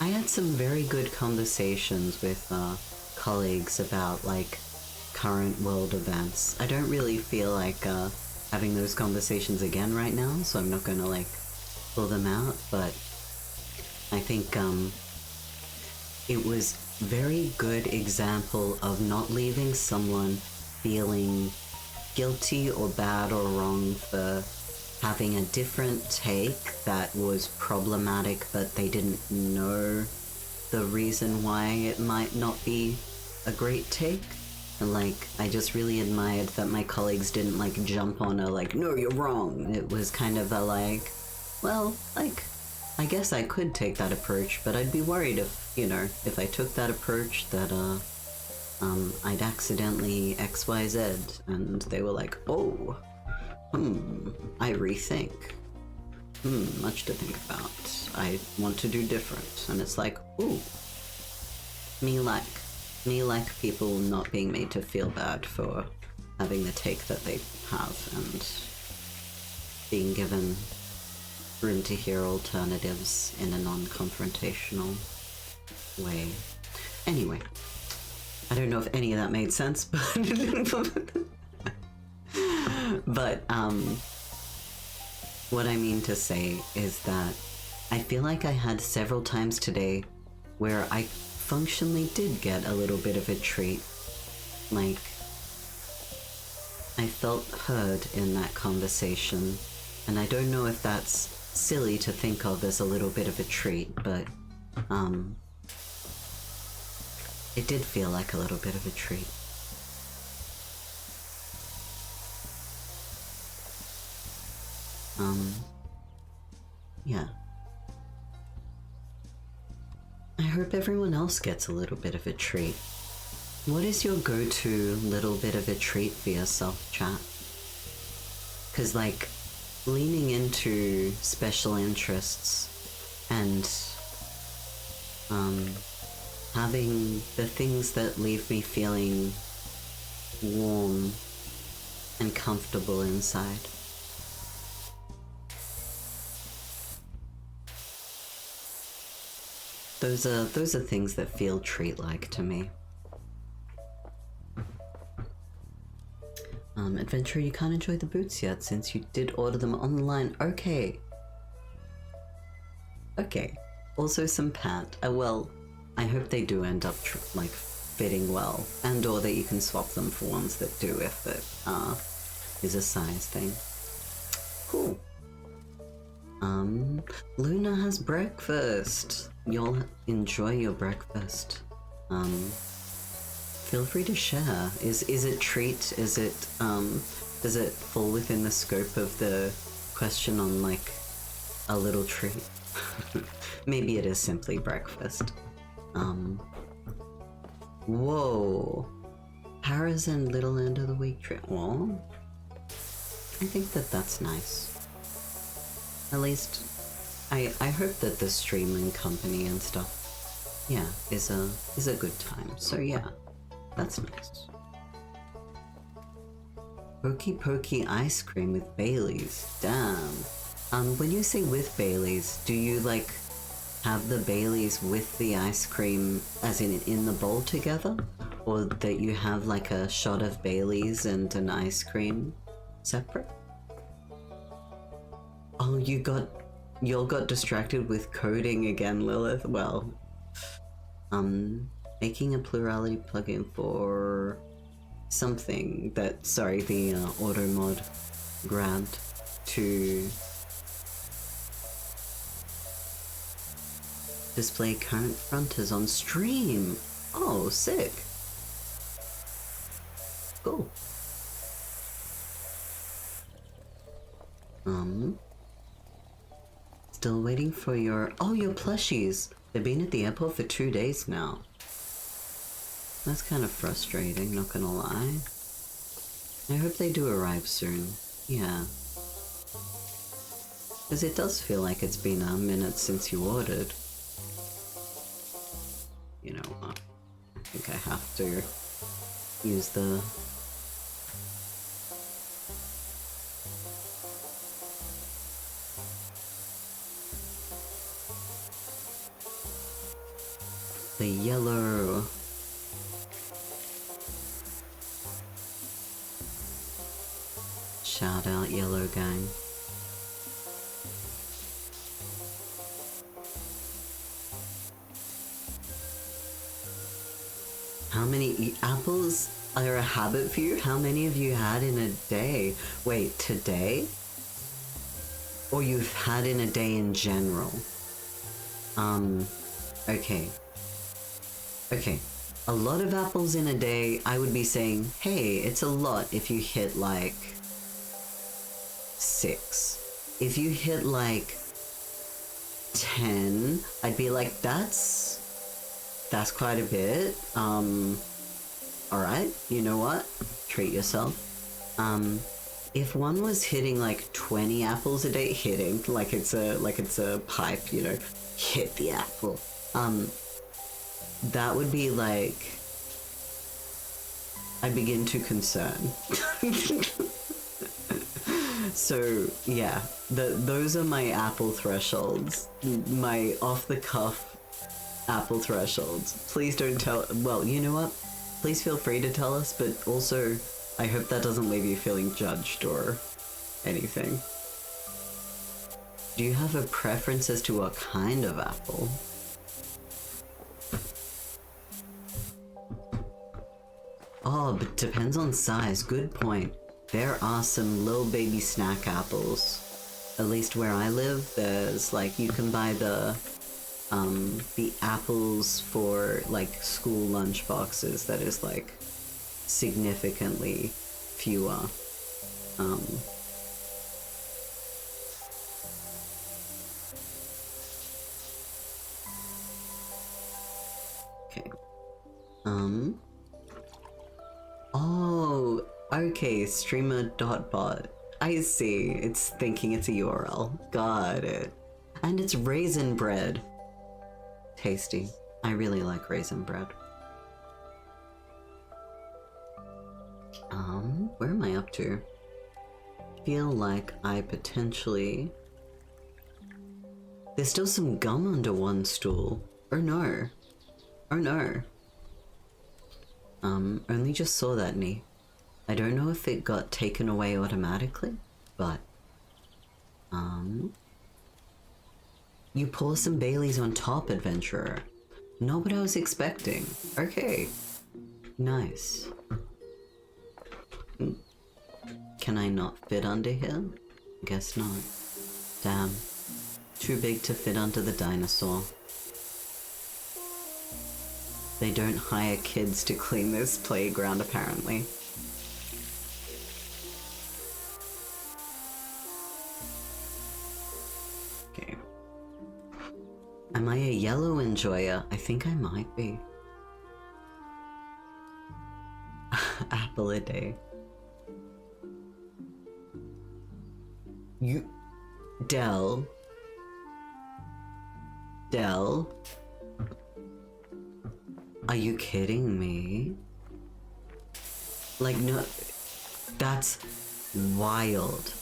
I had some very good conversations with colleagues about like current world events. I don't really feel like having those conversations again right now, so I'm not gonna like pull them out, but I think it was very good example of not leaving someone feeling guilty or bad or wrong for having a different take that was problematic, but they didn't know the reason why it might not be a great take. And like, I just really admired that my colleagues didn't like jump on a like, no, you're wrong. It was kind of a like, well, like, I guess I could take that approach, but I'd be worried if, you know, if I took that approach that, I'd accidentally XYZ, and they were like, oh, I rethink. Much to think about. I want to do different. And it's like, ooh, me like people not being made to feel bad for having the take that they have and being given room to hear alternatives in a non-confrontational way. Anyway, I don't know if any of that made sense, but what I mean to say is that I feel like I had several times today where I functionally did get a little bit of a treat. Like, I felt heard in that conversation, and I don't know if that's silly to think of as a little bit of a treat, but it did feel like a little bit of a treat. Yeah. I hope everyone else gets a little bit of a treat. What is your go-to little bit of a treat for yourself, chat? Because, like, leaning into special interests and having the things that leave me feeling warm and comfortable inside. Those are things that feel treat-like to me. Adventure, you can't enjoy the boots yet since you did order them online. Okay. Okay. Also some pant. Well, I hope they do end up like fitting well, and or that you can swap them for ones that do if it is a size thing. Cool. Luna has breakfast. You'll enjoy your breakfast. Feel free to share. Is it treat? Is it does it fall within the scope of the question on like a little treat? Maybe it is simply breakfast. Whoa. Paras and Little End of the Week treat. Well, I think that's nice. At least, I hope that the streaming company and stuff, yeah, is a good time. So yeah, that's nice. Pokey Pokey ice cream with Baileys. Damn. When you say with Baileys, do you like have the Baileys with the ice cream as in the bowl together? Or that you have like a shot of Baileys and an ice cream separate? Oh, you all got distracted with coding again, Lilith. Well, making a plurality plugin for something that, sorry, the auto mod grabbed to display current fronters on stream. Oh, sick. Cool. Still waiting for your plushies. They've been at the airport for 2 days now. That's kind of frustrating, not gonna lie. I hope they do arrive soon. Yeah. Because it does feel like it's been a minute since you ordered. You know, I think I have to use the yellow. Shout out Yellow Gang. How many apples are a habit for you? How many have you had in a day? Wait, today? Or you've had in a day in general? Okay. Okay, a lot of apples in a day, I would be saying, hey, it's a lot if you hit like 6. If you hit like 10, I'd be like, that's quite a bit. Alright, you know what? Treat yourself. if one was hitting like 20 apples a day, hitting like it's a pipe, you know, hit the apple. That would be like, I begin to concern. So yeah, those are my apple thresholds, my off the cuff apple thresholds. Please don't tell, well, you know what? Please feel free to tell us, but also I hope that doesn't leave you feeling judged or anything. Do you have a preference as to what kind of apple? Oh, but depends on size. Good point. There are some little baby snack apples. At least where I live, there's like, you can buy the apples for like school lunch boxes that is like significantly fewer. Okay. Oh, okay, streamer.bot. I see. It's thinking it's a URL. Got it. And it's raisin bread. Tasty. I really like raisin bread. Where am I up to? Feel like I potentially... There's still some gum under one stool. Or no. Oh no. Only just saw that, knee. I don't know if it got taken away automatically, but... You pour some Baileys on top, adventurer. Not what I was expecting. Okay. Nice. Can I not fit under here? Guess not. Damn. Too big to fit under the dinosaur. They don't hire kids to clean this playground, apparently. Okay. Am I a yellow enjoyer? I think I might be. Apple a day. You... Dell? Are you kidding me? Like, no... That's wild.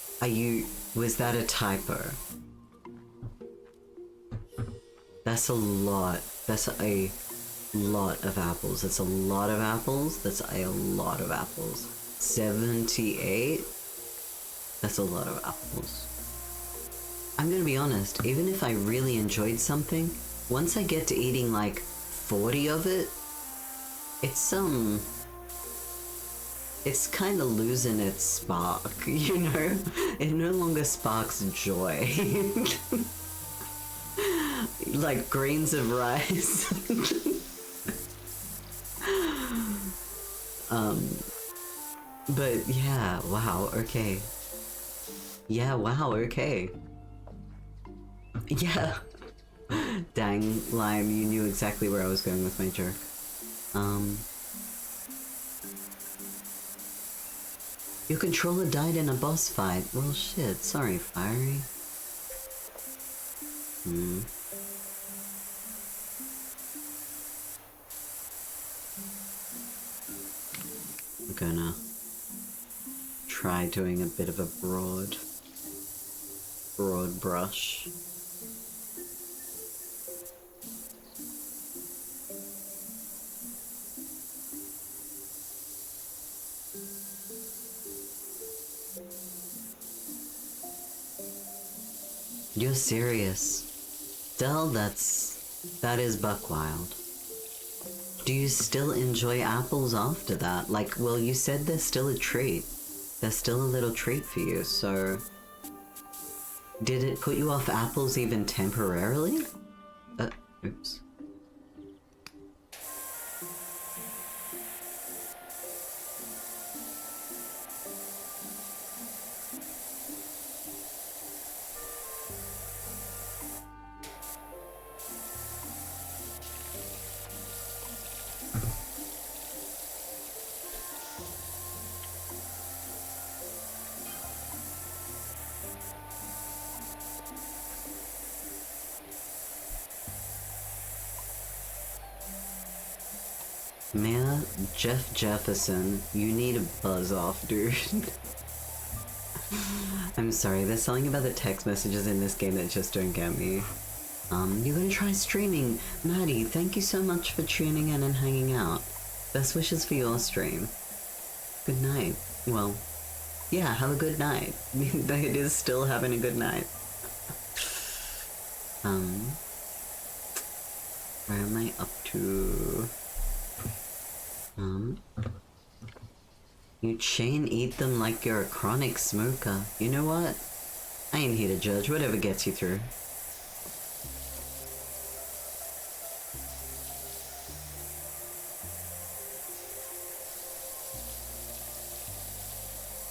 Was that a typo? That's a lot. That's a lot of apples. That's a lot of apples. That's a lot of apples. 78? That's a lot of apples. I'm gonna be honest, even if I really enjoyed something, once I get to eating like 40 of it, it's kind of losing its spark, you know? It no longer sparks joy. Like grains of rice. But yeah, wow, okay. Yeah, wow, okay. Yeah. Dang, Lime, you knew exactly where I was going with my joke. Your controller died in a boss fight. Well, shit, sorry, Fiery. I'm gonna try doing a bit of a broad brush. You're serious. Dell, that is buck wild. Do you still enjoy apples after that? Like, well, you said they're still a treat. They're still a little treat for you, so... Did it put you off apples even temporarily? Oops. Mayor Jeff Jefferson, you need a buzz off, dude. I'm sorry, there's something about the text messages in this game that just don't get me. You're gonna try streaming. Maddie, thank you so much for tuning in and hanging out. Best wishes for your stream. Good night. Well, yeah, have a good night. It is still having a good night. Where am I up to? You chain eat them like you're a chronic smoker. You know what? I ain't here to judge, whatever gets you through.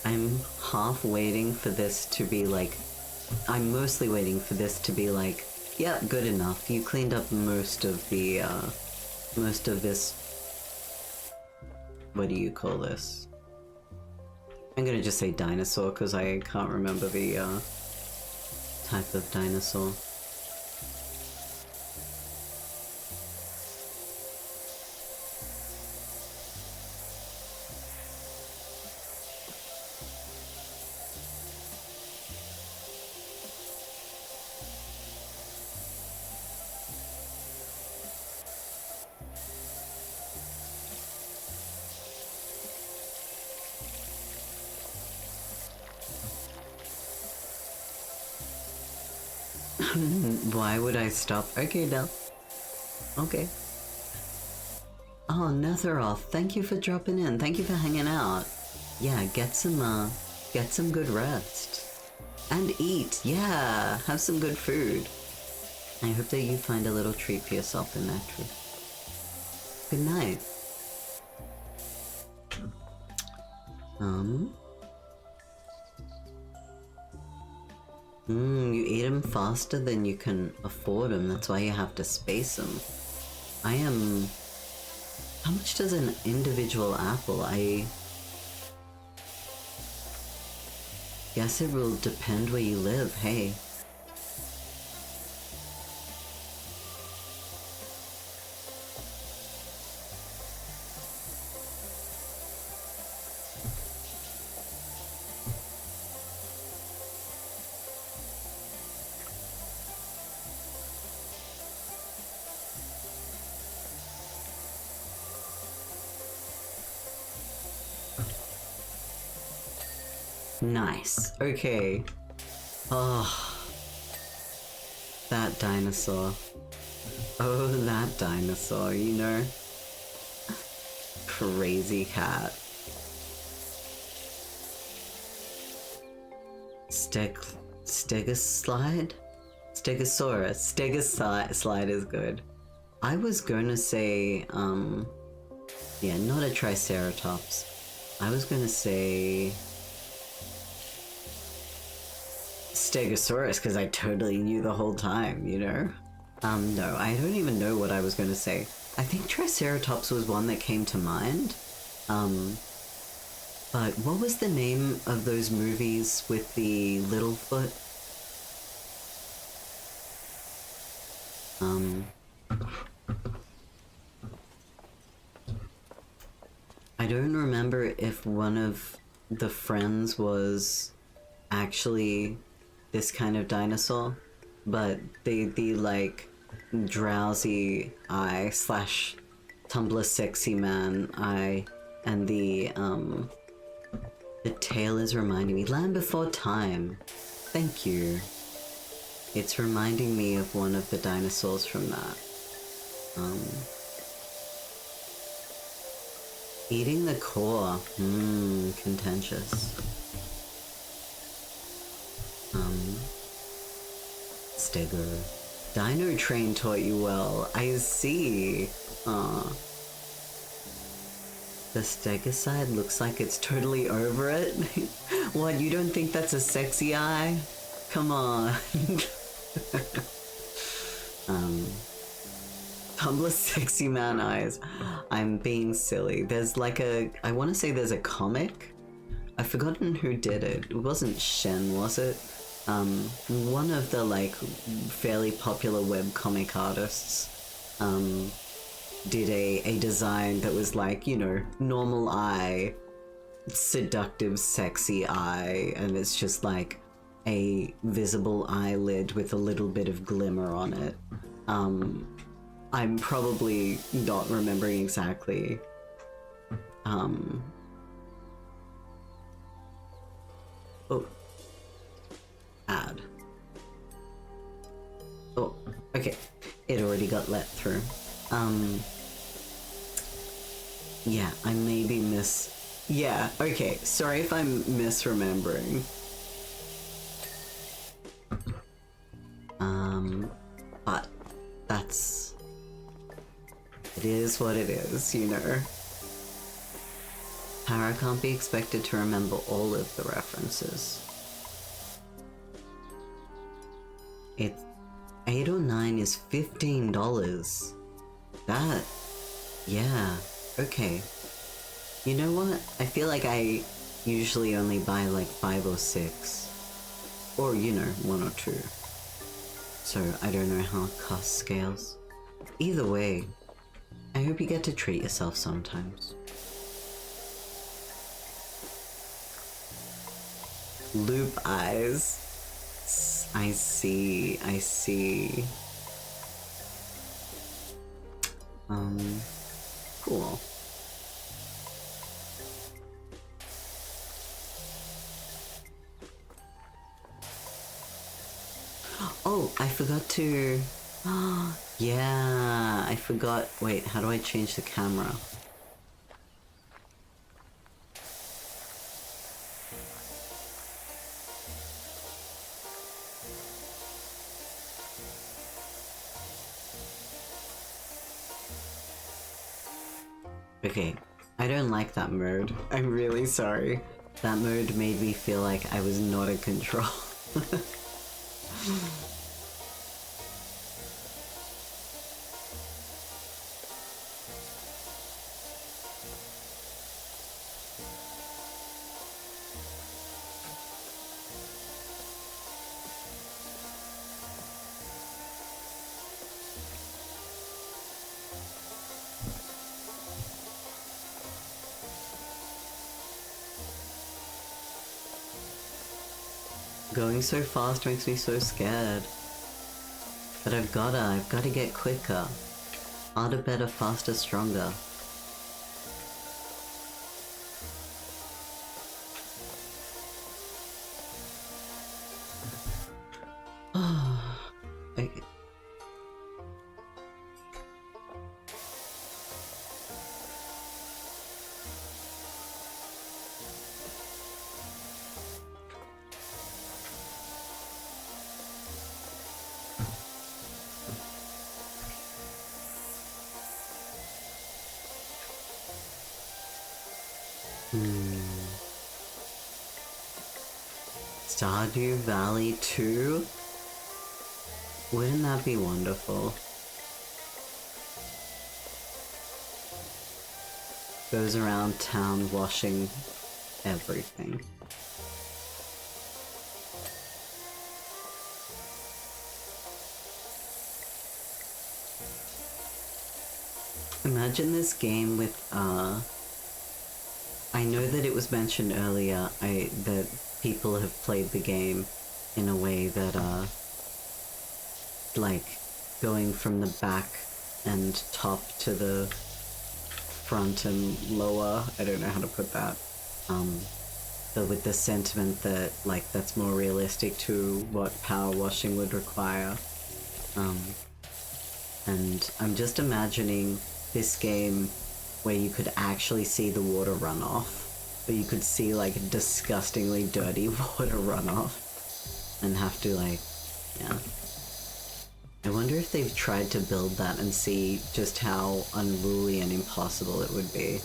I'm half waiting for this to be like, I'm mostly waiting for this to be like, yeah, good enough. You cleaned up most of the, most of this, what do you call this? I'm gonna just say dinosaur because I can't remember the, type of dinosaur. Why would I stop? Okay, Del. Okay. Oh, Netheroth, thank you for dropping in. Thank you for hanging out. Yeah, get some good rest. And eat, yeah, have some good food. I hope that you find a little treat for yourself in that too. Good night. You eat them faster than you can afford them. That's why you have to space them. How much does an individual apple? I guess it will depend where you live, hey. Nice. Okay. Oh. That dinosaur. Oh, that dinosaur, you know? Crazy cat. Stegoslide? Stegosaurus. Stegoslide is good. I was gonna say, yeah, not a Triceratops. I was gonna say Stegosaurus, because I totally knew the whole time, you know? No, I don't even know what I was going to say. I think Triceratops was one that came to mind. But what was the name of those movies with the Littlefoot? I don't remember if one of the friends was actually this kind of dinosaur, but the like drowsy eye slash Tumblr sexy man eye, and the tail is reminding me. Land Before Time. Thank you. It's reminding me of one of the dinosaurs from that. Eating the core. Contentious. Stego. Dino Train taught you well. I see. The Stegoside looks like it's totally over it. What, you don't think that's a sexy eye? Come on. Tumblr sexy man eyes. I'm being silly. There's like I want to say there's a comic. I've forgotten who did it. It wasn't Shen, was it? One of the like fairly popular webcomic artists did a design that was like, you know, normal eye, seductive, sexy eye, and it's just like a visible eyelid with a little bit of glimmer on it. I'm probably not remembering exactly. Oh. Add. Oh, okay. It already got let through. Yeah, I maybe yeah, okay. Sorry if I'm misremembering. But that's... It is what it is, you know. Tara can't be expected to remember all of the references. It's 8 or 9 is $15. That... Yeah, okay. You know what? I feel like I usually only buy like 5 or 6. Or, you know, 1 or 2. So I don't know how it cost scales. Either way, I hope you get to treat yourself sometimes. Loop eyes. I see, I see. Cool. Oh, I forgot to... yeah, I forgot... Wait, how do I change the camera? Okay, I don't like that mode. I'm really sorry. That mode made me feel like I was not in control. Going so fast makes me so scared. But I've gotta get quicker. Harder, better, faster, stronger. Okay. Stardew Valley 2? Wouldn't that be wonderful? Goes around town washing everything. Imagine this game with, I know that it was mentioned earlier, that people have played the game in a way that, like, going from the back and top to the front and lower, I don't know how to put that, but with the sentiment that, like, that's more realistic to what power washing would require. And I'm just imagining this game where you could actually see the water run off, or you could see like disgustingly dirty water run off and have to like, yeah. I wonder if they've tried to build that and see just how unruly and impossible it would be.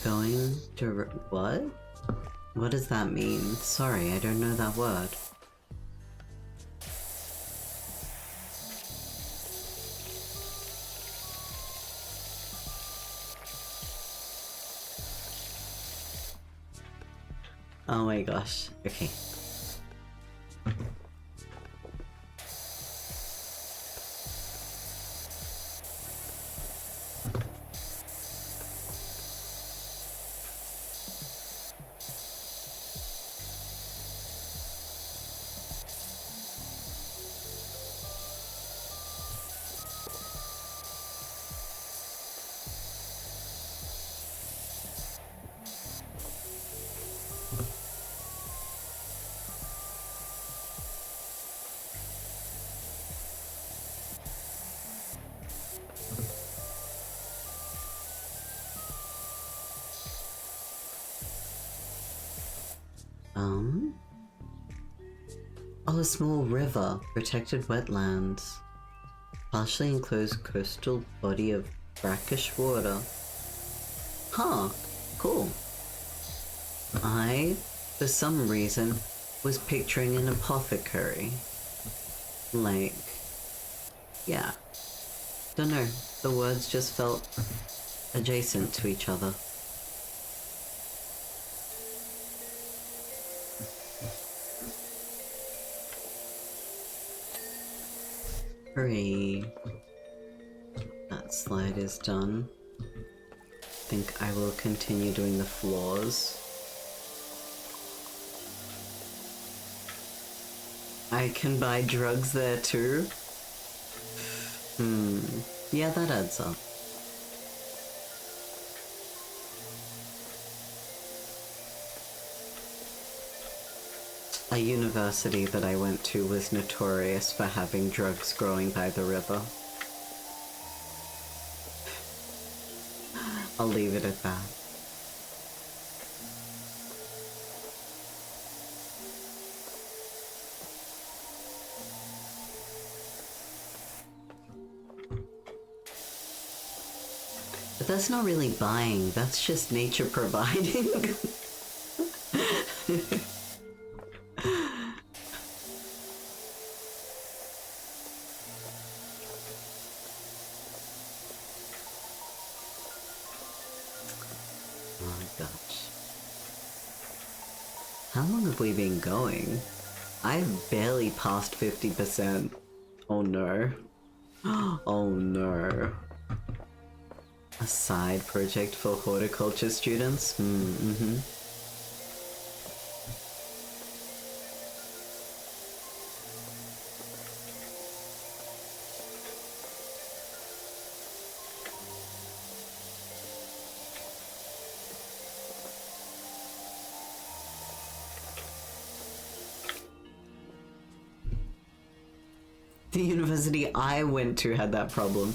Going to... what? What does that mean? Sorry, I don't know that word. Oh my gosh. Okay. Oh, a small river, protected wetlands, partially enclosed coastal body of brackish water. Huh, cool. I, for some reason, was picturing an apothecary. Like, yeah. Don't know, the words just felt adjacent to each other. Hooray. That slide is done. I think I will continue doing the floors. I can buy drugs there too? Yeah, that adds up. A university that I went to was notorious for having drugs growing by the river. I'll leave it at that. But that's not really buying, that's just nature providing. Oh gosh. How long have we been going? I've barely passed 50%. Oh no. Oh no. A side project for horticulture students? Mm-hmm. The university I went to had that problem.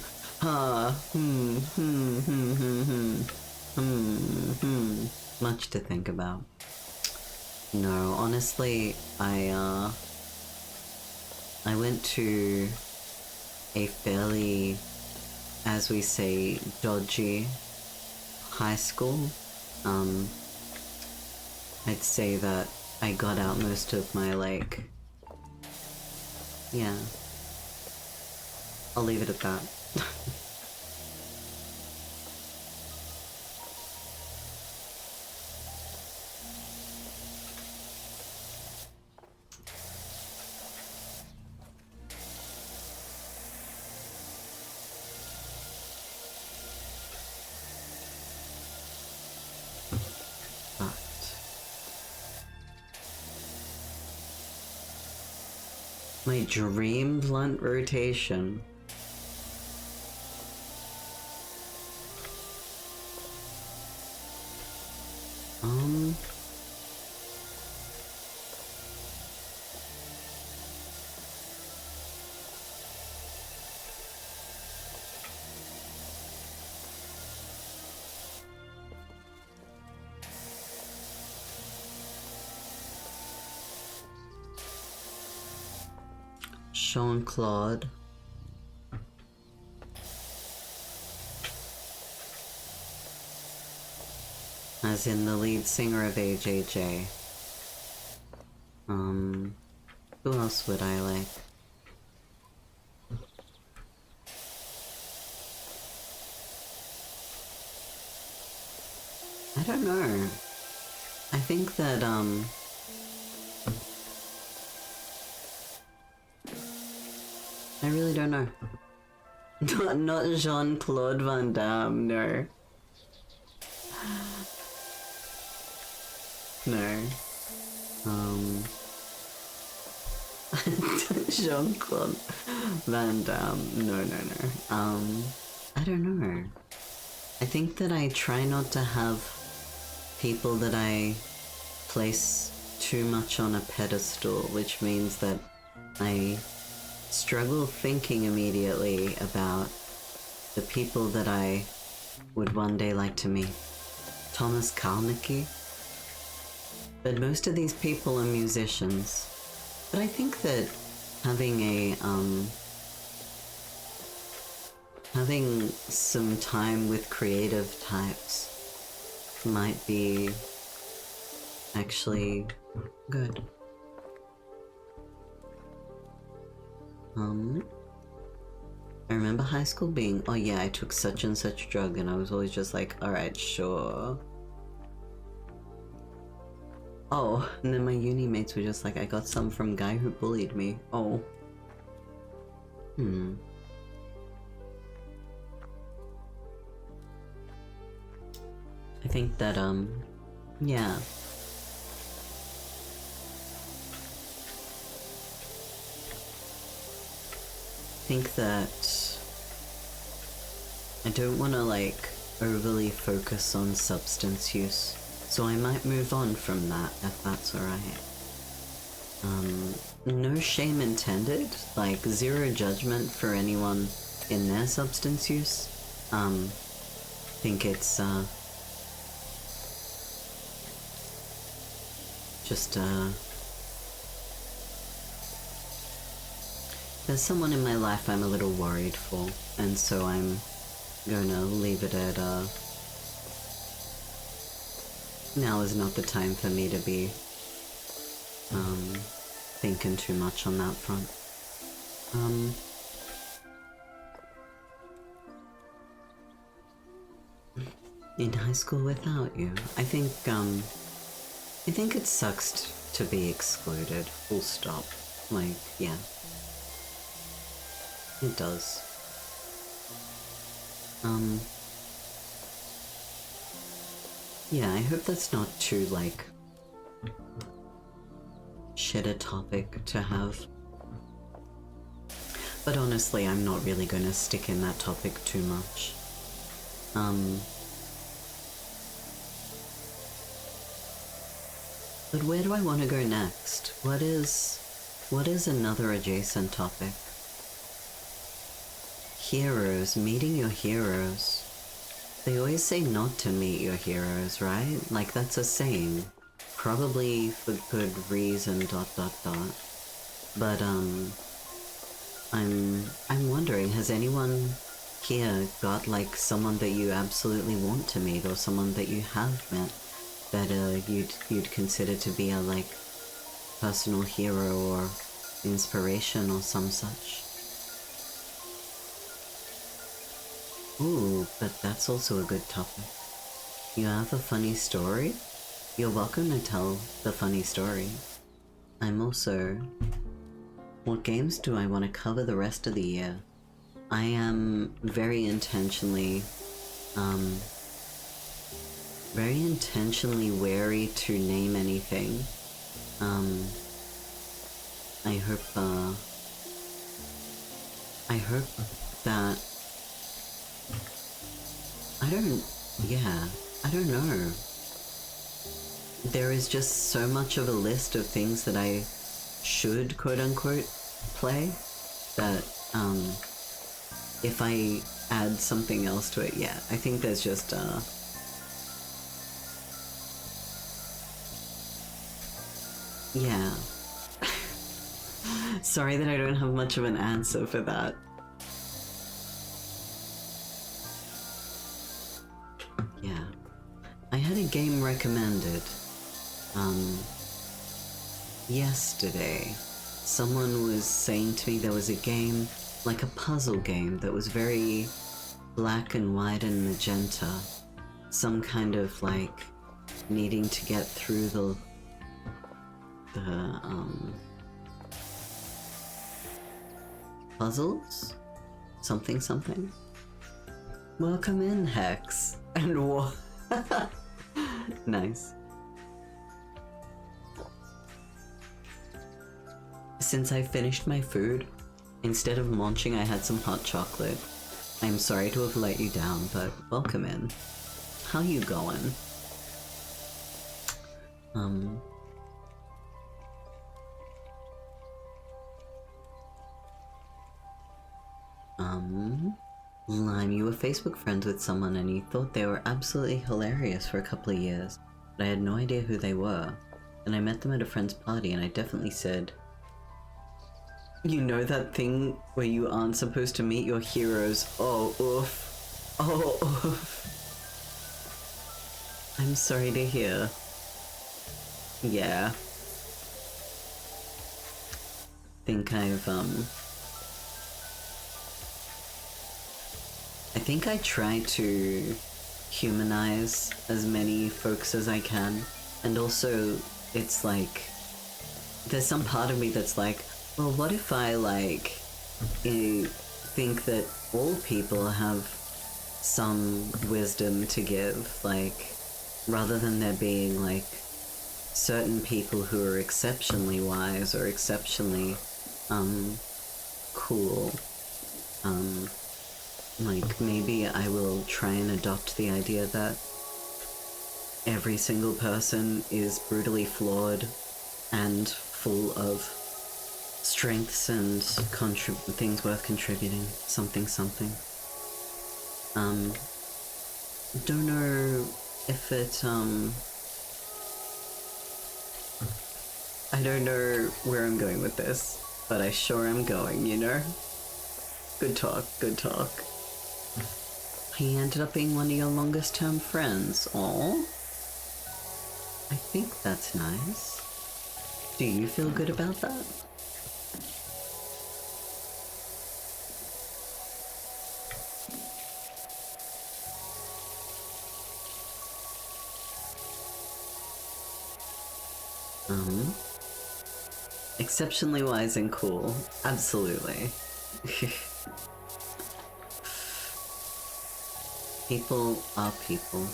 Much to think about. No, honestly, I went to a fairly, as we say, dodgy high school. I'd say that I got out most of my, like, yeah. I'll leave it at that. My dream blunt rotation. Jean-Claude. As in the lead singer of AJJ. Who else would I like? I don't know. I think that, I really don't know. Not Jean-Claude Van Damme, no. No. Jean-Claude Van Damme, no. I don't know. I think that I try not to have people that I place too much on a pedestal, which means that I struggle thinking immediately about the people that I would one day like to meet. Thomas Kalnicki. But most of these people are musicians. But I think that having having some time with creative types might be actually good. I remember high school being, oh yeah, I took such and such drug, and I was always just like, alright, sure. Oh, and then my uni mates were just like, I got some from guy who bullied me. Oh. I think that, yeah. I think that I don't want to like overly focus on substance use, so I might move on from that if that's alright. No shame intended, like zero judgment for anyone in their substance use. I think it's just there's someone in my life I'm a little worried for, and so I'm gonna leave it at now is not the time for me to be thinking too much on that front. In high school without you, I think it sucks to be excluded, full stop. Like, yeah. It does. Yeah, I hope that's not too, like, shit a topic to have. But honestly, I'm not really gonna stick in that topic too much. But where do I want to go next? What is another adjacent topic? Heroes, meeting your heroes. They always say not to meet your heroes, right? Like, that's a saying. Probably for good reason, ... But, I'm wondering, has anyone here got, like, someone that you absolutely want to meet, or someone that you have met that, you'd consider to be a, like, personal hero or inspiration or some such? Ooh, but that's also a good topic. You have a funny story? You're welcome to tell the funny story. I'm also... What games do I want to cover the rest of the year? I am very intentionally wary to name anything. I hope that I don't know. There is just so much of a list of things that I should, quote-unquote, play, that, if I add something else to it, yeah, I think there's just, yeah. Sorry that I don't have much of an answer for that. Yeah. I had a game recommended, yesterday. Someone was saying to me there was a game, like a puzzle game, that was very black and white and magenta. Some kind of, like, needing to get through the puzzles? Something. Welcome in, Hex. And what? Nice. Since I finished my food, instead of munching, I had some hot chocolate. I'm sorry to have let you down, but welcome in. How you going? Lime, you were Facebook friends with someone and you thought they were absolutely hilarious for a couple of years, but I had no idea who they were. And I met them at a friend's party and I definitely said, you know that thing where you aren't supposed to meet your heroes? Oh, oof. Oh, oof. I'm sorry to hear. Yeah. I think I try to humanize as many folks as I can. And also, it's like, there's some part of me that's like, well, what if I, like, think that all people have some wisdom to give, like, rather than there being, like, certain people who are exceptionally wise or exceptionally, cool. Like, maybe I will try and adopt the idea that every single person is brutally flawed and full of strengths and things worth contributing. Something. Don't know if it, I don't know where I'm going with this, but I sure am going, you know? Good talk. He ended up being one of your longest term friends. Aw. I think that's nice. Do you feel good about that? Exceptionally wise and cool. Absolutely. People are people.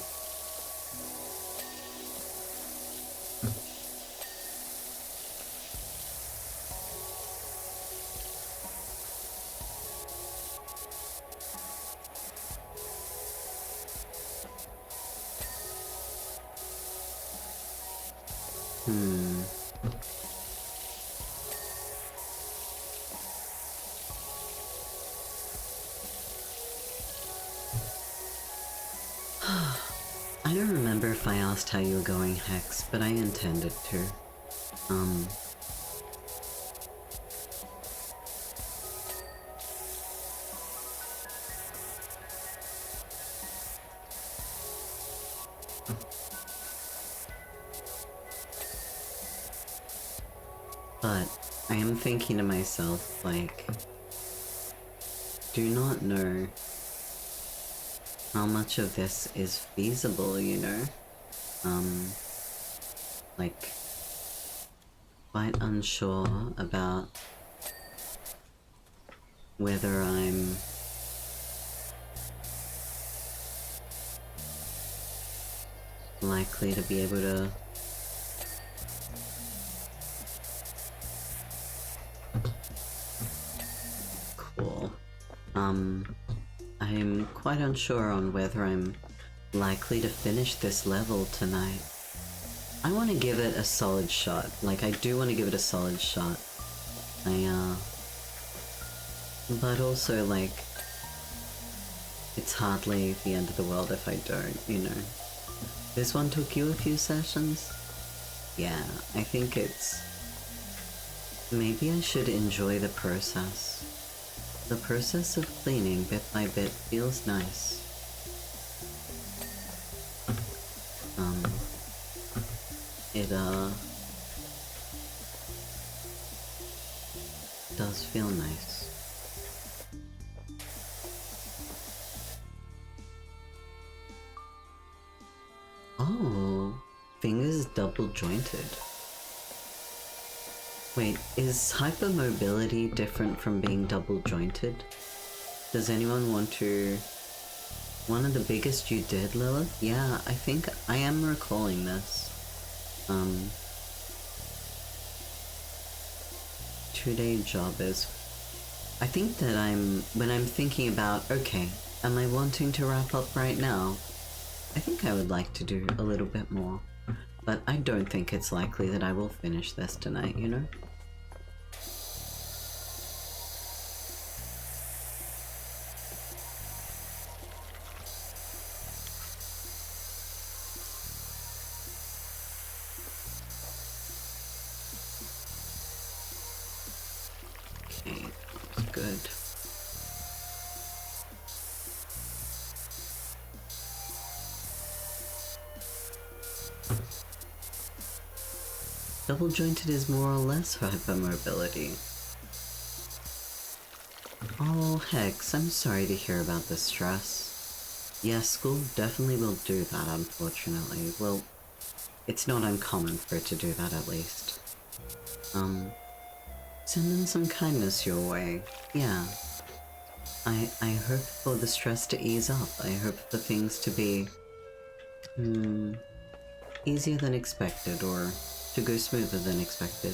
I don't remember if I asked how you were going, Hex, but I intended to. But I am thinking to myself, like, do not know how much of this is feasible, you know? Like, quite unsure about whether I'm likely to be able to cool. I'm quite unsure on whether I'm likely to finish this level tonight. I want to give it a solid shot. Like, I do want to give it a solid shot. But also, like, it's hardly the end of the world if I don't, you know. This one took you a few sessions? Yeah, I think it's... Maybe I should enjoy the process. The process of cleaning bit by bit feels nice. It, does feel nice. Oh, double jointed. Wait, is hypermobility different from being double jointed? Does anyone want to... One of the biggest you did, Lilith? Yeah, I think I am recalling this. 2-day job is... I think that when I'm thinking about, okay, am I wanting to wrap up right now? I think I would like to do a little bit more. But I don't think it's likely that I will finish this tonight, you know? Okay, that's good. Double jointed is more or less hypermobility. Oh, Hex, I'm sorry to hear about this stress. Yes, school definitely will do that, unfortunately. Well, it's not uncommon for it to do that, at least. Send in some kindness your way. Yeah. I hope for the stress to ease up. I hope for things to be... easier than expected, or to go smoother than expected.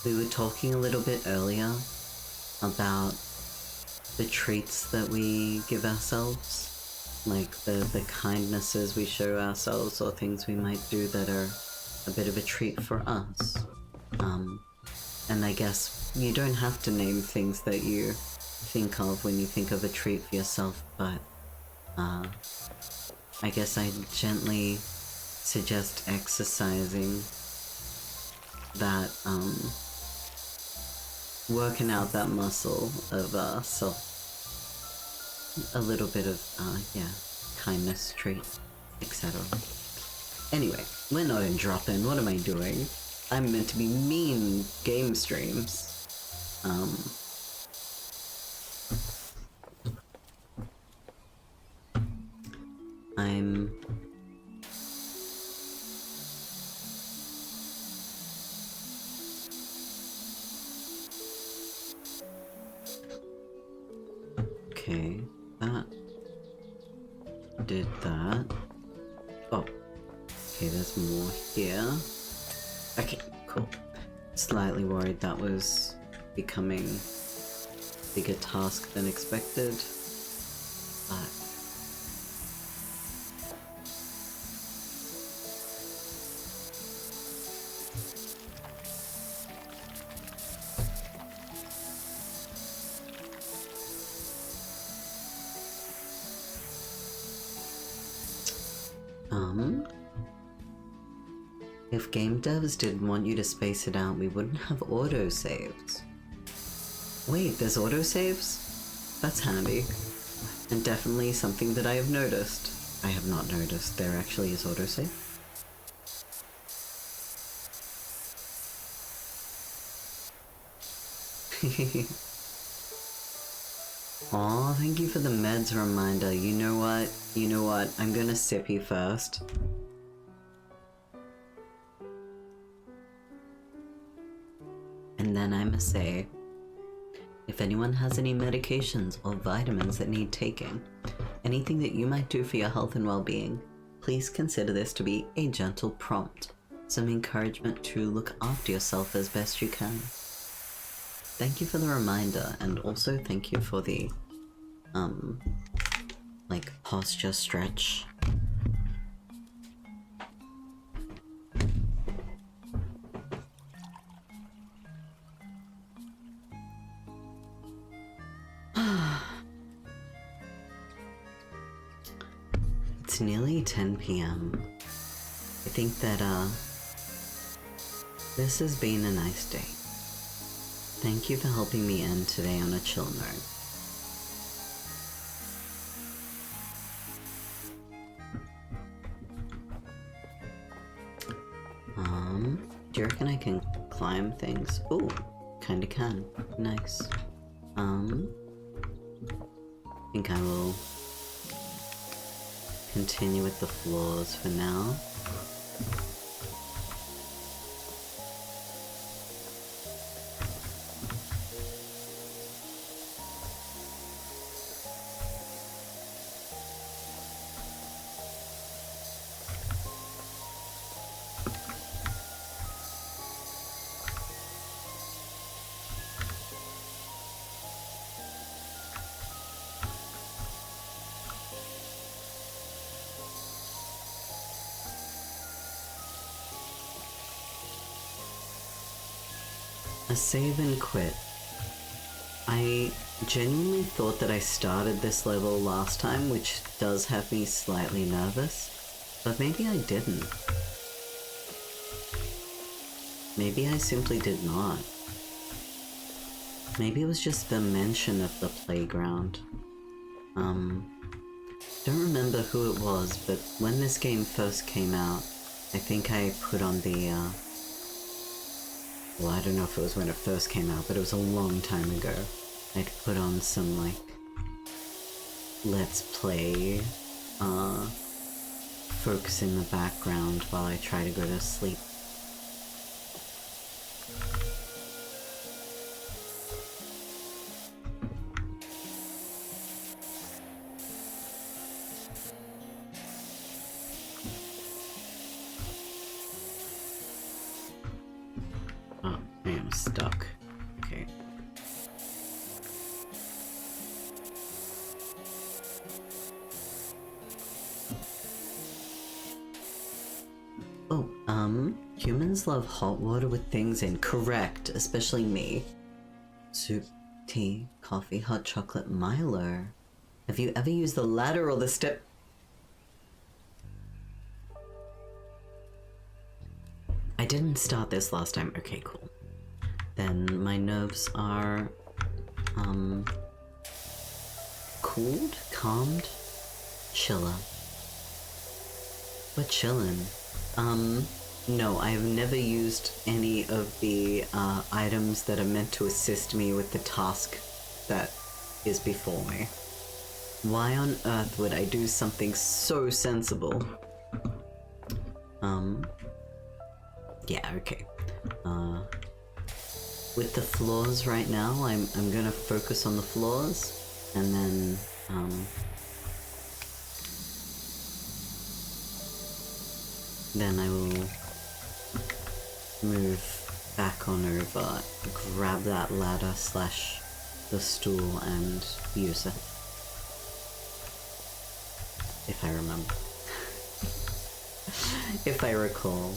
We were talking a little bit earlier about the treats that we give ourselves. Like the kindnesses we show ourselves, or things we might do that are a bit of a treat for us. And I guess you don't have to name things that you think of when you think of a treat for yourself, but I guess I gently suggest exercising that, working out that muscle of a little bit of, yeah, kindness, treat, etc. Anyway, we're not in drop-in, what am I doing? I'm meant to be mean game streams. I'm... Okay, that did that. Oh, okay, there's more here. Okay, cool. Slightly worried that was becoming a bigger task than expected, but... If game devs didn't want you to space it out, we wouldn't have autosaves. Wait, there's autosaves? That's handy. And definitely something that I have noticed. I have not noticed there actually is autosave. Aw, thank you for the meds reminder. You know what? You know what? I'm gonna sippy first. And then I'ma say, if anyone has any medications or vitamins that need taking, anything that you might do for your health and well-being, please consider this to be a gentle prompt, some encouragement to look after yourself as best you can. Thank you for the reminder, and also thank you for the, like, posture stretch. It's nearly 10 p.m. I think that, this has been a nice day. Thank you for helping me end today on a chill note. Do you reckon I can climb things? Ooh, kinda can. Nice. think I will continue with the floors for now. A save and quit. I genuinely thought that I started this level last time, which does have me slightly nervous, but maybe I didn't. Maybe I simply did not. Maybe it was just the mention of the playground. Don't remember who it was, but when this game first came out, I think I put on the, well, I don't know if it was when it first came out, but it was a long time ago. I'd put on some, like, let's play, folks in the background while I try to go to sleep. Oh, I am stuck. Okay. Oh, humans love hot water with things in. Correct, especially me. Soup, tea, coffee, hot chocolate, Milo. Have you ever used the ladder or the step? I didn't start this last time. Okay, cool. Then my nerves are, cooled, calmed, chiller. We're chillin'. No, I've never used any of the, items that are meant to assist me with the task that is before me. Why on earth would I do something so sensible? Yeah, okay. With the floors right now, I'm gonna focus on the floors, and then, then I will move back on over, grab that ladder slash the stool and use it. If I remember. If I recall.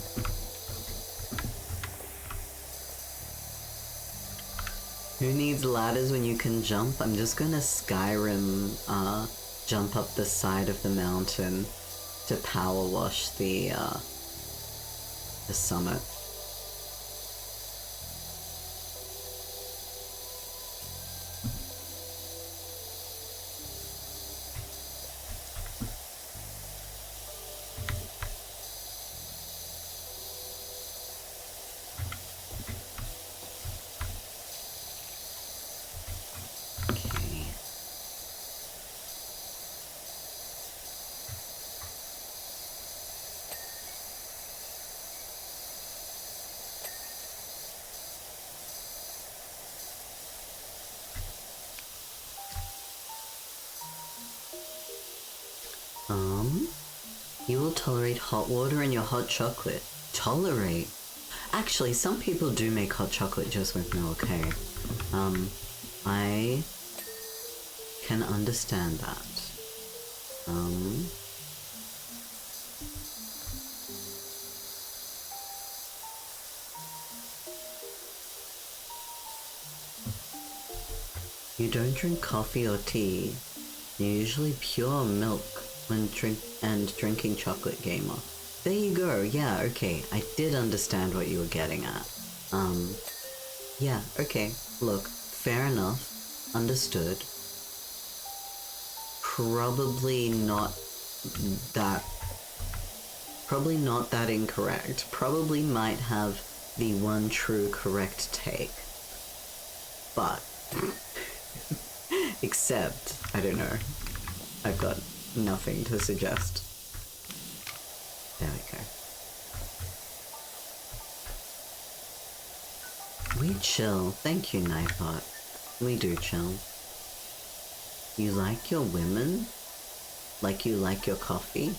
Who needs ladders when you can jump? I'm just gonna Skyrim, jump up the side of the mountain to power wash the summit. You will tolerate hot water in your hot chocolate. Tolerate? Actually, some people do make hot chocolate just with milk, hey. I can understand that. You don't drink coffee or tea. You're usually pure milk when drinking chocolate, gamer. There you go. Yeah, okay. I did understand what you were getting at. Yeah, okay. Look, fair enough. Understood. Probably not that incorrect. Probably might have the one true correct take. But Except, I don't know. I've got nothing to suggest. There we go. We chill. Thank you, Nightbot. We do chill. You like your women? Like you like your coffee?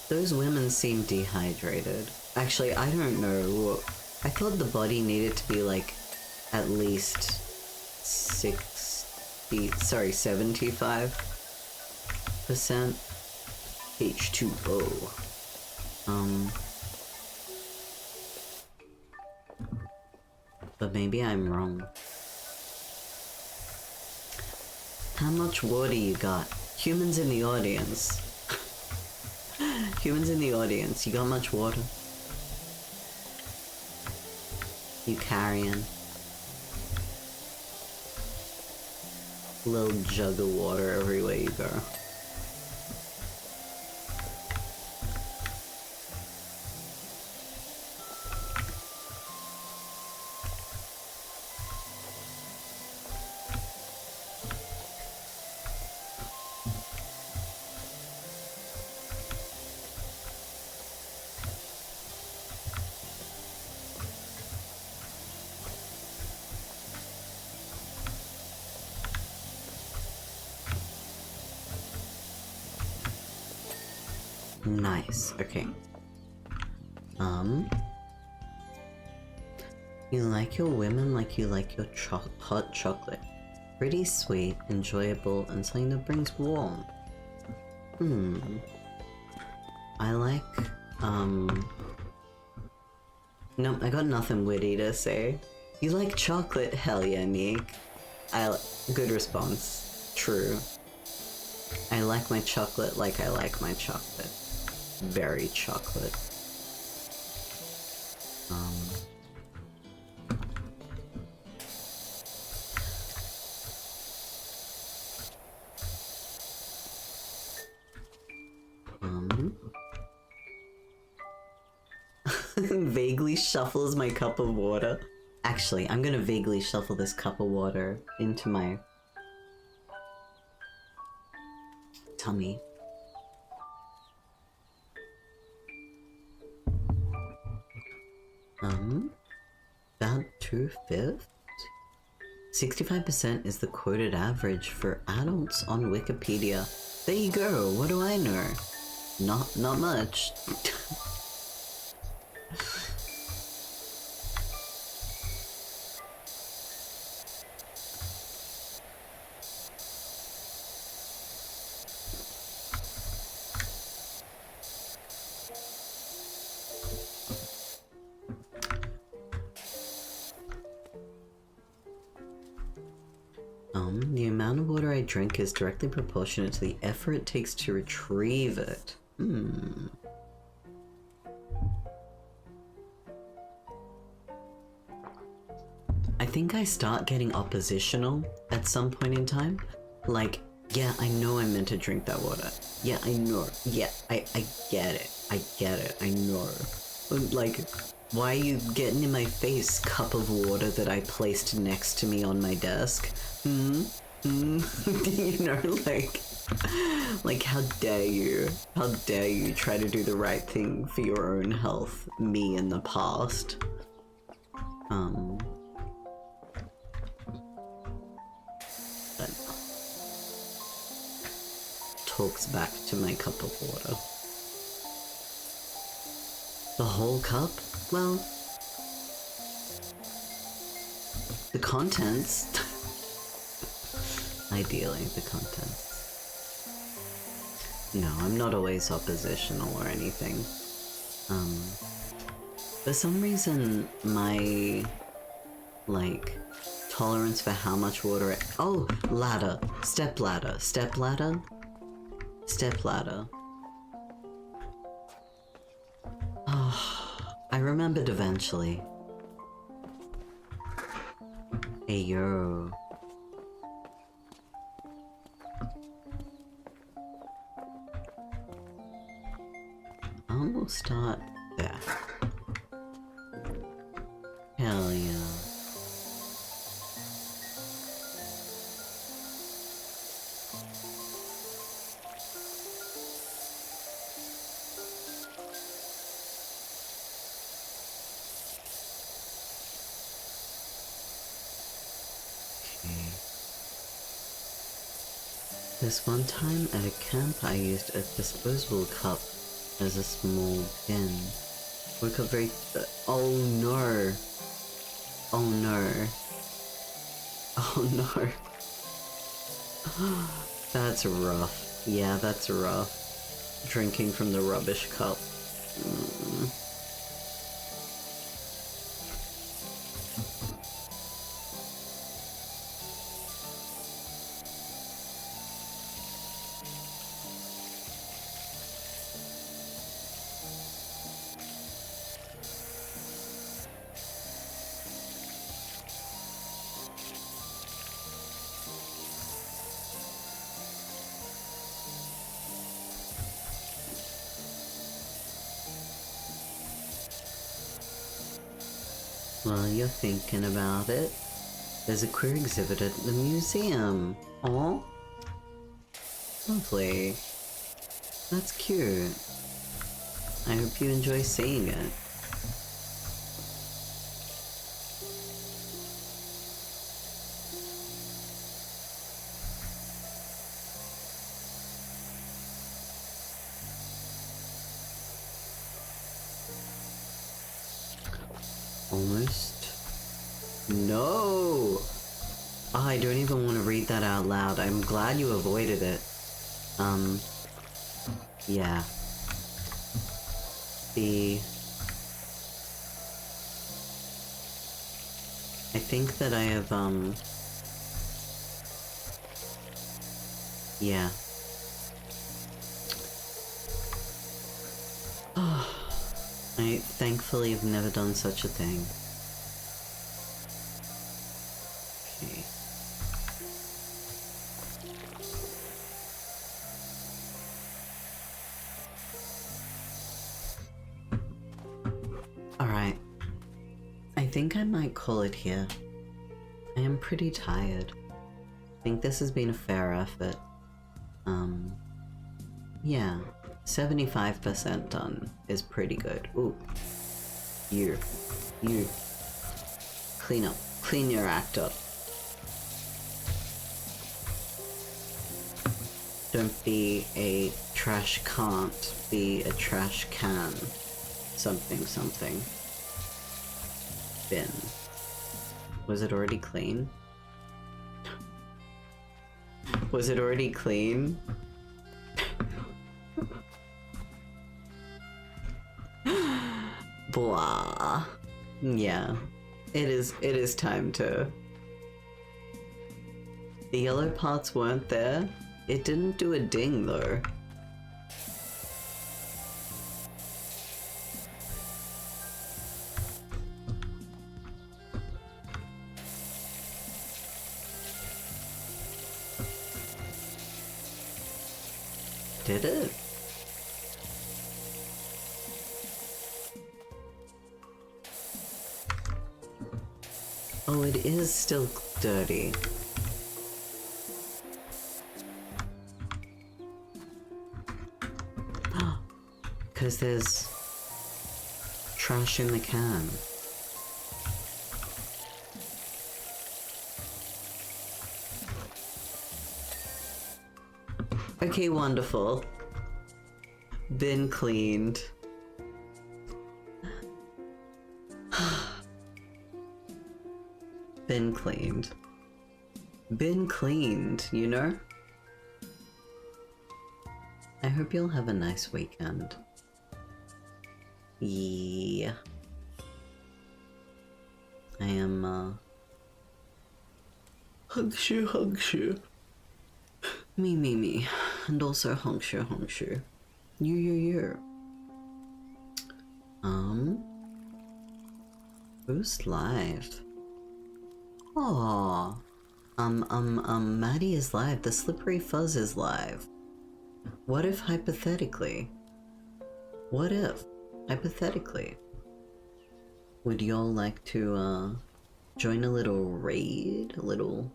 Those women seem dehydrated. Actually, I don't know. I thought the body needed to be like at least 75% H2O. But maybe I'm wrong. How much water you got? Humans in the audience. Humans in the audience, you got much water? You carrying? Little jug of water everywhere you go. Nice, okay. You like your women like you like your hot chocolate. Pretty sweet, enjoyable, and something that brings warmth. I like, nope, I got nothing witty to say. You like chocolate? Hell yeah, Nick. Good response. True. I like my chocolate like I like my chocolate. Very chocolate. Vaguely shuffles my cup of water. Actually, I'm gonna vaguely shuffle this cup of water into my tummy. About 2/5? 65% is the quoted average for adults on Wikipedia. There you go, what do I know? Not much. The amount of water I drink is directly proportionate to the effort it takes to retrieve it. I think I start getting oppositional at some point in time. Like, yeah, I know I'm meant to drink that water. Yeah, I know. Yeah, I get it. I get it. I know. Like, why are you getting in my face, cup of water that I placed next to me on my desk? You know, like how dare you? How dare you try to do the right thing for your own health, me in the past? But talks back to my cup of water. The whole cup? Well, the contents. Ideally, the contents. No, I'm not always oppositional or anything. For some reason, my, like, tolerance for how much water oh, ladder. Step ladder. Step ladder? Step ladder. Oh, I remembered eventually. Hey, yo. We'll start there. Hell yeah. This one time at a camp I used a disposable cup as a small bin. Woke up very... oh no! Oh no. Oh no. That's rough. Yeah, that's rough. Drinking from the rubbish cup. While you're thinking about it, there's a queer exhibit at the museum. Aw. Lovely. That's cute. I hope you enjoy seeing it. Almost. No! Oh, I don't even want to read that out loud. I'm glad you avoided it. Yeah. I think that I have, yeah. I thankfully have never done such a thing. Okay. Alright. I think I might call it here. I am pretty tired. I think this has been a fair effort. Yeah. 75% done is pretty good. Ooh. You. Clean up. Clean your act up. Don't be a trash can't, be a trash can. Something. Bin. Was it already clean? Was it already clean? Blah. Yeah. It is time to... The yellow parts weren't there. It didn't do a ding though. Did it? Oh, it is still dirty. Because there's trash in the can. Okay, wonderful. Bin cleaned. Bin cleaned. Bin cleaned, you know? I hope you'll have a nice weekend. Yeah. I am, Hungshu. Me. And also Hongshu. You. Who's live? Aww. Maddie is live. The Slippery Fuzz is live. What if hypothetically, would y'all like to, join a little raid? A little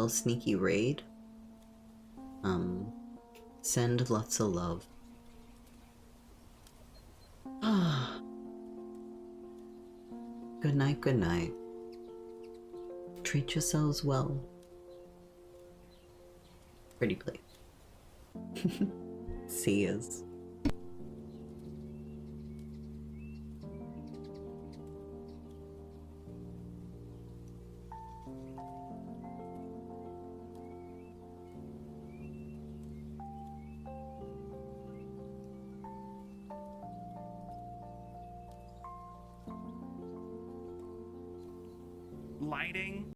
sneaky raid? Send lots of love. Good night. Treat yourselves well. Pretty please. See yous. Lighting